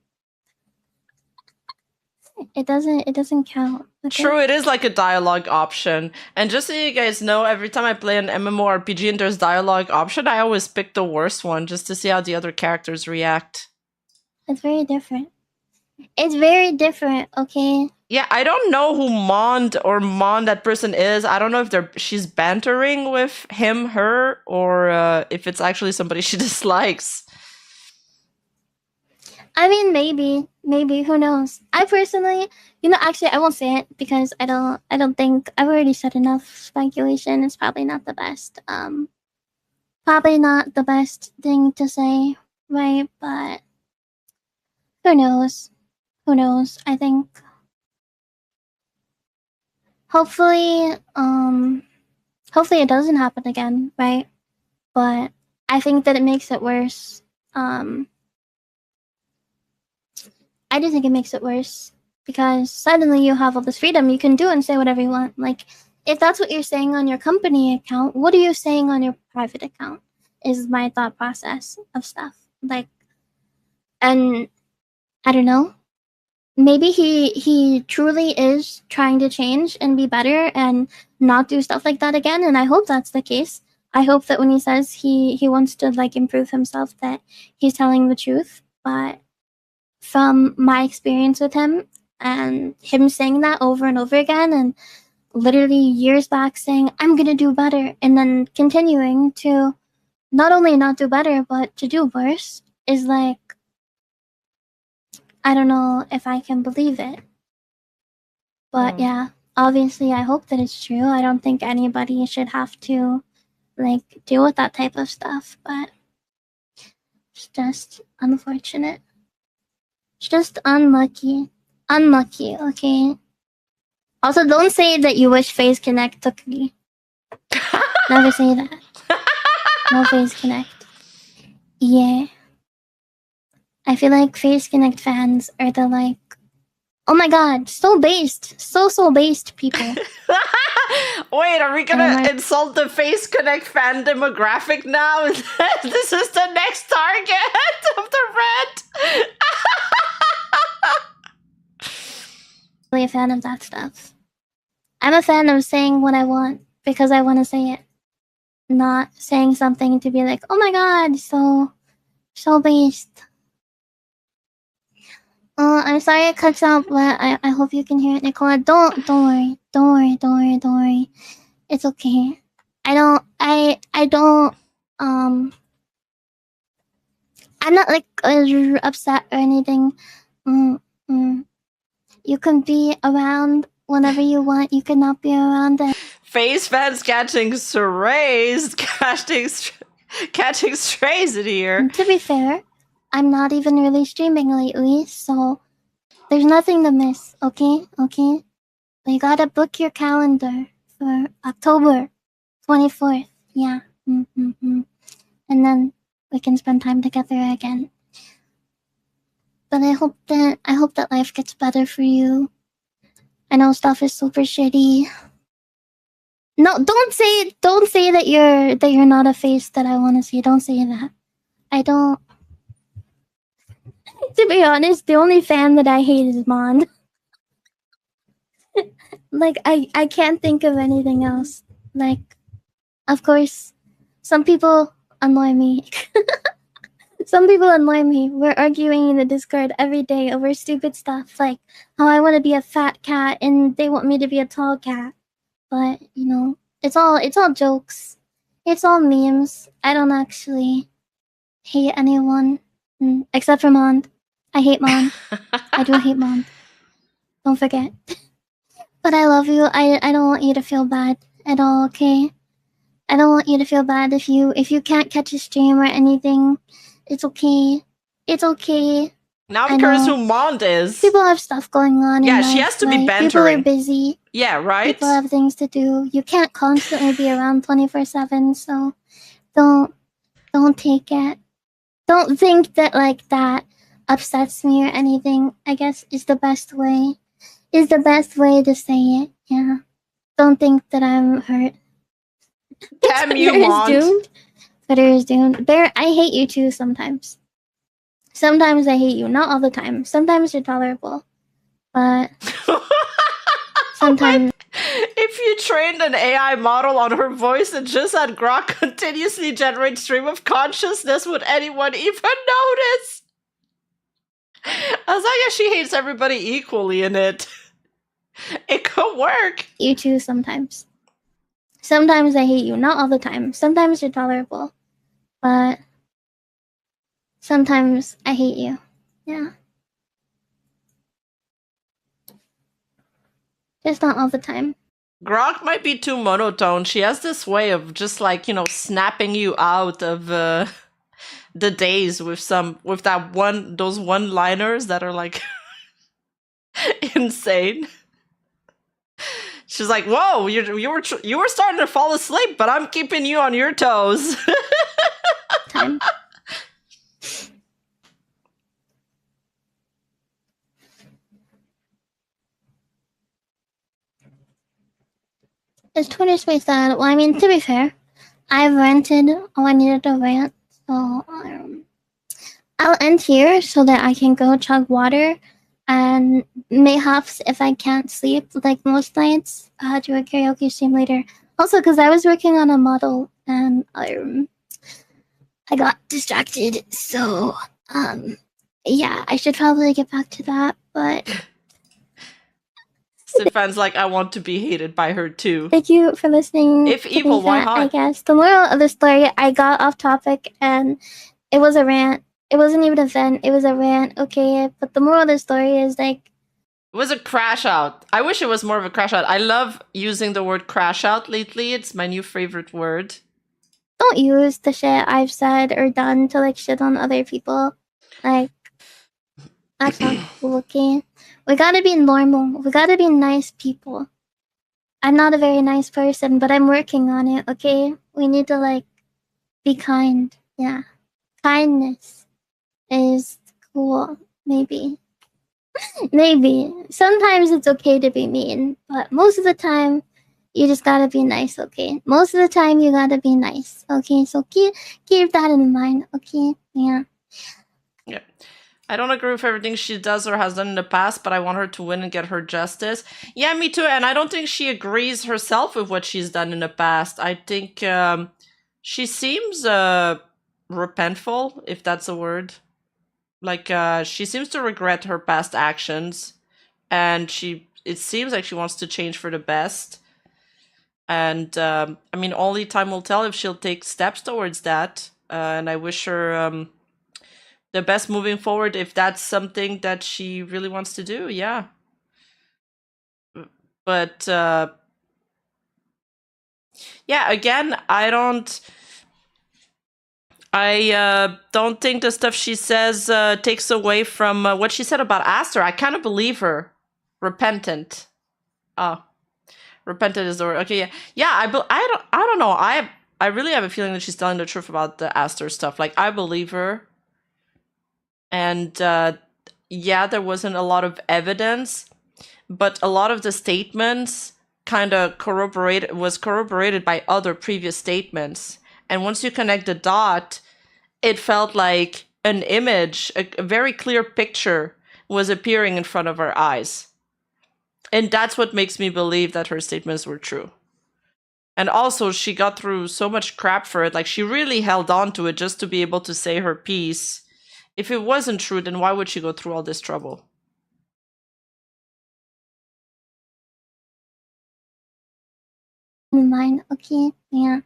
it doesn't count. Okay? True, it is like a dialogue option. And just so you guys know, every time I play an MMORPG and there's dialogue option, I always pick the worst one just to see how the other characters react. It's very different. It's very different, okay? Yeah, I don't know who Mon that person is. I don't know if she's bantering with him, her, or if it's actually somebody she dislikes. I mean, maybe, who knows? I personally, actually, I won't say it because I don't think I've already said enough speculation. It's probably not the best. Probably not the best thing to say, right? But who knows? Who knows? I think hopefully it doesn't happen again, right? But I think that it makes it worse. I do think it makes it worse because suddenly you have all this freedom. You can do and say whatever you want. Like, if that's what you're saying on your company account, what are you saying on your private account? Is my thought process of stuff. Like, and I don't know. Maybe he truly is trying to change and be better and not do stuff like that again. And I hope that's the case. I hope that when he says he wants to like improve himself, that he's telling the truth. But from my experience with him and him saying that over and over again and literally years back saying, I'm going to do better, and then continuing to not only not do better, but to do worse is like, I don't know if I can believe it. But yeah, obviously I hope that it's true. I don't think anybody should have to like deal with that type of stuff, but it's just unfortunate. It's just unlucky. Unlucky, okay? Also, don't say that you wish Phase Connect took me. Never say that. No Phase Connect. Yeah. I feel like Phase Connect fans are the like Oh my god, so based. So based, people. Wait, are we gonna insult the Face Connect fan demographic now? This is the next target of the rant. Really a fan of that stuff. I'm a fan of saying what I want because I want to say it. Not saying something to be like, oh my god, so based. I'm sorry it cuts out, but I hope you can hear it, Nicola. Don't worry. It's okay. I don't I'm not like upset or anything. You can be around whenever you want. You cannot be around it. Face fans catching strays, catching strays in here. And to be fair, I'm not even really streaming lately, so there's nothing to miss. Okay. You gotta book your calendar for October 24th. Yeah. And then we can spend time together again. But I hope that life gets better for you. I know stuff is super shitty. No, don't say that you're not a face that I want to see. Don't say that. I don't. To be honest, the only fan that I hate is Mond. Like I can't think of anything else. Like, of course, some people annoy me. Some people annoy me. We're arguing in the Discord every day over stupid stuff, like how I want to be a fat cat and they want me to be a tall cat. But you know, it's all jokes. It's all memes. I don't actually hate anyone except for Mond. I hate Mond. I do hate Mond. Don't forget. But I love you. I don't want you to feel bad at all. Okay. I don't want you to feel bad if you can't catch a stream or anything. It's okay. It's okay. Now I'm curious who Mond is. People have stuff going on. Yeah, in she life. has to be bantering. People are busy. Yeah, right? People have things to do. You can't constantly be around 24/7, so don't take it. Don't think that like that upsets me or anything. I guess is the best way. Is the best way to say it. Yeah. Don't think that I'm hurt. Damn you, Mond. Twitter is doomed. Bear, I hate you too sometimes. Sometimes I hate you. Not all the time. Sometimes you're tolerable. But sometimes... If you trained an AI model on her voice and just had Grok continuously generate stream of consciousness, would anyone even notice? As long as she hates everybody equally in it, it could work. You too sometimes. Sometimes I hate you. Not all the time. Sometimes you're tolerable. But sometimes I hate you. Yeah. Just not all the time. Grok might be too monotone. She has this way of just like, you know, snapping you out of the days with those one-liners that are like insane. She's like, "Whoa, you were starting to fall asleep, but I'm keeping you on your toes." Time. Is Twitter Space that? Well, I mean, to be fair, I've ranted all I needed to rant, so I'll end here so that I can go chug water, and mayhaps if I can't sleep like most nights, do a karaoke stream later. Also, because I was working on a model and I got distracted, so yeah, I should probably get back to that, but... Stefan's like, I want to be hated by her too. Thank you for listening. If evil, why not? I guess. The moral of the story, I got off topic and it was a rant. It wasn't even a vent, it was a rant, okay? But the moral of the story is like... It was a crash out. I wish it was more of a crash out. I love using the word crash out lately. It's my new favorite word. Don't use the shit I've said or done to like shit on other people. Like, that's not cool, okay? We gotta be normal. We gotta be nice people. I'm not a very nice person, but I'm working on it, okay? We need to, like, be kind. Yeah. Kindness is cool, maybe. Maybe. Sometimes it's okay to be mean, but most of the time, you just gotta be nice, okay? Most of the time, you gotta be nice, okay? So keep that in mind, okay? Yeah. Yeah. I don't agree with everything she does or has done in the past, but I want her to win and get her justice. Yeah, me too. And I don't think she agrees herself with what she's done in the past. I think she seems repentful, if that's a word. Like she seems to regret her past actions, and it seems like she wants to change for the best. And I mean, only time will tell if she'll take steps towards that. And I wish her the best moving forward if that's something that she really wants to do. Yeah. But yeah, again, I don't think the stuff she says takes away from what she said about Aster. I kind of believe her. Repentant. Oh, repentant is the word. Okay, yeah, yeah. I don't know. I really have a feeling that she's telling the truth about the Aster stuff. Like, I believe her. And yeah, there wasn't a lot of evidence, but a lot of the statements kind of was corroborated by other previous statements. And once you connect the dot, it felt like an image, a very clear picture was appearing in front of our eyes. And that's what makes me believe that her statements were true. And also, she got through so much crap for it. Like, she really held on to it just to be able to say her piece. If it wasn't true, then why would she go through all this trouble? In mind, okay? Yeah.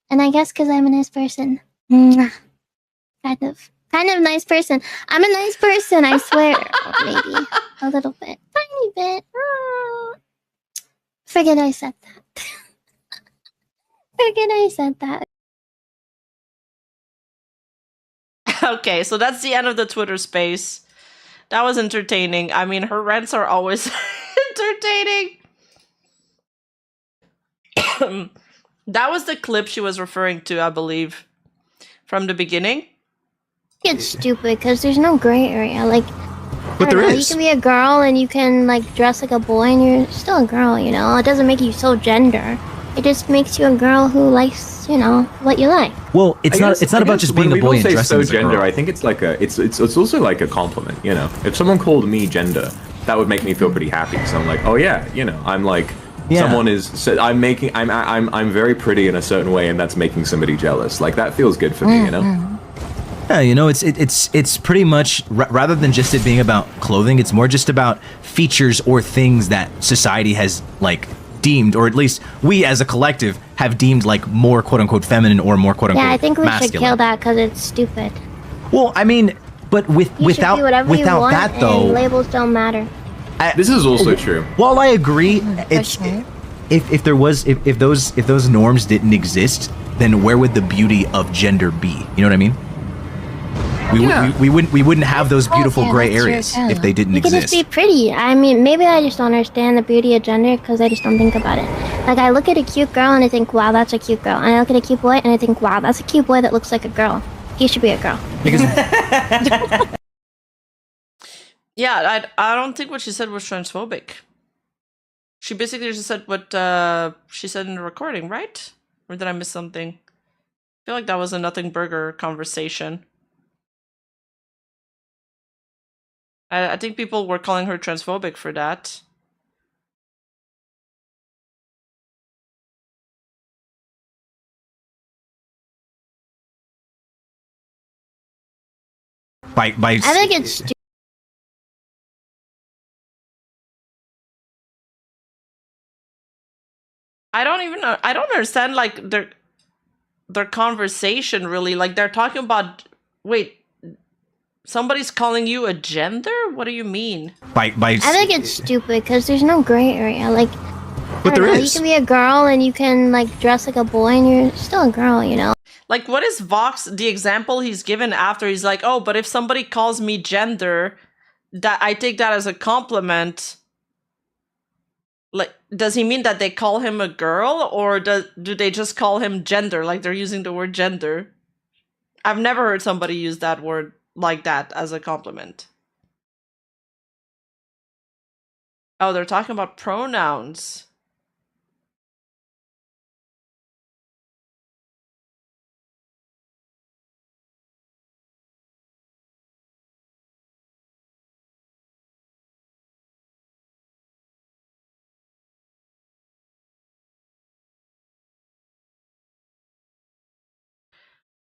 And I guess because I'm a nice person. Mwah. Kind of nice person. I'm a nice person, I swear. Maybe. A little bit. Tiny bit. Forget I said that. Forget I said that. Okay, so that's the end of the Twitter space. That was entertaining. I mean, her rants are always entertaining. That was the clip she was referring to, I believe, from the beginning. It's stupid because there's no gray area. Like, But there you is. can be a girl and you can like dress like a boy and you're still a girl, you know? It doesn't make you so gender. It just makes you a girl who likes, you know, what you like. Well, it's not about just being a boy and dressing as a gender, girl. I think it's like it's also like a compliment, you know. If someone called me gender, that would make me feel pretty happy. So I'm like, oh yeah, you know, I'm like, someone is, I'm very pretty in a certain way, and that's making somebody jealous. Like, that feels good for me, you know. Yeah, you know, it's pretty much rather than just it being about clothing, it's more just about features or things that society has like deemed, or at least we as a collective have deemed like more quote unquote feminine or more quote unquote Yeah, I think we masculine. should kill that because it's stupid. Well, I mean, but without that though, labels don't matter. This is also true. While I agree, it's if those norms didn't exist, then where would the beauty of gender be? You know what I mean? We wouldn't have those beautiful gray areas if they didn't exist. You could just be pretty. I mean, maybe I just don't understand the beauty of gender because I just don't think about it. Like, I look at a cute girl and I think, wow, that's a cute girl. And I look at a cute boy and I think, wow, that's a cute boy that looks like a girl. He should be a girl. Because yeah, I don't think what she said was transphobic. She basically just said what she said in the recording, right? Or did I miss something? I feel like that was a nothing burger conversation. I think people were calling her transphobic for that. by I think it's stupid. I don't understand like their conversation really. Like, they're talking about, wait, somebody's calling you a gender? What do you mean? I think it's stupid because there's no gray area. Like, but there is. You can be a girl and you can like dress like a boy and you're still a girl, you know? Like, what is Vox, the example he's given after? He's like, oh, but if somebody calls me gender, that I take that as a compliment. Like, does he mean that they call him a girl, or do they just call him gender? Like, they're using the word gender. I've never heard somebody use that word like that as a compliment. Oh, they're talking about pronouns.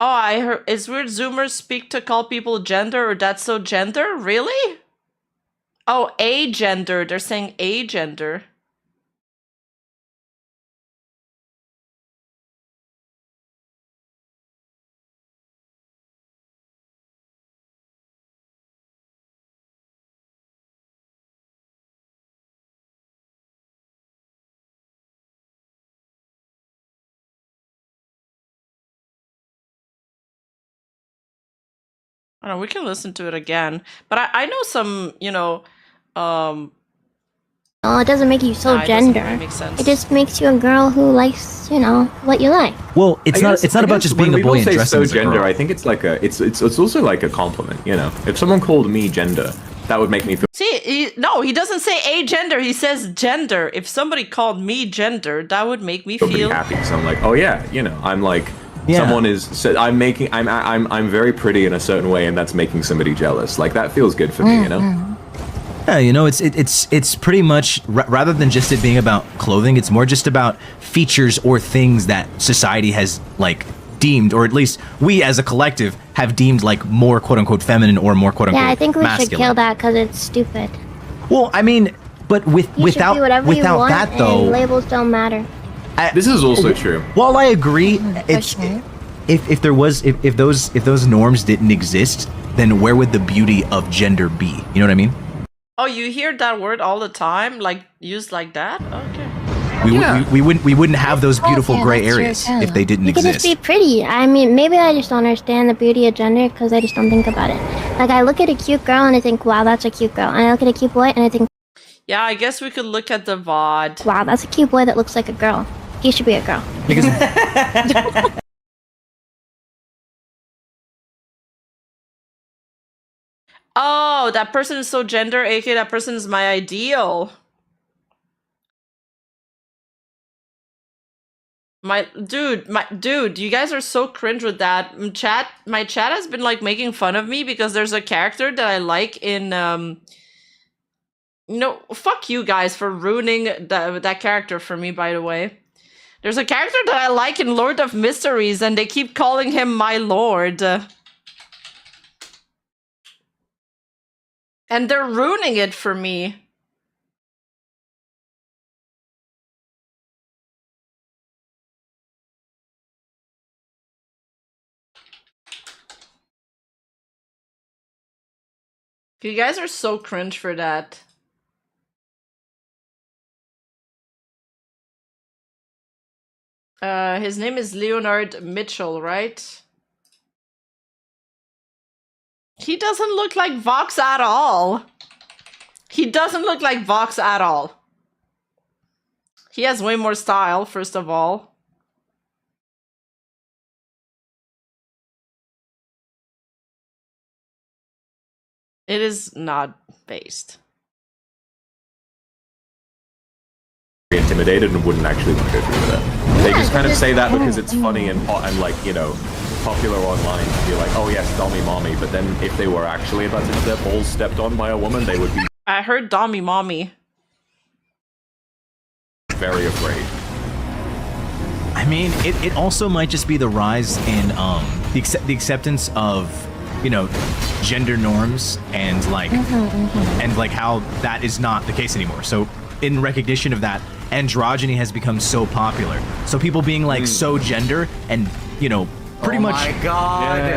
Oh, I heard. Is weird Zoomers speak to call people gender or that's so gender? Really? Oh, agender. They're saying agender. I don't know, we can listen to it again. But I know some, Oh, it doesn't make you so nah, it doesn't gender. really make sense. It just makes you a girl who likes, what you like. Well, it's not about just being a boy and dressing so as a gender, girl. I think it's like it's also like a compliment, If someone called me gender, that would make me feel See, he doesn't say agender. He says gender. If somebody called me gender, that would make me pretty feel happy. So I'm like, oh yeah, I'm like. Yeah. Someone is. I'm very pretty in a certain way, and that's making somebody jealous. Like that feels good for me, Yeah, it's pretty much rather than just it being about clothing, it's more just about features or things that society has like deemed, or at least we as a collective have deemed like more quote unquote feminine or more quote unquote Yeah, I think we masculine. should kill that because it's stupid. Well, I mean, but You without should do whatever you want, that though, and labels don't matter. This is also true. while I agree, it's sure. if those norms didn't exist, then where would the beauty of gender be? You know what I mean? Oh, you hear that word all the time, like used like that? Okay. We wouldn't have those beautiful yeah, gray that's true, areas too. if they didn't You could exist. just be pretty. I mean, maybe I just don't understand the beauty of gender because I just don't think about it. Like, I look at a cute girl and I think, wow, that's a cute girl. And I look at a cute boy and I think, Yeah, I guess we could look at the VOD. wow, that's a cute boy that looks like a girl. He should be a girl. Because Oh, that person is so gender, aka that person is my ideal. My dude, you guys are so cringe with that. My chat has been like making fun of me because there's a character that I like in fuck you guys for ruining that character for me, by the way. There's a character that I like in Lord of Mysteries and they keep calling him my lord. And they're ruining it for me. You guys are so cringe for that. His name is Leonard Mitchell, right? He doesn't look like Vox at all. He doesn't look like Vox at all. He has way more style, first of all. It is not based. Intimidated and wouldn't actually want to go through with it. They just kind of say that because it's funny and like, popular online to be like, oh yes, Dommy Mommy, but then if they were actually about to have their balls stepped on by a woman, they would be I heard Dommy Mommy. very afraid. I mean, it also might just be the rise in the acceptance of gender norms and like and like how that is not the case anymore. So in recognition of that, androgyny has become so popular. So people being like so gender and pretty much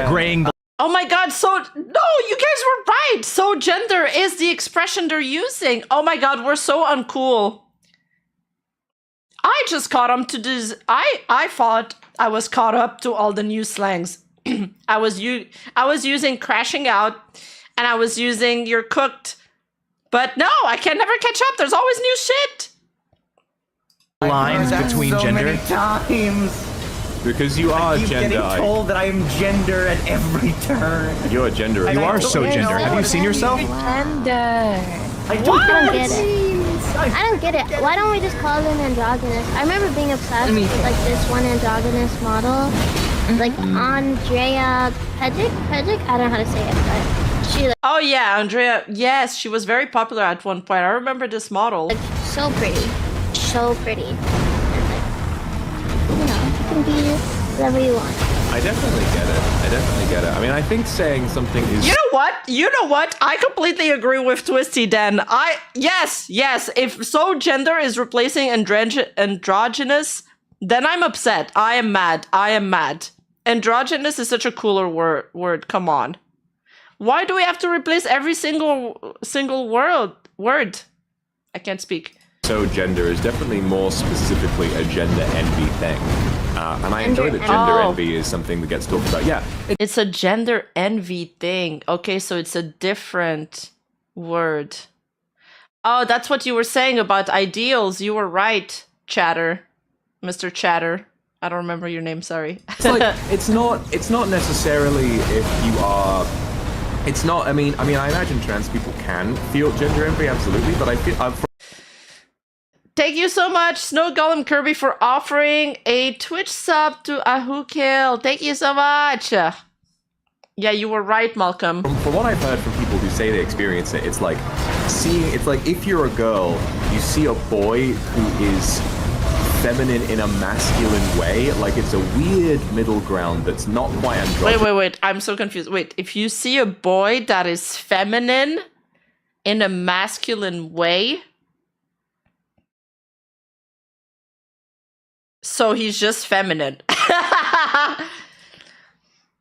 graying the Oh my god, no, you guys were right! So gender is the expression they're using. Oh my god, we're so uncool. I just caught up to this. I thought I was caught up to all the new slangs. I was using crashing out, and I was using you're cooked. But no, I can never catch up. There's always new shit. lines between so gender. many times. Because you are Keep gender. getting told that I am gender at every turn. You're a gender. You are so gender. Have you seen yourself? Gender. I I don't get it. I don't get it. Why don't we just call them androgynous? I remember being obsessed with like this one androgynous model, like Andrea Pedic. I don't know how to say it, but she like, Oh yeah, Andrea. Yes, she was very popular at one point. I remember this model. so pretty, so pretty. And like, you know, you can be whatever you want. I definitely get it. I mean, I think saying something is... You know what? I completely agree with Twisty Den. Yes. If so gender is replacing androgynous, then I'm upset. I am mad. Androgynous is such a cooler word. Come on. Why do we have to replace every single word? I can't speak. So gender is definitely more specifically a gender envy thing. And I enjoy that gender envy is something that gets talked about. Yeah. It's a gender envy thing. Okay, so it's a different word. Oh, that's what you were saying about ideals. You were right, Chatter. Mr. Chatter. I don't remember your name, sorry. It's like, it's not necessarily if you are... It's not, I mean, I imagine trans people can feel gender envy, absolutely, but I feel... Thank you so much, Snow Golem Kirby, for offering a Twitch sub to Ahukil. Thank you so much. Yeah, you were right, Malcolm. From what I've heard from people who say they experience it, it's like if you're a girl, you see a boy who is feminine in a masculine way, like it's a weird middle ground that's not quite androgynous. Wait, I'm so confused. Wait, if you see a boy that is feminine in a masculine way, so he's just feminine.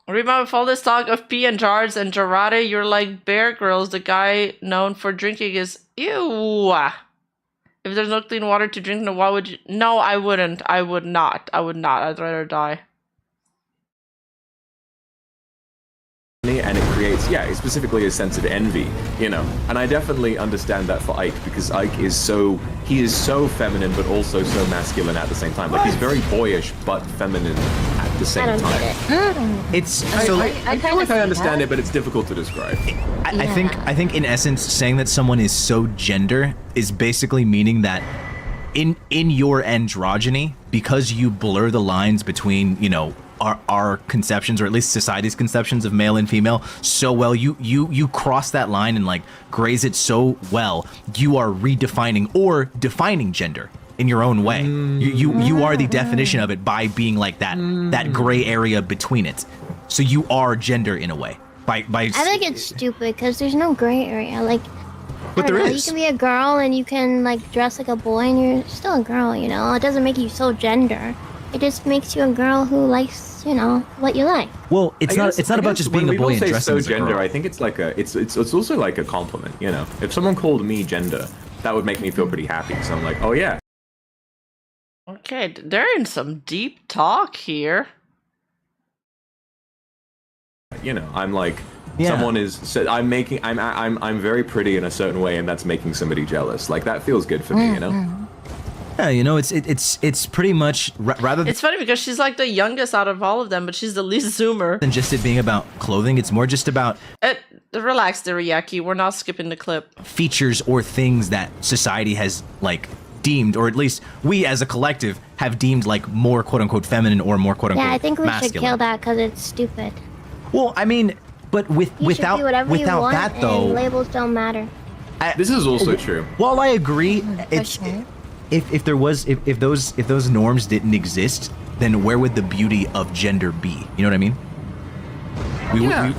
Rima, with all this talk of pee and jars and Jarate, you're like Bear Grylls, the guy known for drinking is... Ew! If there's no clean water to drink, then why would you... No, I wouldn't. I would not. I'd rather die. And it creates, specifically a sense of envy, you know. And I definitely understand that for Ike, because Ike is so feminine, but also so masculine at the same time. Like, he's very boyish, but feminine at the same time. It's so I feel like I understand it, but it's difficult to describe. I think in essence, saying that someone is so gender is basically meaning that in your androgyny, because you blur the lines between, you know, our conceptions, or at least society's conceptions of male and female so well, you cross that line and like graze it so well, you are redefining or defining gender in your own way. You are the definition of it by being like that gray area between it. So you are gender in a way. By I think it's stupid because there's no gray area. Like, but there is. You can be a girl and you can like dress like a boy and you're still a girl, you know? It doesn't make you so gender. It just makes you a girl who likes, you know, what you like. Well, it's not about just being a boy and dressing as a gender, girl. I think it's like it's also like a compliment, you know. If someone called me gender, that would make me feel pretty happy. So I'm like, oh yeah. Okay, they're in some deep talk here. You know, I'm like, someone is, I'm very pretty in a certain way, and that's making somebody jealous. Like, that feels good for me, you know. Yeah, you know, it's pretty much rather than... It's funny because she's like the youngest out of all of them, but she's the least zoomer. Than just it being about clothing, it's more just about... Relax, Teriyaki, we're not skipping the clip. Features or things that society has, like, deemed, or at least we as a collective have deemed, like, more quote-unquote feminine or more quote-unquote I think we masculine. should kill that because it's stupid. Well, I mean, but without that, though... labels don't matter. This is also true. While I agree, it's... If those norms didn't exist, then where would the beauty of gender be? You know what I mean?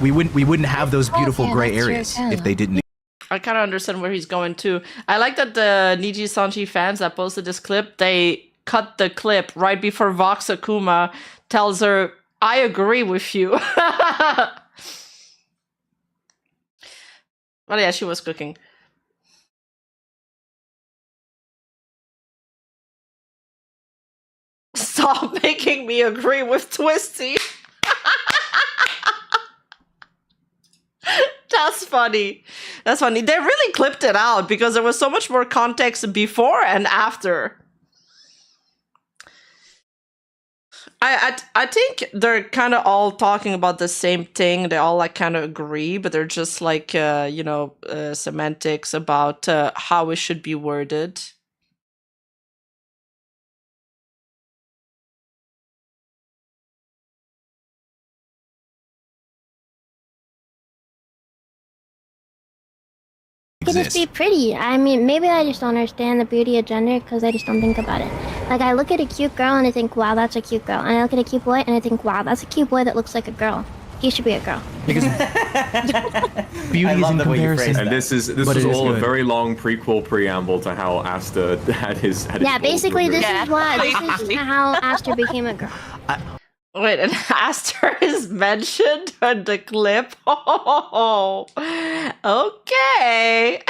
We wouldn't have those beautiful gray areas if they didn't. I kind of understand where he's going too. I like that the Nijisanji fans that posted this clip, they cut the clip right before Vox Akuma tells her, "I agree with you." But yeah, she was cooking. Stop making me agree with Twisty. That's funny. That's funny. They really clipped it out because there was so much more context before and after. I think they're kind of all talking about the same thing. They all like kind of agree, but they're just like semantics about how it should be worded. It could just be pretty. I mean, maybe I just don't understand the beauty of gender because I just don't think about it. Like, I look at a cute girl and I think, wow, that's a cute girl. And I look at a cute boy and I think, wow, that's a cute boy that looks like a girl. He should be a girl. Because beauty is in comparison. And this is all a very long preamble to how Aster had his yeah, basically this is how Aster became a girl. Wait, and Aster is mentioned in the clip? Oh, okay.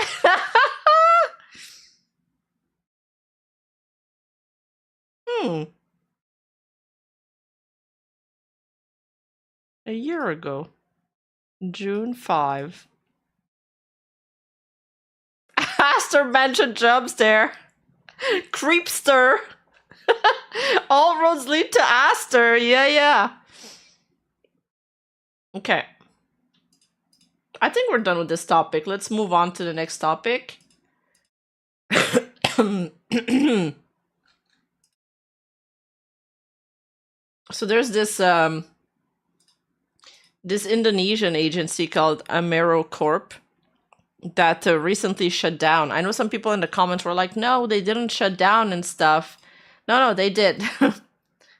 A year ago. June 5. Aster mentioned jumps there. Creepster. All roads lead to Aster. Yeah. Okay. I think we're done with this topic. Let's move on to the next topic. So there's this this Indonesian agency called Amero Corp that recently shut down. I know some people in the comments were like, no, they didn't shut down and stuff. No, they did.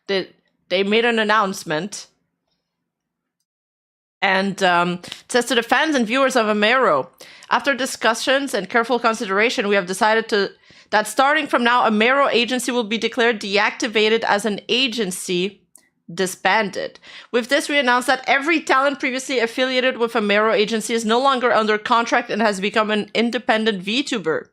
They made an announcement. And it says to the fans and viewers of Amero, after discussions and careful consideration, we have decided that starting from now, Amero Agency will be declared deactivated as an agency, disbanded. With this, we announce that every talent previously affiliated with Amero Agency is no longer under contract and has become an independent VTuber.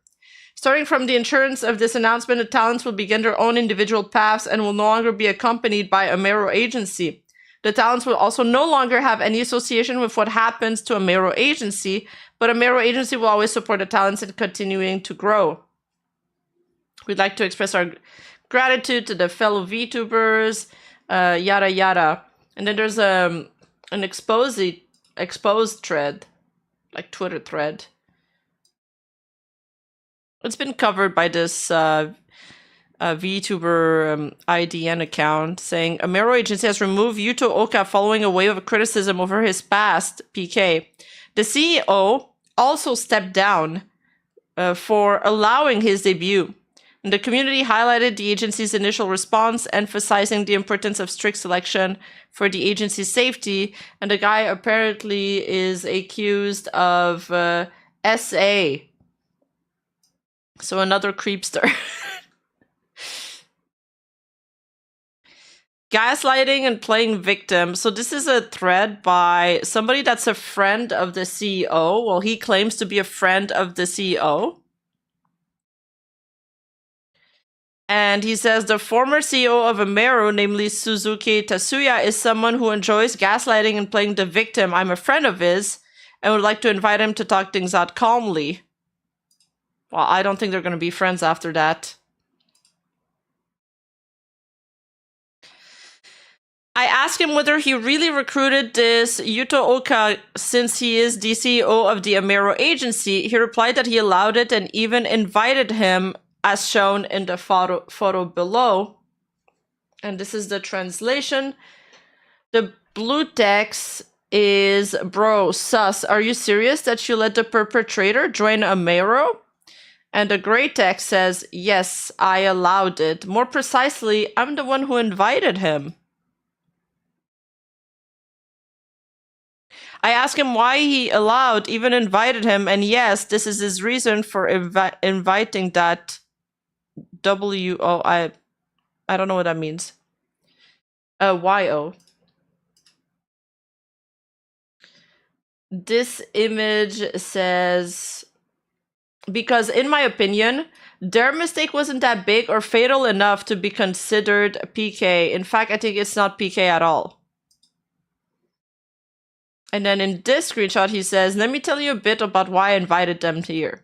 Starting from the insurance of this announcement, the talents will begin their own individual paths and will no longer be accompanied by Amero Agency. The talents will also no longer have any association with what happens to Amero Agency, but Amero Agency will always support the talents in continuing to grow. We'd like to express our gratitude to the fellow VTubers, yada yada. And then there's an exposed thread, like Twitter thread. It's been covered by this VTuber IDN account saying, Amero Agency has removed Yuto Oka following a wave of criticism over his past, PK. The CEO also stepped down for allowing his debut. And the community highlighted the agency's initial response, emphasizing the importance of strict selection for the agency's safety. And the guy apparently is accused of SA. So another creepster. Gaslighting and playing victim. So this is a thread by somebody that's a friend of the CEO. Well, he claims to be a friend of the CEO. And he says the former CEO of Amero, namely Suzuki Tatsuya, is someone who enjoys gaslighting and playing the victim. I'm a friend of his and would like to invite him to talk things out calmly. Well, I don't think they're going to be friends after that. I asked him whether he really recruited this Yuto Oka since he is the CEO of the Amero Agency. He replied that he allowed it and even invited him, as shown in the photo below. And this is the translation. The blue text is, bro, sus, are you serious that you let the perpetrator join Amero? And the gray text says, yes, I allowed it. More precisely, I'm the one who invited him. I asked him why he allowed, even invited him, and yes, this is his reason for inviting that W-O, I don't know what that means. Y-O. This image says, because in my opinion, their mistake wasn't that big or fatal enough to be considered PK. In fact, I think it's not PK at all. And then in this screenshot, he says, let me tell you a bit about why I invited them here.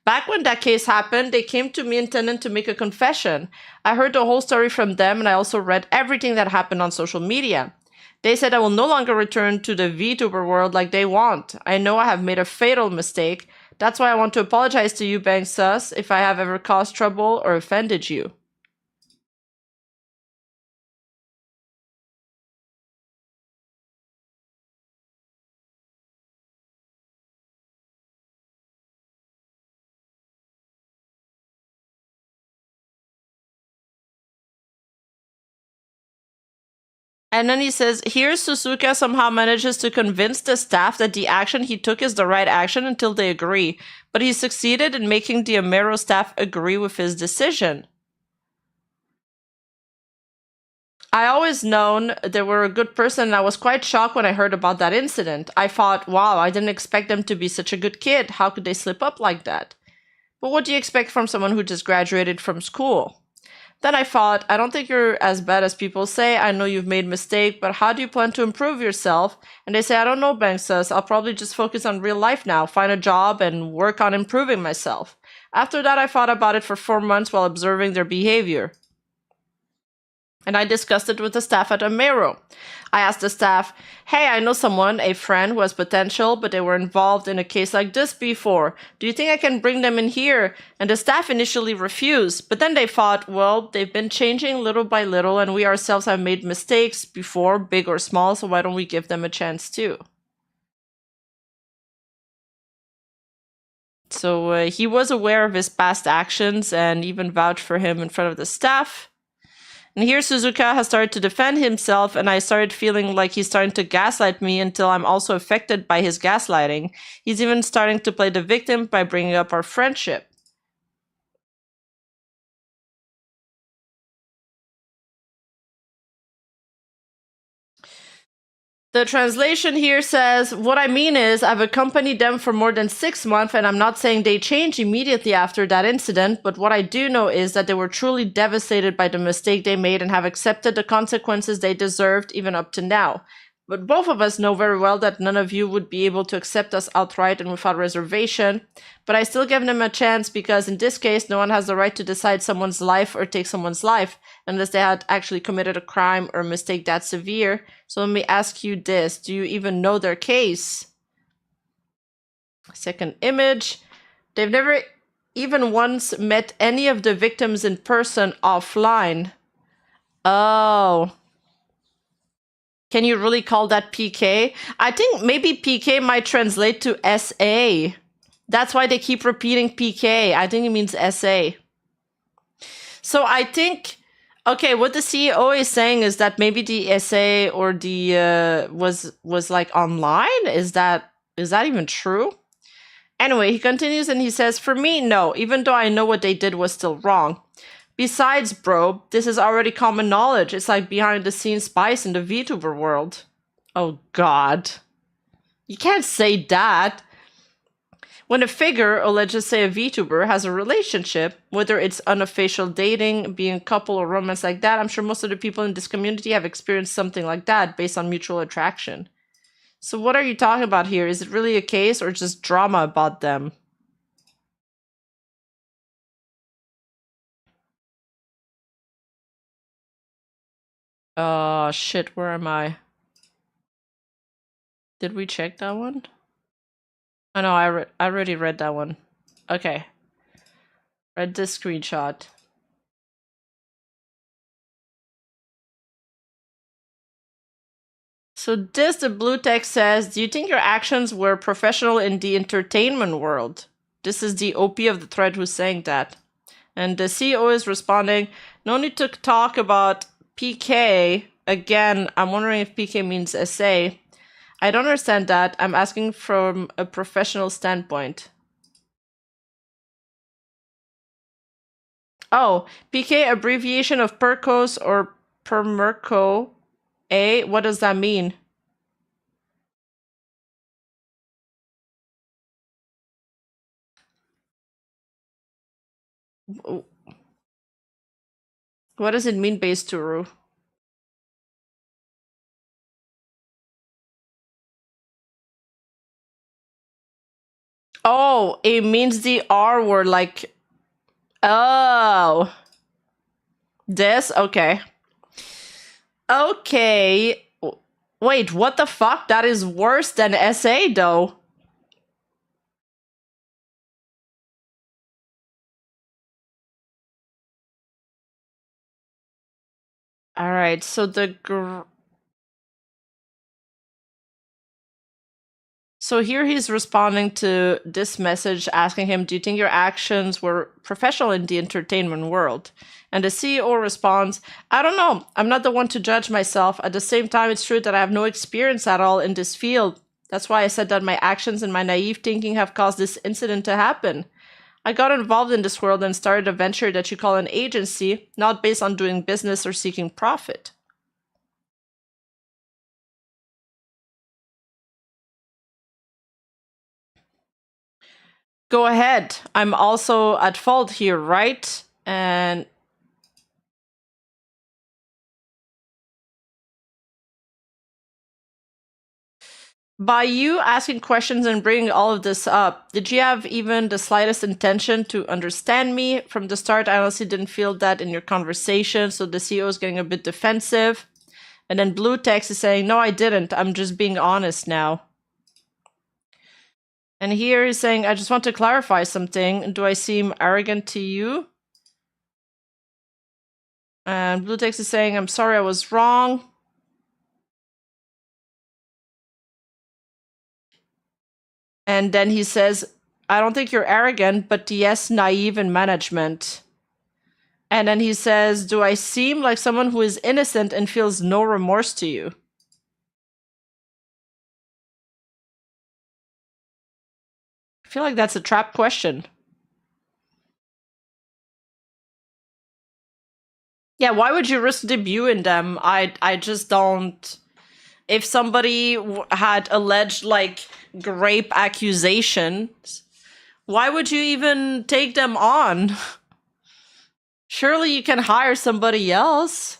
Back when that case happened, they came to me intending to make a confession. I heard the whole story from them, and I also read everything that happened on social media. They said I will no longer return to the VTuber world like they want. I know I have made a fatal mistake. That's why I want to apologize to you, Bang Sus, if I have ever caused trouble or offended you. And then he says, here Suzuka somehow manages to convince the staff that the action he took is the right action until they agree, but he succeeded in making the Amero staff agree with his decision. I always known they were a good person, and I was quite shocked when I heard about that incident. I thought, wow, I didn't expect them to be such a good kid. How could they slip up like that? But what do you expect from someone who just graduated from school? Then I thought, I don't think you're as bad as people say. I know you've made mistakes, but how do you plan to improve yourself? And they say, I don't know, Banksas. I'll probably just focus on real life now, find a job, and work on improving myself. After that, I thought about it for 4 months while observing their behavior. And I discussed it with the staff at Amero. I asked the staff, hey, I know someone, a friend, who has potential, but they were involved in a case like this before. Do you think I can bring them in here? And the staff initially refused, but then they thought, well, they've been changing little by little, and we ourselves have made mistakes before, big or small, so why don't we give them a chance too? So he was aware of his past actions and even vouched for him in front of the staff. And here Suzuka has started to defend himself, and I started feeling like he's starting to gaslight me until I'm also affected by his gaslighting. He's even starting to play the victim by bringing up our friendship. The translation here says, what I mean is, I've accompanied them for more than 6 months, and I'm not saying they changed immediately after that incident, but what I do know is that they were truly devastated by the mistake they made and have accepted the consequences they deserved even up to now. But both of us know very well that none of you would be able to accept us outright and without reservation, but I still give them a chance because in this case, no one has the right to decide someone's life or take someone's life unless they had actually committed a crime or a mistake that severe. So let me ask you this, do you even know their case? Second image, they've never even once met any of the victims in person offline. Oh. Can you really call that PK? I think maybe PK might translate to SA. That's why they keep repeating PK. I think it means SA. So I think, okay, what the CEO is saying is that maybe the SA or the was like online. Is that even true? Anyway, he continues and he says, for me, no, even though I know what they did was still wrong. Besides, bro, this is already common knowledge. It's like behind-the-scenes spice in the VTuber world. Oh, God. You can't say that. When a figure, or let's just say a VTuber, has a relationship, whether it's unofficial dating, being a couple, or romance like that, I'm sure most of the people in this community have experienced something like that based on mutual attraction. So what are you talking about here? Is it really a case or just drama about them? Oh, shit, where am I? Did we check that one? Oh no, I already read that one. Okay. Read this screenshot. So this, the blue text says, do you think your actions were professional in the entertainment world? This is the OP of the thread who's saying that. And the CEO is responding, no need to talk about PK. Again, I'm wondering if PK means SA. I don't understand that. I'm asking from a professional standpoint. Oh, PK abbreviation of Percos or Permerco. What does that mean? What does it mean, base Turu? Oh, it means the R word, like... Oh. This? Okay. Okay. Wait, what the fuck? That is worse than SA, though. Alright, so So here he's responding to this message asking him, do you think your actions were professional in the entertainment world? And the CEO responds, I don't know. I'm not the one to judge myself. At the same time, it's true that I have no experience at all in this field. That's why I said that my actions and my naive thinking have caused this incident to happen. I got involved in this world and started a venture that you call an agency, not based on doing business or seeking profit. Go ahead. I'm also at fault here, right? And by you asking questions and bringing all of this up, did you have even the slightest intention to understand me? From the start, I honestly didn't feel that in your conversation, so the CEO is getting a bit defensive. And then Blue Text is saying, no, I didn't. I'm just being honest now. And here he's saying, I just want to clarify something. Do I seem arrogant to you? And Blue Text is saying, I'm sorry, I was wrong. And then he says, I don't think you're arrogant, but yes, naive in management. And then he says, do I seem like someone who is innocent and feels no remorse to you? I feel like that's a trap question. Yeah, why would you risk debuting them? I just don't... If somebody had alleged, like, rape accusations, why would you even take them on? Surely you can hire somebody else.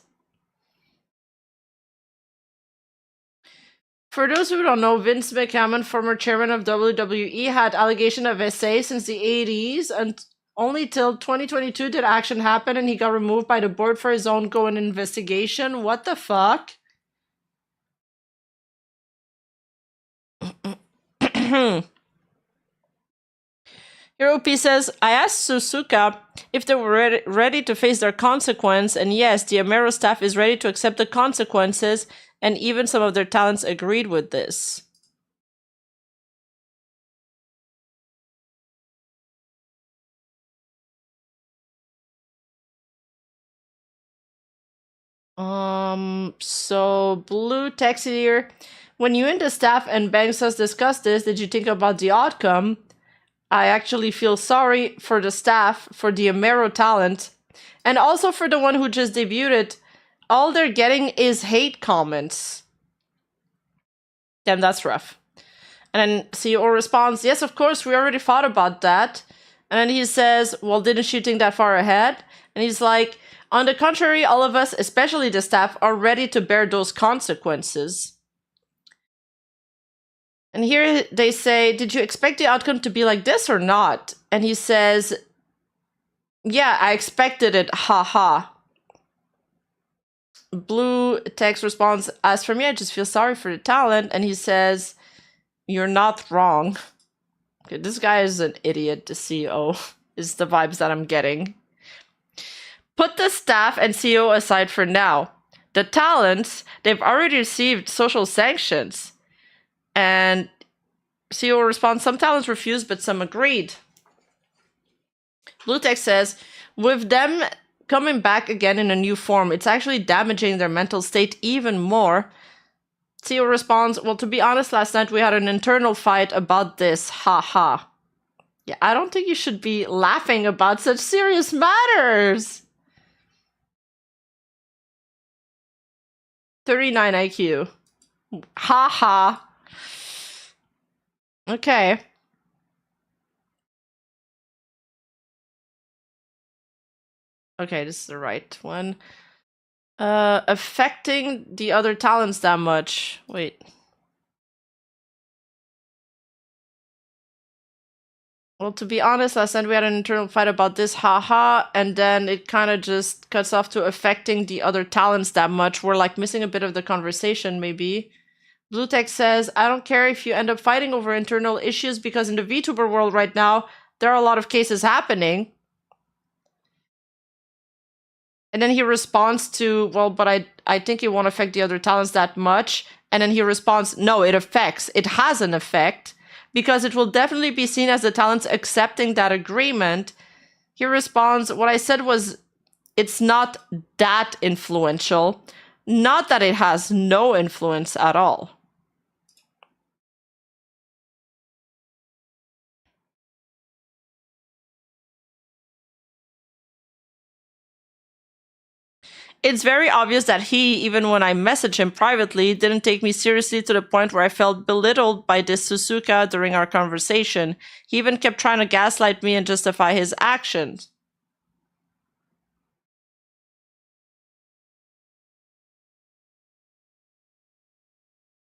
For those who don't know, Vince McMahon, former chairman of WWE, had allegation of SA since the 80s, and only till 2022 did action happen, and he got removed by the board for his ongoing investigation. What the fuck? Hiropi says, I asked Suzuka if they were ready to face their consequence, and yes, the Amero staff is ready to accept the consequences, and even some of their talents agreed with this. So Blue text here. When you and the staff and Bangsas discussed this, did you think about the outcome? I actually feel sorry for the staff, for the Amero talent, and also for the one who just debuted. All they're getting is hate comments. Damn, that's rough. And then CEO responds, yes, of course, we already thought about that. And then he says, well, didn't you think that far ahead? And he's like, on the contrary, all of us, especially the staff, are ready to bear those consequences. And here they say, did you expect the outcome to be like this or not? And he says, yeah, I expected it, haha. Blue text responds, as for me, I just feel sorry for the talent. And he says, you're not wrong. Okay, this guy is an idiot, the CEO, is the vibes that I'm getting. Put the staff and CEO aside for now. The talents, they've already received social sanctions. And CEO responds, some talents refused, but some agreed. Bluetext says, with them coming back again in a new form, it's actually damaging their mental state even more. CEO responds, well, to be honest, last night we had an internal fight about this, haha. Yeah, I don't think you should be laughing about such serious matters. 39 IQ. Haha. Okay. Okay, this is the right one. Affecting the other talents that much. Wait. Well, to be honest, last night we had an internal fight about this, haha, and then it kind of just cuts off to affecting the other talents that much. We're like missing a bit of the conversation, maybe. Bluetex says, I don't care if you end up fighting over internal issues because in the VTuber world right now, there are a lot of cases happening. And then he responds to, well, but I think it won't affect the other talents that much. And then he responds, no, it affects. It has an effect. Because it will definitely be seen as the talents accepting that agreement. He responds, what I said was, it's not that influential. Not that it has no influence at all. It's very obvious that he, even when I messaged him privately, didn't take me seriously to the point where I felt belittled by this Suzuka during our conversation. He even kept trying to gaslight me and justify his actions.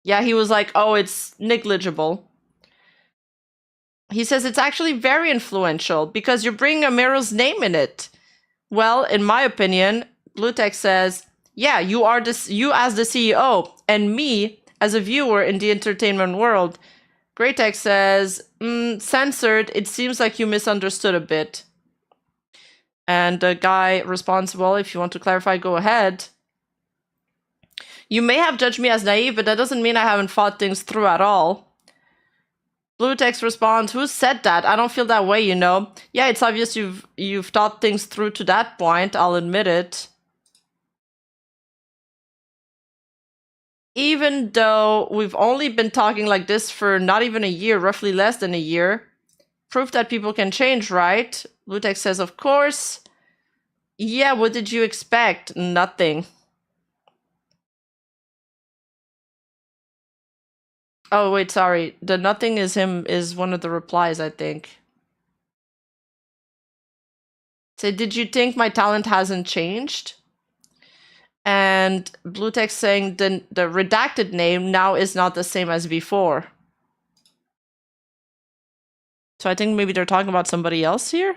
Yeah, he was like, oh, it's negligible. He says it's actually very influential because you're bringing Amero's name in it. Well, in my opinion, Bluetex says, yeah, you as the CEO and me as a viewer in the entertainment world. Greytex says, censored, it seems like you misunderstood a bit. And the guy responds, well, if you want to clarify, go ahead. You may have judged me as naive, but that doesn't mean I haven't thought things through at all. Bluetex responds, who said that? I don't feel that way, you know. Yeah, it's obvious you've thought things through to that point, I'll admit it. Even though we've only been talking like this for not even a year, roughly less than a year. Proof that people can change, right? Bluetex says, of course. Yeah, what did you expect? Nothing. Oh, wait, sorry. The nothing is one of the replies, I think. So, did you think my talent hasn't changed? And Bluetex saying the redacted name now is not the same as before. So I think maybe they're talking about somebody else here?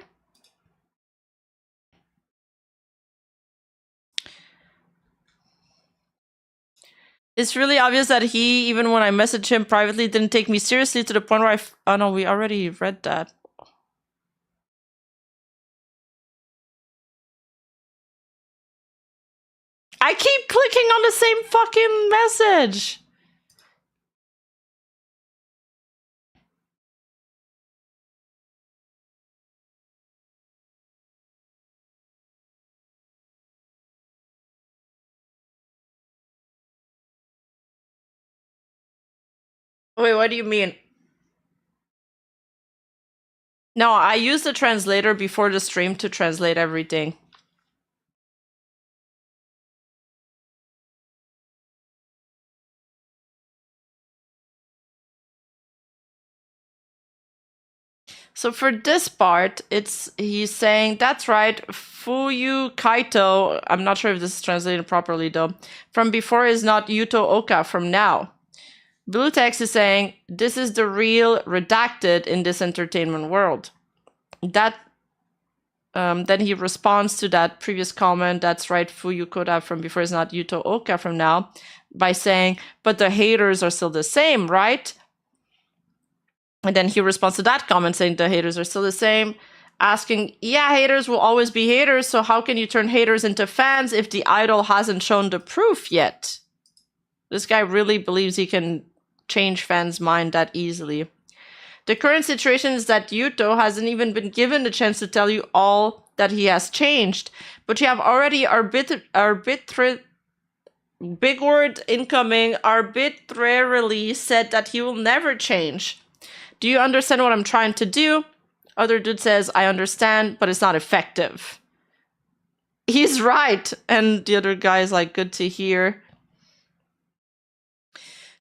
It's really obvious that he, even when I messaged him privately, didn't take me seriously to the point where oh no, we already read that. I keep clicking on the same fucking message! Wait, what do you mean? No, I used the translator before the stream to translate everything. So for this part, he's saying, that's right, Fuyu Kaito, I'm not sure if this is translated properly though, from before is not Yuto Oka from now. Bluetex is saying, this is the real redacted in this entertainment world. That then he responds to that previous comment, that's right, Fuyu Koda from before is not Yuto Oka from now, by saying, but the haters are still the same, right? And then he responds to that comment saying the haters are still the same, asking, yeah, haters will always be haters, so how can you turn haters into fans if the idol hasn't shown the proof yet? This guy really believes he can change fans' mind that easily. The current situation is that Yuto hasn't even been given the chance to tell you all that he has changed, but you have already big word incoming, arbitrarily said that he will never change. Do you understand what I'm trying to do? Other dude says, I understand, but it's not effective. He's right. And the other guy is like, good to hear.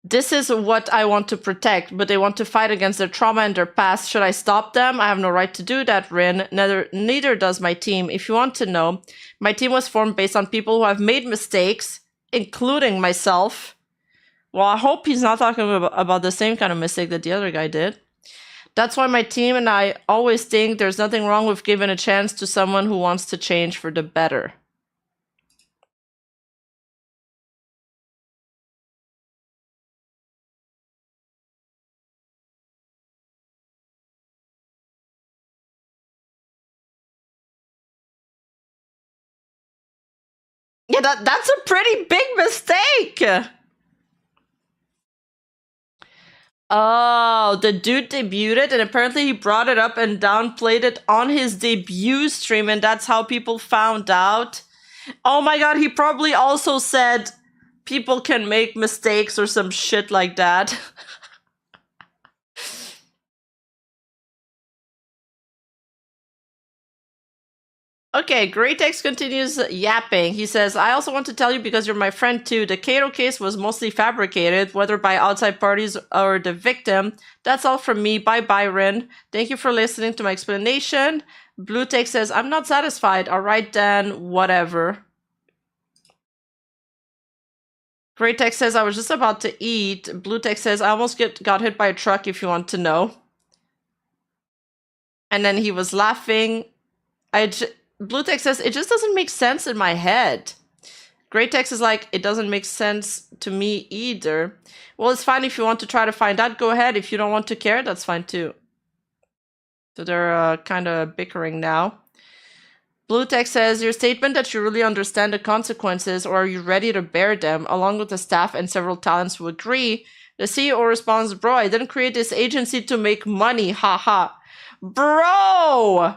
This is what I want to protect, but they want to fight against their trauma and their past. Should I stop them? I have no right to do that, Rin. Neither does my team. If you want to know, my team was formed based on people who have made mistakes, including myself. Well, I hope he's not talking about the same kind of mistake that the other guy did. That's why my team and I always think there's nothing wrong with giving a chance to someone who wants to change for the better. Yeah, that's a pretty big mistake. Oh, the dude debuted and apparently he brought it up and downplayed it on his debut stream, and that's how people found out. Oh my god, he probably also said people can make mistakes or some shit like that. Okay, Greytex continues yapping. He says, I also want to tell you because you're my friend too, the Kato case was mostly fabricated, whether by outside parties or the victim. That's all from me. Bye, Byron. Thank you for listening to my explanation. Bluetex says, I'm not satisfied. All right then, whatever. Greytex says, I was just about to eat. Bluetex says, I almost got hit by a truck if you want to know. And then he was laughing. Bluetex says, it just doesn't make sense in my head. Greytex is like, it doesn't make sense to me either. Well, it's fine if you want to try to find out. Go ahead. If you don't want to care, that's fine too. So they're kind of bickering now. Bluetex says, your statement that you really understand the consequences or are you ready to bear them, along with the staff and several talents who agree. The CEO responds, bro, I didn't create this agency to make money. Haha. Bro!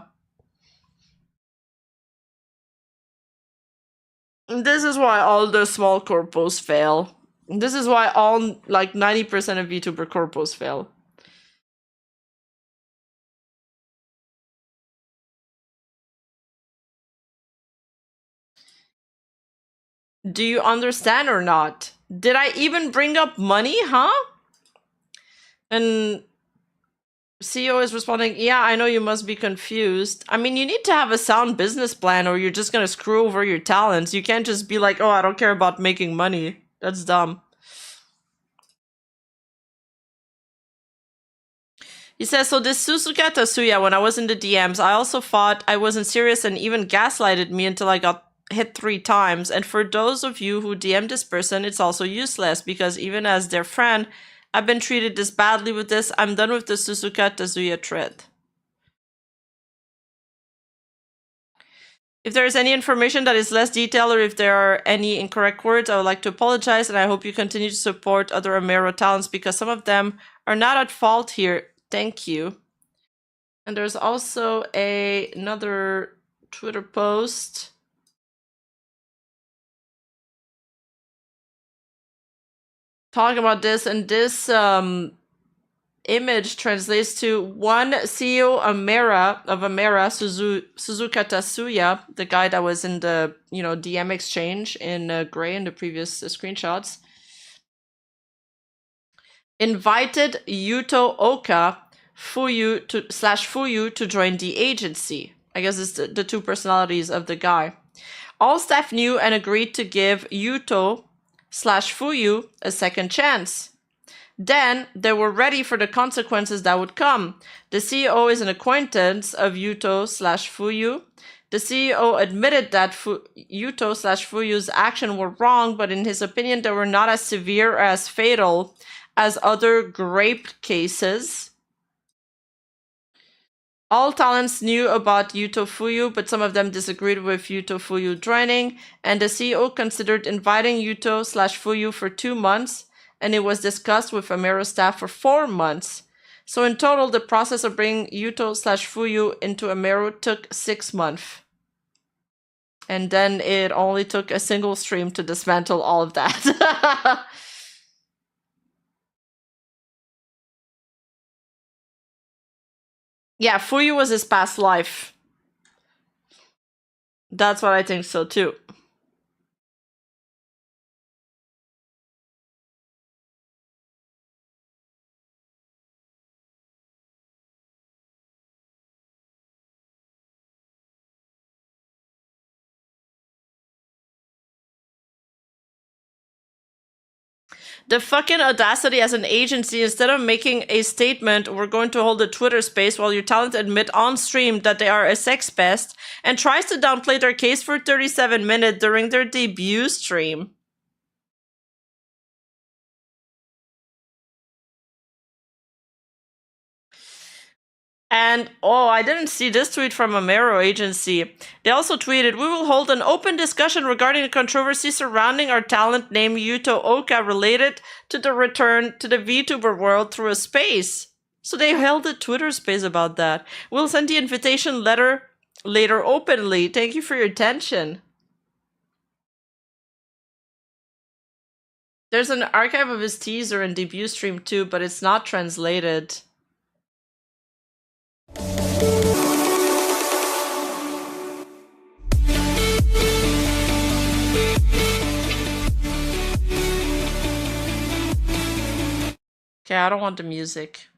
This is why all the small corpos fail. This is why all, like, 90% of VTuber corpos fail. Do you understand or not? Did I even bring up money, huh? And CEO is responding, yeah, I know you must be confused. I mean, you need to have a sound business plan or you're just gonna screw over your talents. You can't just be like, oh, I don't care about making money. That's dumb. He says, so this Suzuka Tasuya, when I was in the DMs, I also thought I wasn't serious and even gaslighted me until I got hit 3 times. And for those of you who DM this person, it's also useless because even as their friend, I've been treated this badly with this. I'm done with the Suzuka Tasuya thread. If there is any information that is less detailed or if there are any incorrect words, I would like to apologize and I hope you continue to support other Amero talents because some of them are not at fault here. Thank you. And there's also another Twitter post. Talking about this, and this image translates to one CEO Amera Suzuka Tasuya, the guy that was in the DM exchange in gray in the previous screenshots, invited Yuto Oka Fuyu to join the agency. I guess it's the 2 personalities of the guy. All staff knew and agreed to give Yuto/Fuyu a second chance. Then they were ready for the consequences that would come. The CEO is an acquaintance of Yuto/Fuyu. The CEO admitted that Yuto/Fuyu's action were wrong, but in his opinion, they were not as severe or as fatal as other grape cases. All talents knew about Yuto Fuyu, but some of them disagreed with Yuto Fuyu joining, and the CEO considered inviting Yuto/Fuyu for 2 months, and it was discussed with Amero staff for 4 months. So in total, the process of bringing Yuto/Fuyu into Amero took 6 months. And then it only took a single stream to dismantle all of that. Yeah, Fuyu was his past life. That's what I think so too. The fucking audacity as an agency, instead of making a statement, we're going to hold a Twitter space while your talent admit on stream that they are a sex pest, and tries to downplay their case for 37 minutes during their debut stream. And, oh, I didn't see this tweet from Amero Agency. They also tweeted, we will hold an open discussion regarding the controversy surrounding our talent named Yuto Oka related to the return to the VTuber world through a space. So they held a Twitter space about that. We'll send the invitation letter later openly. Thank you for your attention. There's an archive of his teaser and debut stream too, but it's not translated. Okay, I don't want the music.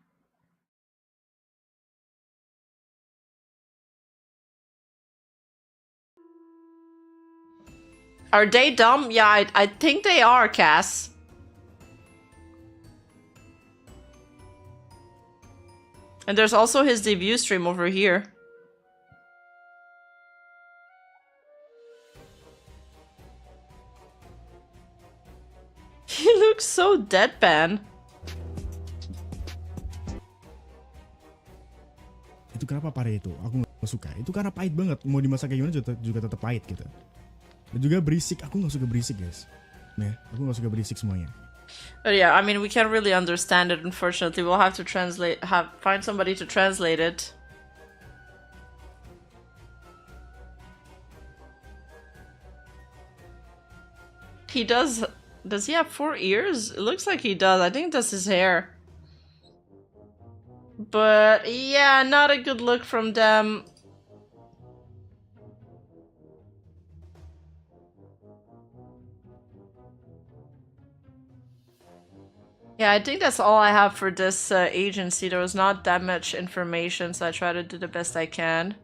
Are they dumb? Yeah, I think they are, Cass. And there's also his debut stream over here. He looks so deadpan. Itu kenapa pare itu? Aku nggak suka. Itu karena pahit banget. Mau dimasak kayak gimana juga tetap pahit gitu. Dan juga berisik. Aku nggak suka berisik, guys. Nah, aku nggak suka berisik semuanya. But yeah, I mean, we can't really understand it, unfortunately. We'll have to find somebody to translate it. He does he have 4 ears? It looks like he does. I think that's his hair. But yeah, not a good look from them. Yeah, I think that's all I have for this agency. There was not that much information, so I try to do the best I can.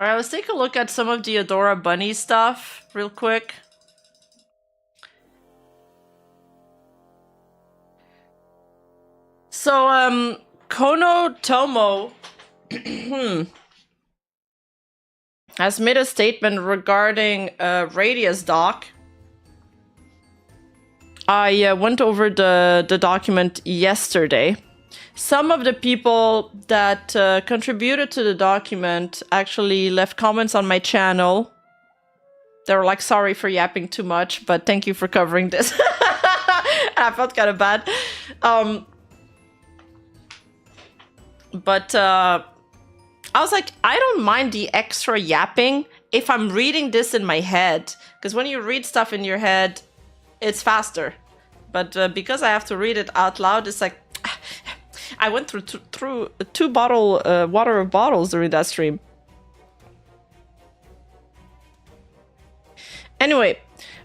Alright, let's take a look at some of the Adora Bunny stuff real quick. So, Kono Tomo has made a statement regarding Radius doc. I went over the document yesterday. Some of the people that contributed to the document actually left comments on my channel. They were like, sorry for yapping too much, but thank you for covering this. I felt kind of bad. But I was like, I don't mind the extra yapping if I'm reading this in my head. Because when you read stuff in your head, it's faster. But because I have to read it out loud, it's like... I went through two water bottles during that stream. Anyway,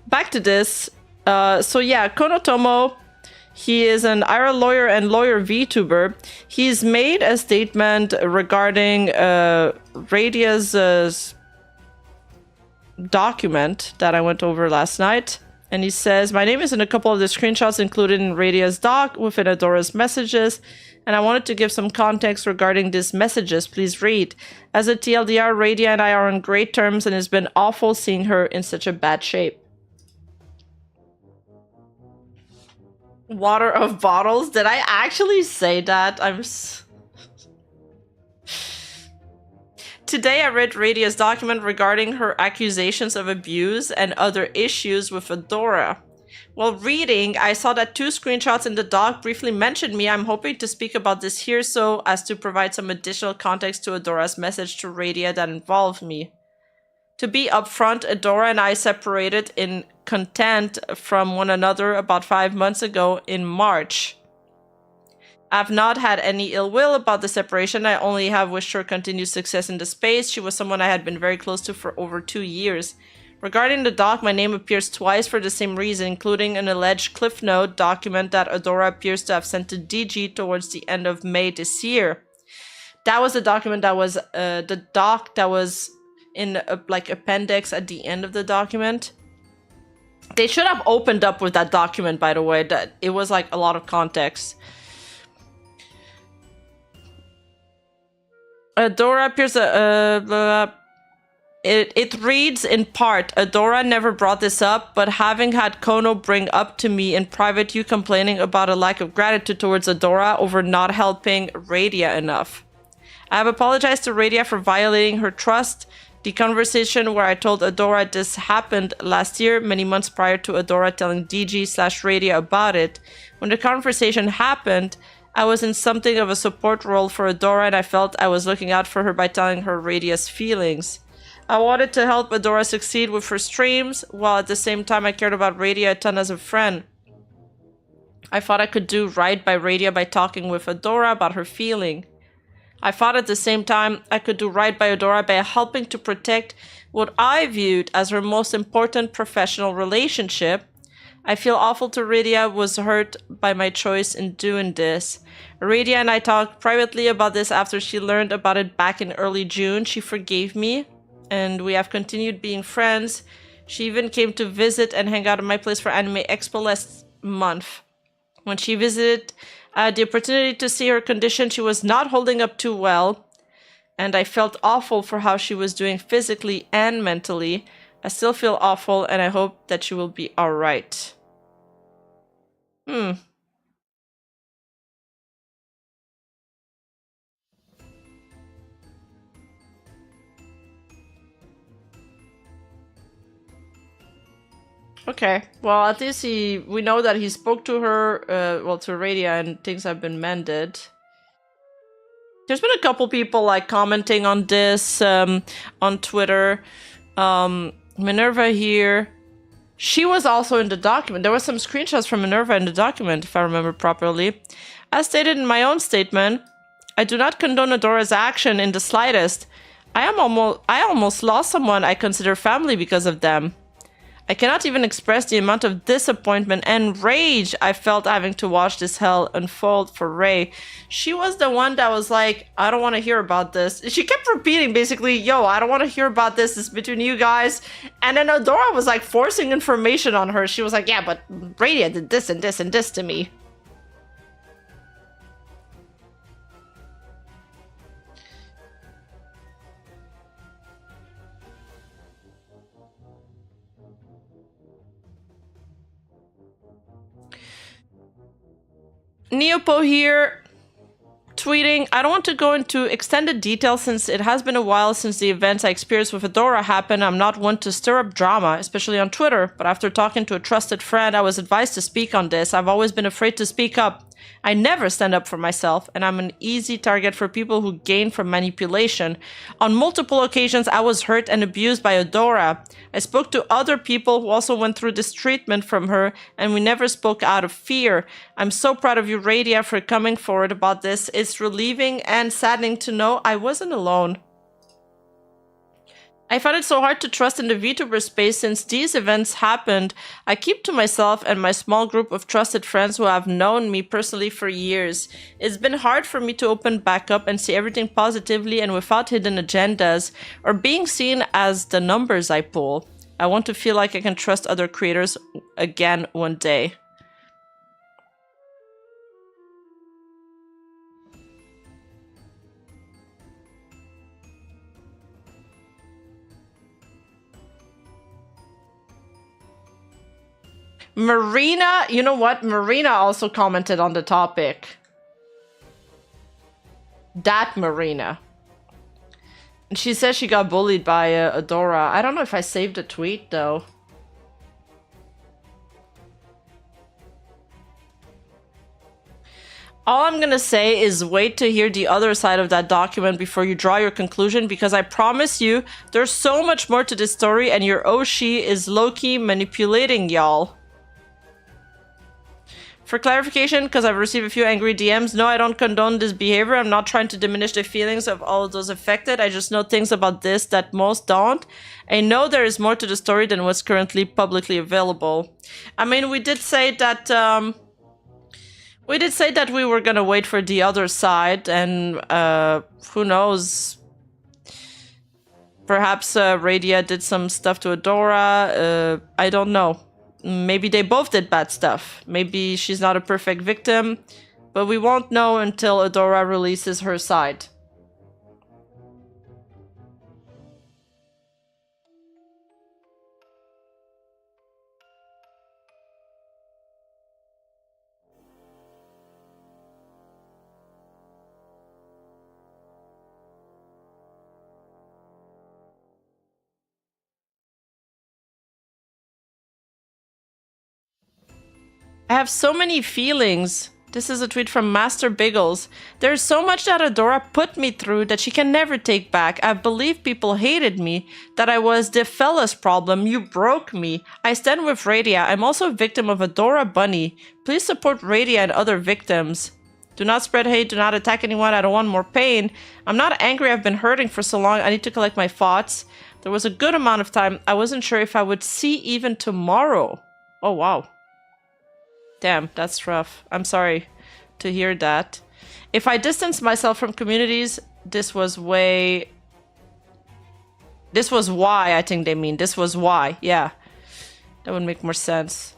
back to this. So yeah, Konotomo, he is an IRL lawyer and lawyer VTuber. He's made a statement regarding Radia's document that I went over last night. And he says, my name is in a couple of the screenshots included in Radia's doc within Adora's messages. And I wanted to give some context regarding these messages. Please read. As a TLDR, Radia and I are on great terms and it's been awful seeing her in such a bad shape. Water of bottles? Did I actually say that? Today I read Radia's document regarding her accusations of abuse and other issues with Adora. While reading, I saw that 2 screenshots in the doc briefly mentioned me. I'm hoping to speak about this here so as to provide some additional context to Adora's message to Radia that involved me. To be upfront, Adora and I separated in content from one another about 5 months ago in March. I've not had any ill will about the separation. I only have wished her continued success in the space. She was someone I had been very close to for over 2 years. Regarding the doc, my name appears twice for the same reason, including an alleged Cliff Note document that Adora appears to have sent to DG towards the end of May this year. That was the document that was the doc that was in like appendix at the end of the document. They should have opened up with that document, by the way. That it was like a lot of context. Adora appears. It reads in part, Adora never brought this up, but having had Kono bring up to me in private you complaining about a lack of gratitude towards Adora over not helping Radia enough. I have apologized to Radia for violating her trust. The conversation where I told Adora this happened last year, many months prior to Adora telling DG/Radia about it. When the conversation happened, I was in something of a support role for Adora and I felt I was looking out for her by telling her Radia's feelings. I wanted to help Adora succeed with her streams, while at the same time I cared about Radia a ton as a friend. I thought I could do right by Radia by talking with Adora about her feeling. I thought at the same time I could do right by Adora by helping to protect what I viewed as her most important professional relationship. I feel awful to Radia was hurt by my choice in doing this. Radia and I talked privately about this after she learned about it back in early June. She forgave me, and we have continued being friends. She even came to visit and hang out at my place for Anime Expo last month. When she visited, I had the opportunity to see her condition. She was not holding up too well, and I felt awful for how she was doing physically and mentally. I still feel awful, and I hope that she will be alright. Okay, well, at least we know that he spoke to her, well, to Radia, and things have been mended. There's been a couple people, like, commenting on this, on Twitter. Minerva here. She was also in the document. There were some screenshots from Minerva in the document, if I remember properly. As stated in my own statement, I do not condone Adora's action in the slightest. I almost lost someone I consider family because of them. I cannot even express the amount of disappointment and rage I felt having to watch this hell unfold for Ray. She was the one that was like, I don't want to hear about this. She kept repeating basically, yo, I don't want to hear about this. It's between you guys. And then Adora was like forcing information on her. She was like, yeah, but Radia did this and this and this to me. Neopo here, tweeting, I don't want to go into extended detail since it has been a while since the events I experienced with Adora happened. I'm not one to stir up drama, especially on Twitter, but after talking to a trusted friend, I was advised to speak on this. I've always been afraid to speak up. I never stand up for myself, and I'm an easy target for people who gain from manipulation. On multiple occasions, I was hurt and abused by Adora. I spoke to other people who also went through this treatment from her, and we never spoke out of fear. I'm so proud of you, Radia, for coming forward about this. It's relieving and saddening to know I wasn't alone. I found it so hard to trust in the VTuber space since these events happened. I keep to myself and my small group of trusted friends who have known me personally for years. It's been hard for me to open back up and see everything positively and without hidden agendas, or being seen as the numbers I pull. I want to feel like I can trust other creators again one day. Marina, you know what? Marina also commented on the topic. That Marina. And she says she got bullied by Adora. I don't know if I saved a tweet, though. All I'm gonna say is wait to hear the other side of that document before you draw your conclusion, because I promise you, there's so much more to this story and your Oshi is low-key manipulating y'all. For clarification, because I've received a few angry DMs, no, I don't condone this behavior. I'm not trying to diminish the feelings of all of those affected. I just know things about this that most don't. I know there is more to the story than what's currently publicly available. I mean, we did say that, We did say that we were gonna wait for the other side, and who knows? Perhaps Radia did some stuff to Adora. I don't know. Maybe they both did bad stuff. Maybe she's not a perfect victim, but we won't know until Adora releases her side. I have so many feelings. This is a tweet from Master Biggles. There's so much that Adora put me through that she can never take back. I believe people hated me, that I was the fella's problem. You broke me. I stand with Radia. I'm also a victim of Adora Bunny. Please support Radia and other victims. Do not spread hate. Do not attack anyone. I don't want more pain. I'm not angry. I've been hurting for so long. I need to collect my thoughts. There was a good amount of time. I wasn't sure if I would see even tomorrow. Oh, wow. Damn, that's rough. I'm sorry to hear that. If I distance myself from communities, this was why, I think they mean. This was why. Yeah. That would make more sense.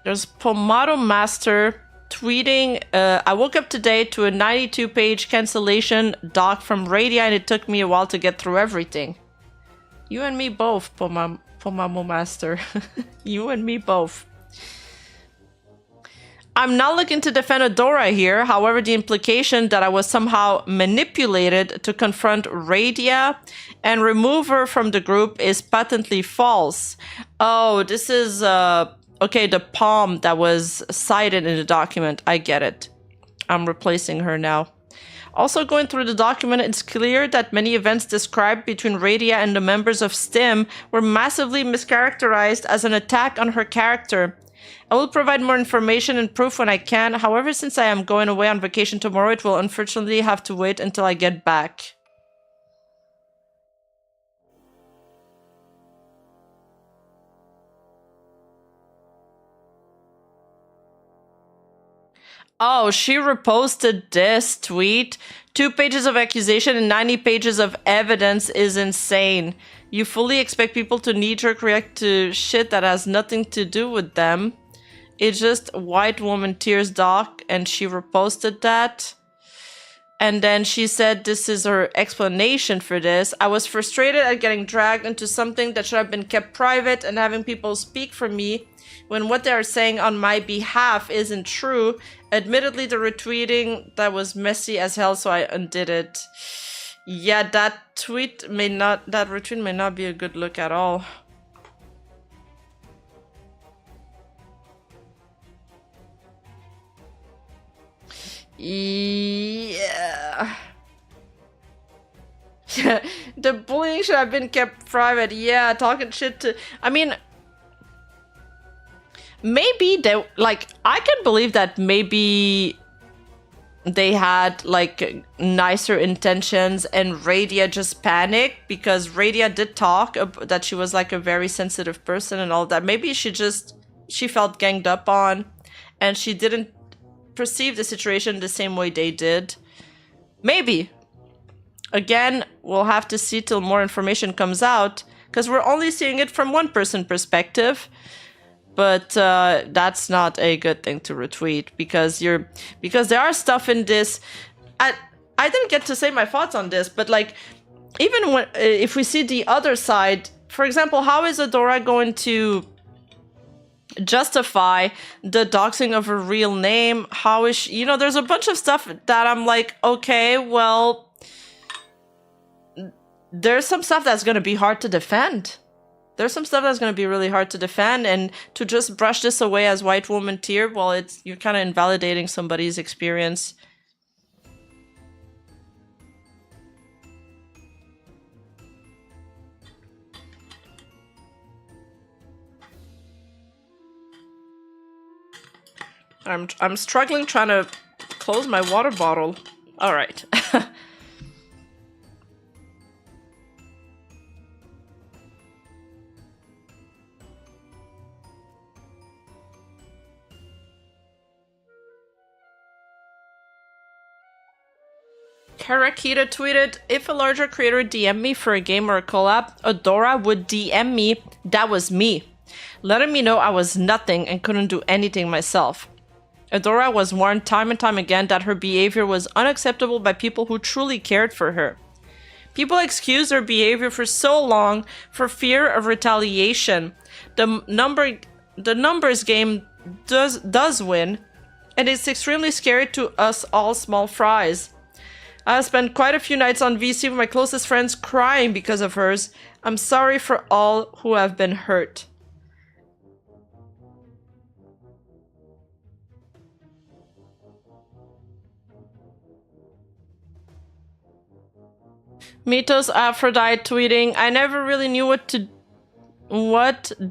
There's Pomado Master tweeting, I woke up today to a 92-page cancellation doc from Radia, and it took me a while to get through everything. You and me both, Pomamo Master. You and me both. I'm not looking to defend Adora here. However, the implication that I was somehow manipulated to confront Radia and remove her from the group is patently false. Oh, this is, okay, the palm that was cited in the document. I get it. I'm replacing her now. Also, going through the document, it's clear that many events described between Radia and the members of STEM were massively mischaracterized as an attack on her character. I will provide more information and proof when I can. However, since I am going away on vacation tomorrow, it will unfortunately have to wait until I get back. Oh, she reposted this tweet. 2 pages of accusation and 90 pages of evidence is insane. You fully expect people to knee-jerk react to shit that has nothing to do with them. It's just white woman tears doc, and she reposted that. And then she said this is her explanation for this. I was frustrated at getting dragged into something that should have been kept private and having people speak for me when what they are saying on my behalf isn't true. Admittedly, the retweeting, that was messy as hell, so I undid it. Yeah, that retweet may not be a good look at all. Yeah. Yeah, the bullying should have been kept private. Yeah, talking shit to... I mean... Maybe they... Like, I can believe that maybe they had, like, nicer intentions and Radia just panicked because Radia did talk that she was, like, a very sensitive person and all that. Maybe she felt ganged up on and she didn't perceive the situation the same way they did. Maybe. Again, we'll have to see till more information comes out because we're only seeing it from one person's perspective. But that's not a good thing to retweet because there are stuff in this. I didn't get to say my thoughts on this, but like even when if we see the other side, for example, how is Adora going to justify the doxing of her real name? How is she, there's a bunch of stuff that I'm like, okay, well, there's some stuff that's going to be hard to defend. There's some stuff that's going to be really hard to defend, and to just brush this away as white woman tier, well, you're kind of invalidating somebody's experience. I'm struggling trying to close my water bottle. All right. Harakita tweeted, if a larger creator DM'd me for a game or a collab, Adora would DM me, that was me, letting me know I was nothing and couldn't do anything myself. Adora was warned time and time again that her behavior was unacceptable by people who truly cared for her. People excused her behavior for so long for fear of retaliation. The numbers game does win, and it's extremely scary to us all small fries. I have spent quite a few nights on VC with my closest friends crying because of hers. I'm sorry for all who have been hurt. Mitos Aphrodite tweeting, I never really knew what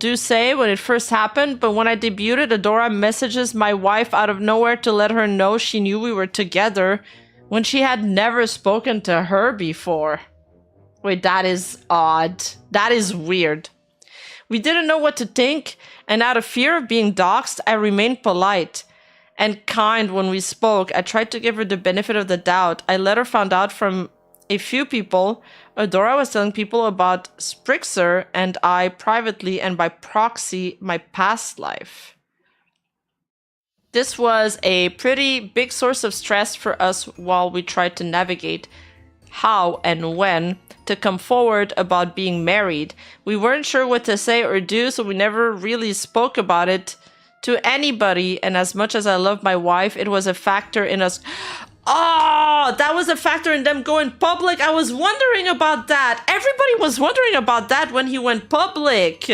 to say when it first happened, but when I debuted, Adora messages my wife out of nowhere to let her know she knew we were together when she had never spoken to her before. Wait, that is odd. That is weird. We didn't know what to think, and out of fear of being doxxed, I remained polite and kind when we spoke. I tried to give her the benefit of the doubt. I later found out from a few people, Adora was telling people about Sprixer and I privately and by proxy my past life. This was a pretty big source of stress for us while we tried to navigate how and when to come forward about being married. We weren't sure what to say or do, so we never really spoke about it to anybody, and as much as I love my wife, it was a factor in us. Oh, that was a factor in them going public. I was wondering about that. Everybody was wondering about that when he went public.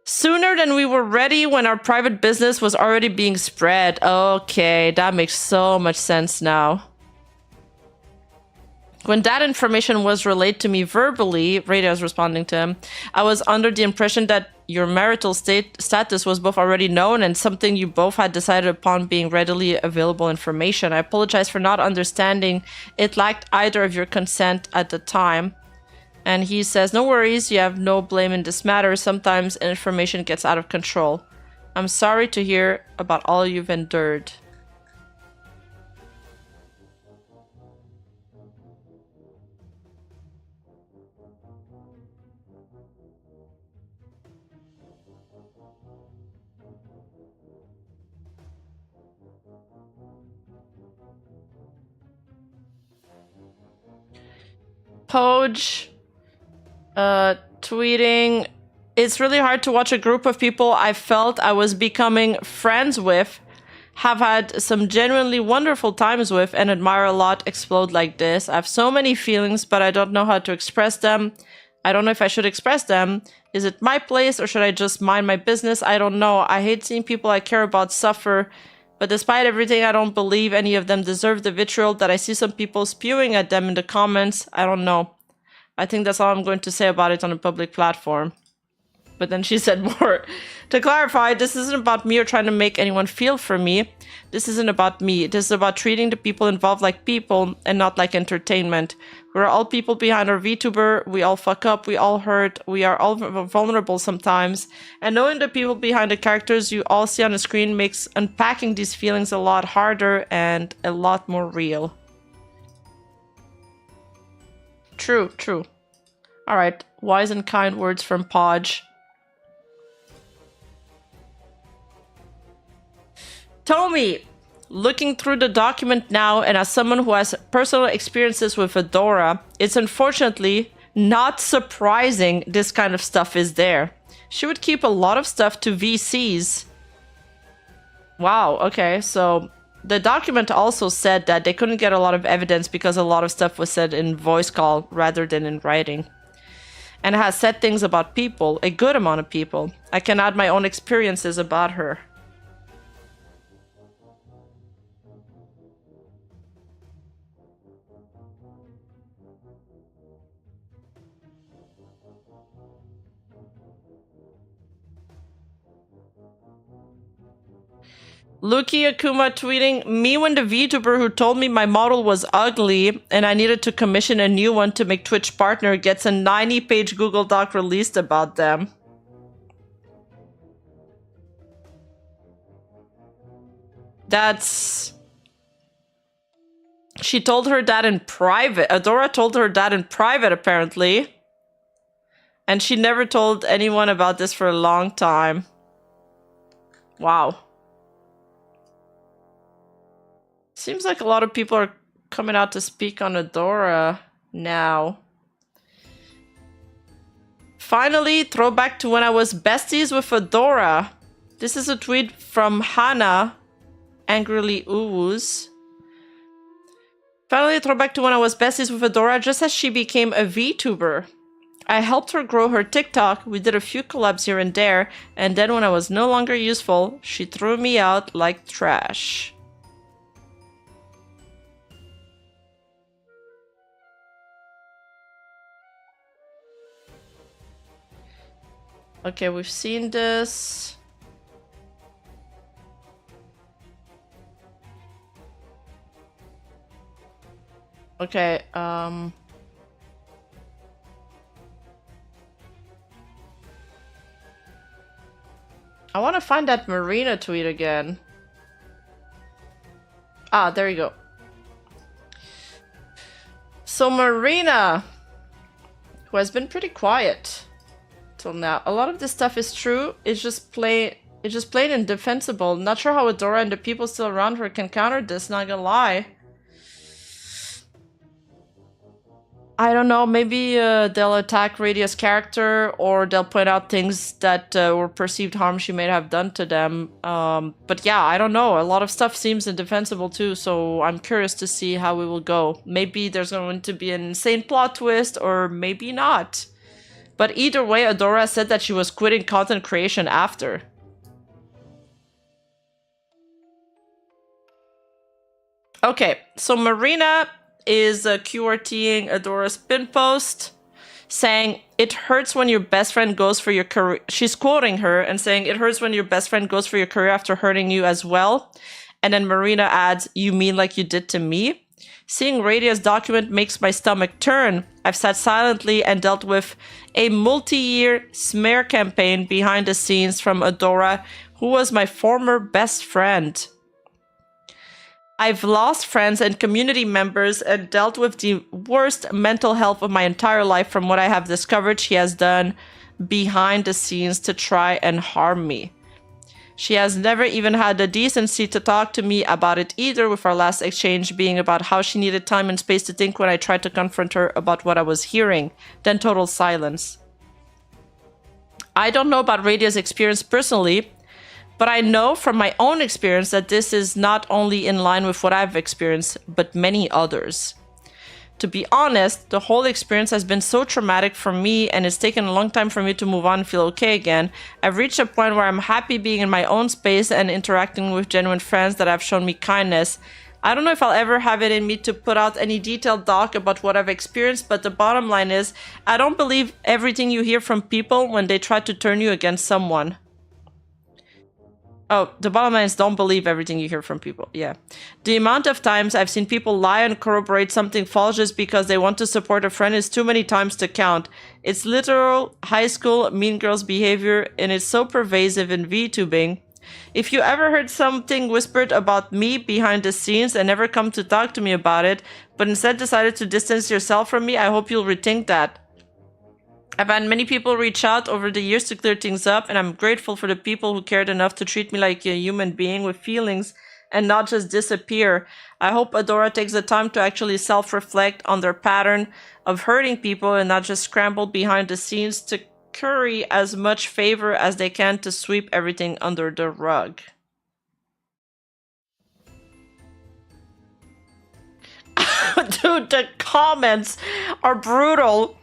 Sooner than we were ready when our private business was already being spread. Okay, that makes so much sense now. When that information was relayed to me verbally, Radio's responding to him, I was under the impression that your marital status was both already known and something you both had decided upon being readily available information. I apologize for not understanding it lacked either of your consent at the time. And he says, no worries, you have no blame in this matter. Sometimes information gets out of control. I'm sorry to hear about all you've endured. Poj tweeting, it's really hard to watch a group of people I felt I was becoming friends with, have had some genuinely wonderful times with, and admire a lot explode like this. I have so many feelings, but I don't know how to express them. I don't know if I should express them. Is it my place or should I just mind my business? I don't know. I hate seeing people I care about suffer. But despite everything, I don't believe any of them deserve the vitriol that I see some people spewing at them in the comments. I don't know. I think that's all I'm going to say about it on a public platform. But then she said more. To clarify, this isn't about me or trying to make anyone feel for me. This isn't about me. This is about treating the people involved like people and not like entertainment. We're all people behind our VTuber. We all fuck up. We all hurt. We are all vulnerable sometimes. And knowing the people behind the characters you all see on the screen makes unpacking these feelings a lot harder and a lot more real. True, true. Alright, wise and kind words from Podge. Tomi, looking through the document now, and as someone who has personal experiences with Adora, it's unfortunately not surprising this kind of stuff is there. She would keep a lot of stuff to VCs. Wow, okay, so the document also said that they couldn't get a lot of evidence because a lot of stuff was said in voice call rather than in writing. And it has said things about people, a good amount of people. I can add my own experiences about her. Luki Akuma tweeting, me when the VTuber who told me my model was ugly and I needed to commission a new one to make Twitch partner gets a 90-page Google Doc released about them. That's She told her dad in private. Adora told her dad in private, apparently. And she never told anyone about this for a long time. Wow. Seems like a lot of people are coming out to speak on Adora now. Finally, throwback to when I was besties with Adora. This is a tweet from Hannah, angrily oohs. Finally, throwback to when I was besties with Adora just as she became a VTuber. I helped her grow her TikTok, we did a few collabs here and there, and then when I was no longer useful, she threw me out like trash. Okay, we've seen this. Okay, I want to find that Marina tweet again. Ah, there you go. So Marina, who has been pretty quiet till now. A lot of this stuff is true. It's just plain indefensible. Not sure how Adora and the people still around her can counter this, not gonna lie. I don't know, maybe they'll attack Radia's character, or they'll point out things that were perceived harm she may have done to them. But yeah, I don't know. A lot of stuff seems indefensible too, so I'm curious to see how we will go. Maybe there's going to be an insane plot twist, or maybe not. But either way, Adora said that she was quitting content creation after. Okay, so Marina is QRTing Adora's spin post, saying, it hurts when your best friend goes for your career. She's quoting her and saying, it hurts when your best friend goes for your career after hurting you as well. And then Marina adds, you mean like you did to me? Seeing Radia's document makes my stomach turn. I've sat silently and dealt with a multi-year smear campaign behind the scenes from Adora, who was my former best friend. I've lost friends and community members and dealt with the worst mental health of my entire life from what I have discovered she has done behind the scenes to try and harm me. She has never even had the decency to talk to me about it either, with our last exchange being about how she needed time and space to think when I tried to confront her about what I was hearing. Then total silence. I don't know about Radia's experience personally, but I know from my own experience that this is not only in line with what I've experienced, but many others. To be honest, the whole experience has been so traumatic for me, and it's taken a long time for me to move on and feel okay again. I've reached a point where I'm happy being in my own space and interacting with genuine friends that have shown me kindness. I don't know if I'll ever have it in me to put out any detailed doc about what I've experienced, but the bottom line is, I don't believe everything you hear from people when they try to turn you against someone. Oh, the bottom line is don't believe everything you hear from people. Yeah. The amount of times I've seen people lie and corroborate something false just because they want to support a friend is too many times to count. It's literal high school mean girls behavior, and it's so pervasive in VTubing. If you ever heard something whispered about me behind the scenes and never come to talk to me about it, but instead decided to distance yourself from me, I hope you'll rethink that. I've had many people reach out over the years to clear things up, and I'm grateful for the people who cared enough to treat me like a human being with feelings and not just disappear. I hope Adora takes the time to actually self-reflect on their pattern of hurting people and not just scramble behind the scenes to curry as much favor as they can to sweep everything under the rug. Dude, the comments are brutal.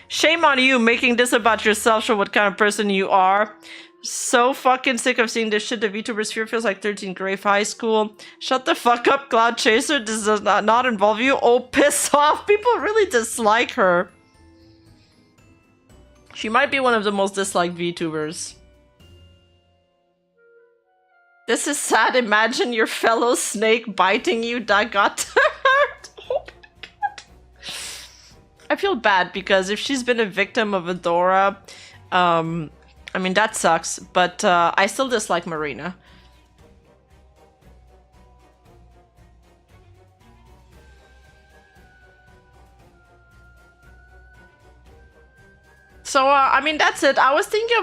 Shame on you, making this about yourself show what kind of person you are. So fucking sick of seeing this shit. The VTuber sphere feels like 13th grade high school. Shut the fuck up, Cloud Chaser. This does not involve you. Oh, piss off. People really dislike her. She might be one of the most disliked VTubers. This is sad. Imagine your fellow snake biting you. That got hurt. Oh my god. I feel bad because if she's been a victim of Adora, I mean, that sucks, but I still dislike Marina. So I mean that's it. I was thinking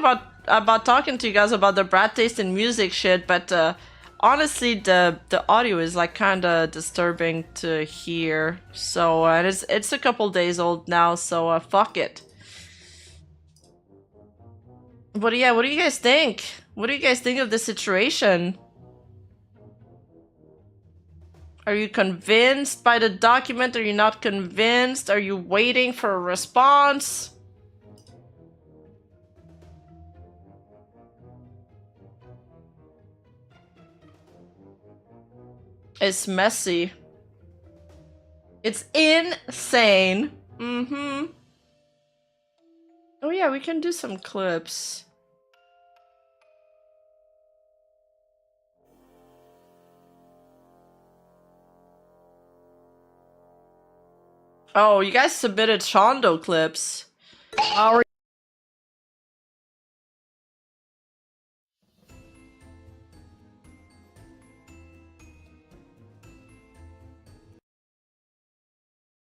about talking to you guys about the brat taste in music shit, but honestly the audio is like kind of disturbing to hear. So and it's a couple days old now, so fuck it. But yeah, what do you guys think? What do you guys think of the situation? Are you convinced by the document? Are you not convinced? Are you waiting for a response? It's messy. It's insane. Mm-hmm. Oh yeah, we can do some clips. Oh, you guys submitted Shondo clips.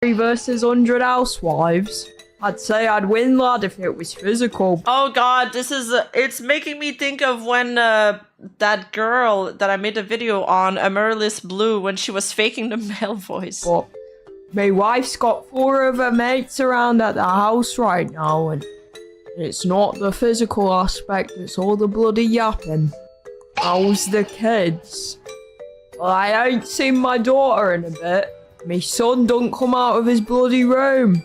Versus 100 housewives. I'd say I'd win, lad, if it was physical. Oh god, this is it's making me think of when that girl that I made a video on, Amaryllis Blue, when she was faking the male voice. But my wife's got 4 of her mates around at the house right now, and it's not the physical aspect, it's all the bloody yapping. How's the kids? Well, I ain't seen my daughter in a bit. My son don't come out of his bloody room.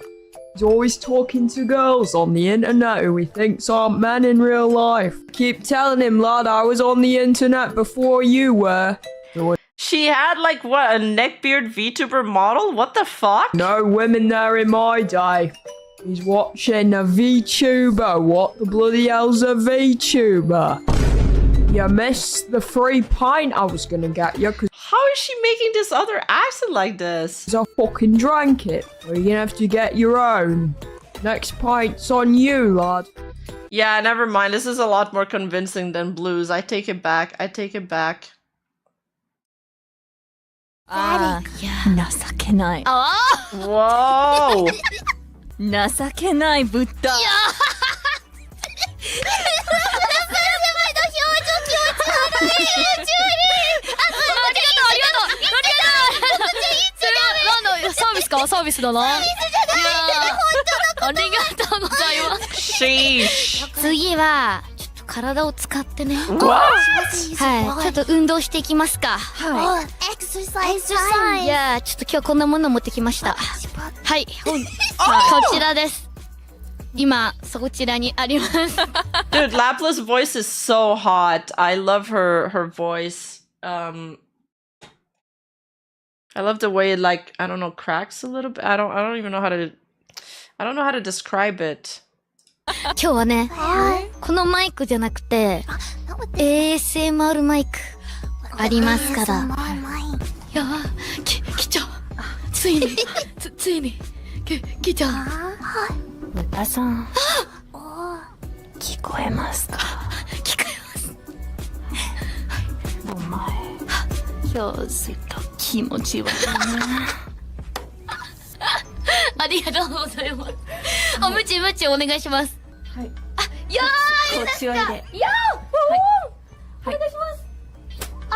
He's always talking to girls on the internet who he thinks aren't men in real life. Keep telling him, lad, I was on the internet before you were. She had like what, a neckbeard VTuber model? What the fuck? No women there in my day. He's watching a VTuber. What the bloody hell's a VTuber? You missed the free pint I was gonna get you because How is she making this other accent like this? I fucking drank it. So you're gonna have to get your own. Next pint's on you, lad. Yeah, never mind. This is a lot more convincing than Blues. I take it back. I take it back. ああ、情けない。 Whoa! 情けないブッダ。サービスかサービスだな。いやー、ありがとうございます。Sheesh. 次はちょっと体を使ってね。 What? はい、ちょっと運動していきますか。はい。エクササイズタイム。いやー、ちょっと今日こんなもの持ってきました。はい、こちらです。今そちらにあります。Dude, Lapla's voice is so hot. I love her voice. I love the way it like, I don't know, cracks a little bit. I don't even know how to describe it. 今日はね、このマイクじゃなくて ASMR マイクありますから。いやー、来ちゃう。ついについに来ちゃう。ブタさん、聞こえますか？聞こえます。お前、今日ずっと気持ち悪いな。ありがとうございます。おムチお願いします。はい。あ、いやー、こっちおいで。いやー、お願いします。あ、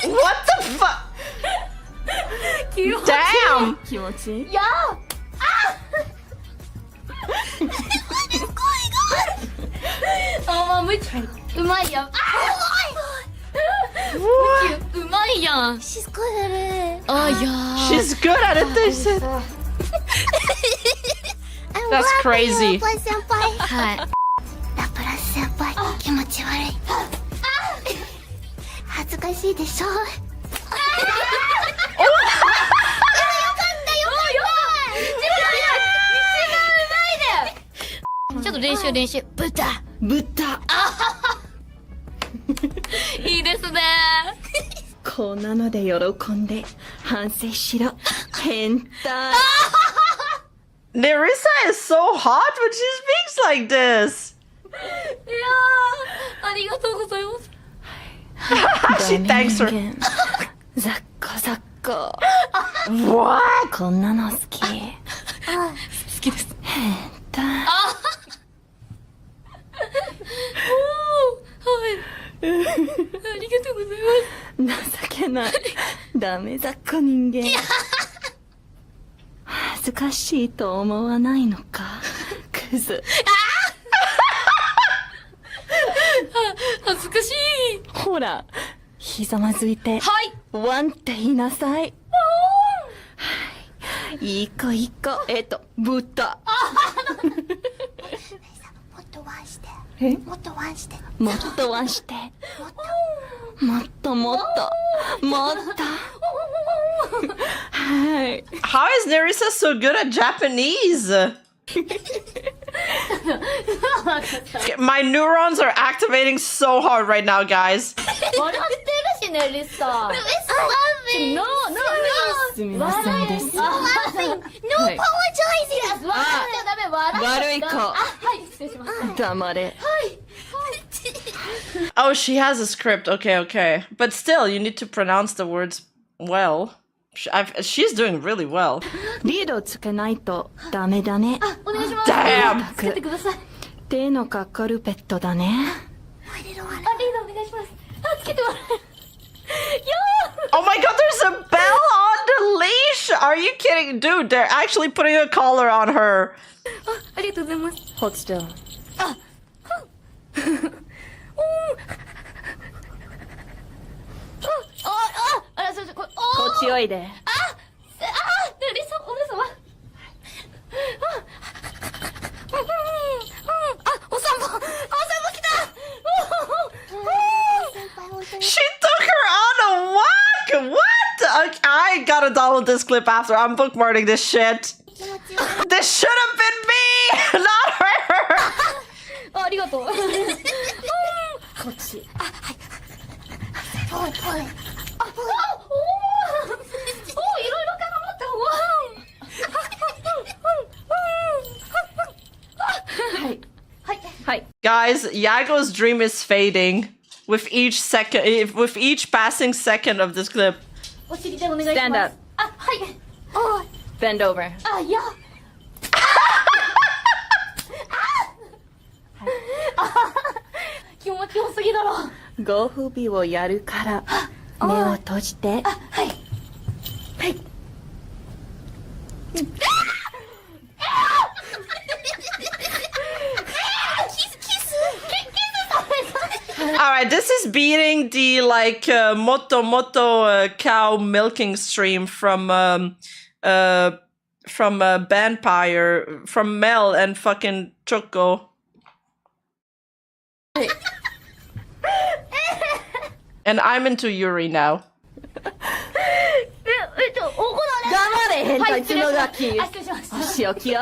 What the fuck? Damn! 気持ちいい。いやー、あ、ムチうまいやん。あ、うまいやん。She's good at it. あ、いやー。She's good at it, they said. That's crazy. ラプラス先輩。はい。ラプラス先輩、気持ち悪い。恥ずかしいでしょ。ちょっと練習。豚。いいですね。こんなので喜んで反省しろ。変態。Nerissa is so hot when she speaks like this. いやー、ありがとうございます。She thanks her. ざっこ。 What? こんなの好き。好きです。変態。りがとうございます。情けない。ダメだっこ人間。恥ずかしいと思わないのか。クズ。恥ずかしい。ほら、ひざまずいて。はい。ワンって言いなさい。いい子いい子。豚。もっとワンして。え？もっとワンして。もっとワンして。もっともっと。もっと。はい。 How is Nerissa so good at Japanese? My neurons are activating so hard right now, guys. 笑ってるしね、リサ。No, no, すみませんです。 no apologizing. 悪い子。はい、失礼しました。黙れ。Oh, she has a script. Okay, okay. But still, you need to pronounce the words well. She's doing really well. リードつけないとダメだね。お願いします。 Damn! つけてください。手のかかるペットだね。リードお願いします。つけてもらえ。Oh my god, there's a bell on the leash! Are you kidding? Dude, they're actually putting a collar on her. ありがとうございます。 Hold still. こっちおいで。リサ、お姉様。お散歩来た。 She took her on a walk! What? I gotta download this clip after. I'm bookmarking this shit. This should have been me! Not her! ありがとう。こっち。いろいろ頼まった。はい。 Guys, Yago's dream is fading with each second, with each passing second of this clip. お尻でお願いします。 Stand up. はい。 Bend over. いや。気持ちよすぎだろ。ご褒美をやるから目を閉じて。はい。Alright, this is beating the Moto cow milking stream from Vampire, from Mel and fucking Choco. And I'm into Yuri now. 黙れ変態角ガキ。失礼しました。足置きよ。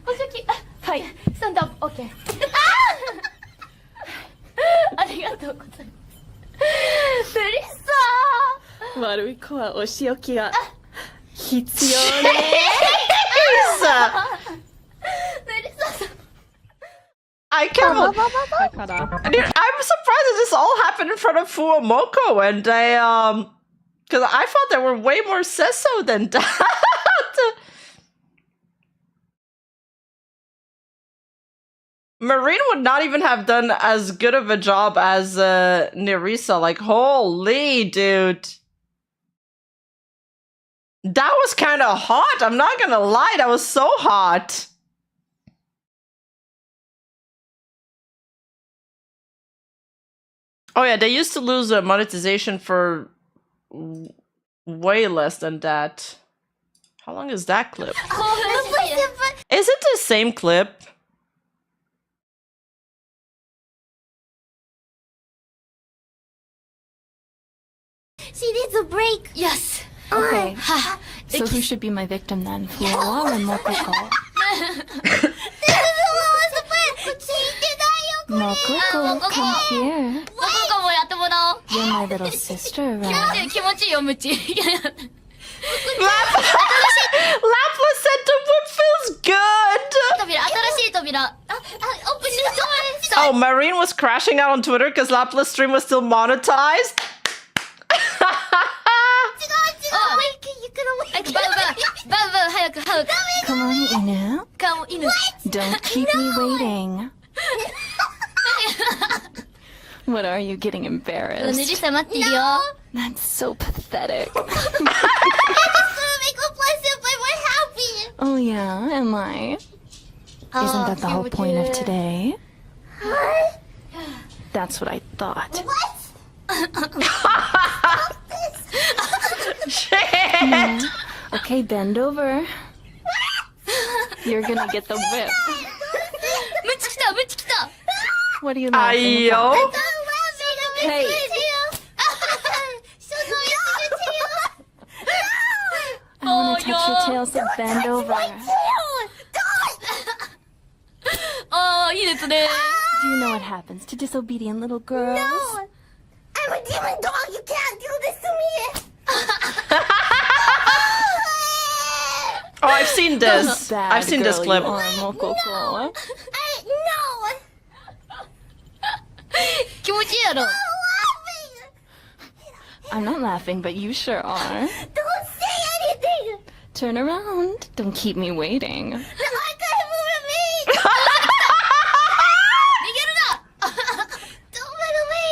お席。はい。スタンドアップ、オッケー。ありがとうございます。リサー。悪い子はお仕置きが必要ね。I can't. Dude, I'm surprised that this all happened in front of Fuamoko, and they because I thought they were way more sesso than that. Marine would not even have done as good of a job as Nerissa. Like, holy dude. That was kind of hot. I'm not gonna lie, that was so hot. Oh yeah, they used to lose monetization for way less than that. How long is that clip? Is it the same clip? She needs a break. Yes. Okay. So who should be my victim then? Fuwa or Mokoko? Mokoko, come here. 僕がもやってもらおう。 You're my little sister, right? 気持ちいいよ、ムチ。Lapla said the wood feels good! 扉、新しい扉。オープンした。 Oh, Marine was crashing out on Twitter because Lapla's stream was still monetized? Come on, Inu. Don't keep me waiting. What are you getting embarrassed? ねじさん待ってるよ。 That's so pathetic. Oh yeah, am I? Isn't that the whole point of today? That's what I thought. Shit! Okay, bend over. You're gonna get the whip. ムチ来た、ムチ来た。 What are you laughing Ayo. about? Hey. I wanna touch your tail, so bend over. ああ、いいですね。 Do you know what happens to disobedient little girls? I'm a demon dog. You can't do this to me. Oh, I've seen this. Bad I've seen this girl clip. you are, Mokoko. 気持ちいいやろ。 I'm not laughing, but you sure are. Don't say anything. Turn around. Don't keep me waiting. No, I can't move me. 逃げるな。 Don't run away.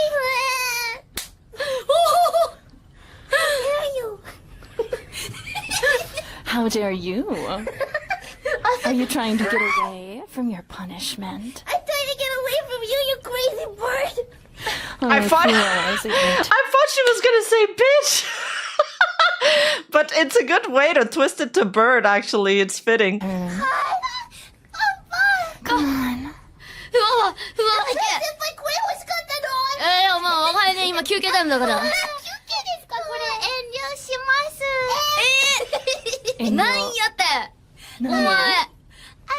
Dare you? How dare you? Are you trying to get away from your punishment? I'm trying to get away from you, you crazy bird. I thought realizing it. I thought she was gonna say bitch. But it's a good way to twist it to bird, actually. It's fitting. Come on. うわ、うわ、いけ。 If I quit, what's going on? いや、まあ、お前ね、今休憩タイムだから。 And なんや you'll- って。お前。 I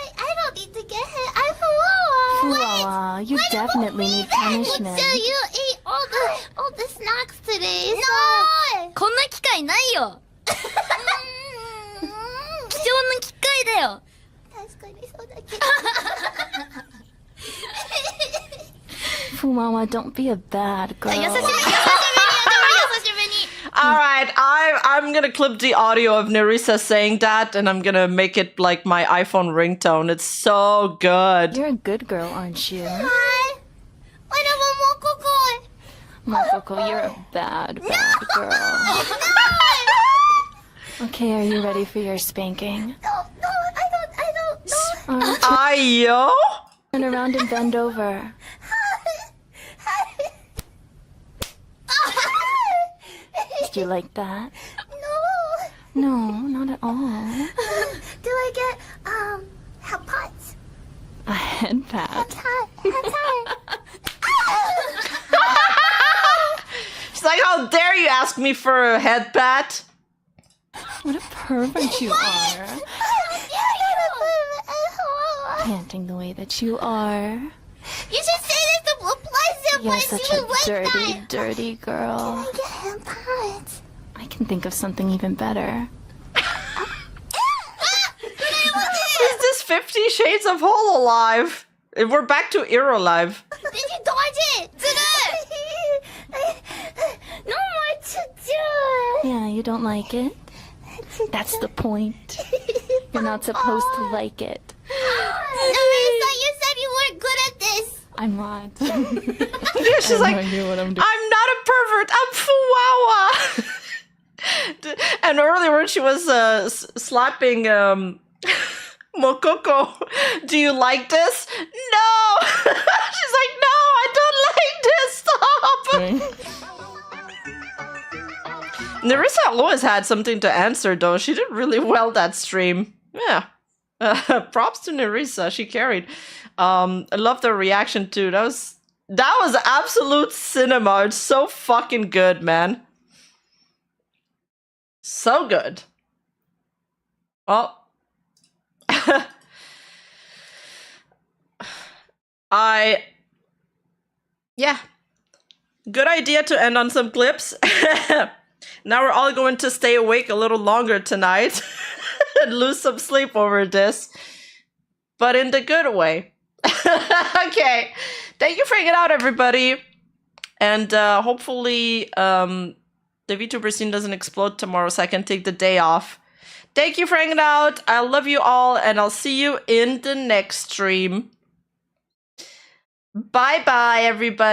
don't need to get hit. I'm Fuwawa. Fuwawa, you definitely need punishment. So you ate all the snacks today. No. こんな機会ないよ。貴重な機会だよ。 Fuwawa, don't be a bad girl. 優しめに、優しめに、優しめに。 All right, I'm gonna clip the audio of Nerissa saying that, and I'm gonna make it like my iPhone ringtone. It's so good. You're a good girl, aren't you? Hi. What about Mokoko, you're a bad girl. Okay, are you ready for your spanking? No, I don't. Alright, Ayo? turn around and bend over. Did you like that? No. No, not at all. Do I get hot pots? A head pat. She's like, how dare you ask me for a head pat? What a pervert you are. Panting the way that you are. You should say this to apply You're senpai. such She a would like dirty, that. dirty girl. Get him pots. I can think of something even better. Is this 50 Shades of Hololive? We're back to Irolive. Did you dodge it? No more to do. Yeah, you don't like it? That's the point. You're not supposed to like it. Nerissa, you said you weren't good at this. I'm not. She's like, idea what I'm doing. I'm not a pervert, I'm Fuwawa. And earlier when she was slapping Mokoko, do you like this? No! She's like, no, I don't like this, stop! Nerissa always had something to answer though. She did really well that stream. Yeah. Props to Nerissa, she carried. I love the reaction too. That was absolute cinema. It's so fucking good, man. So good. Well, yeah. Good idea to end on some clips. Now we're all going to stay awake a little longer tonight and lose some sleep over this, but in the good way. Okay. Thank you for hanging out, everybody. And hopefully the VTuber scene doesn't explode tomorrow so I can take the day off. Thank you for hanging out. I love you all, and I'll see you in the next stream. Bye-bye, everybody.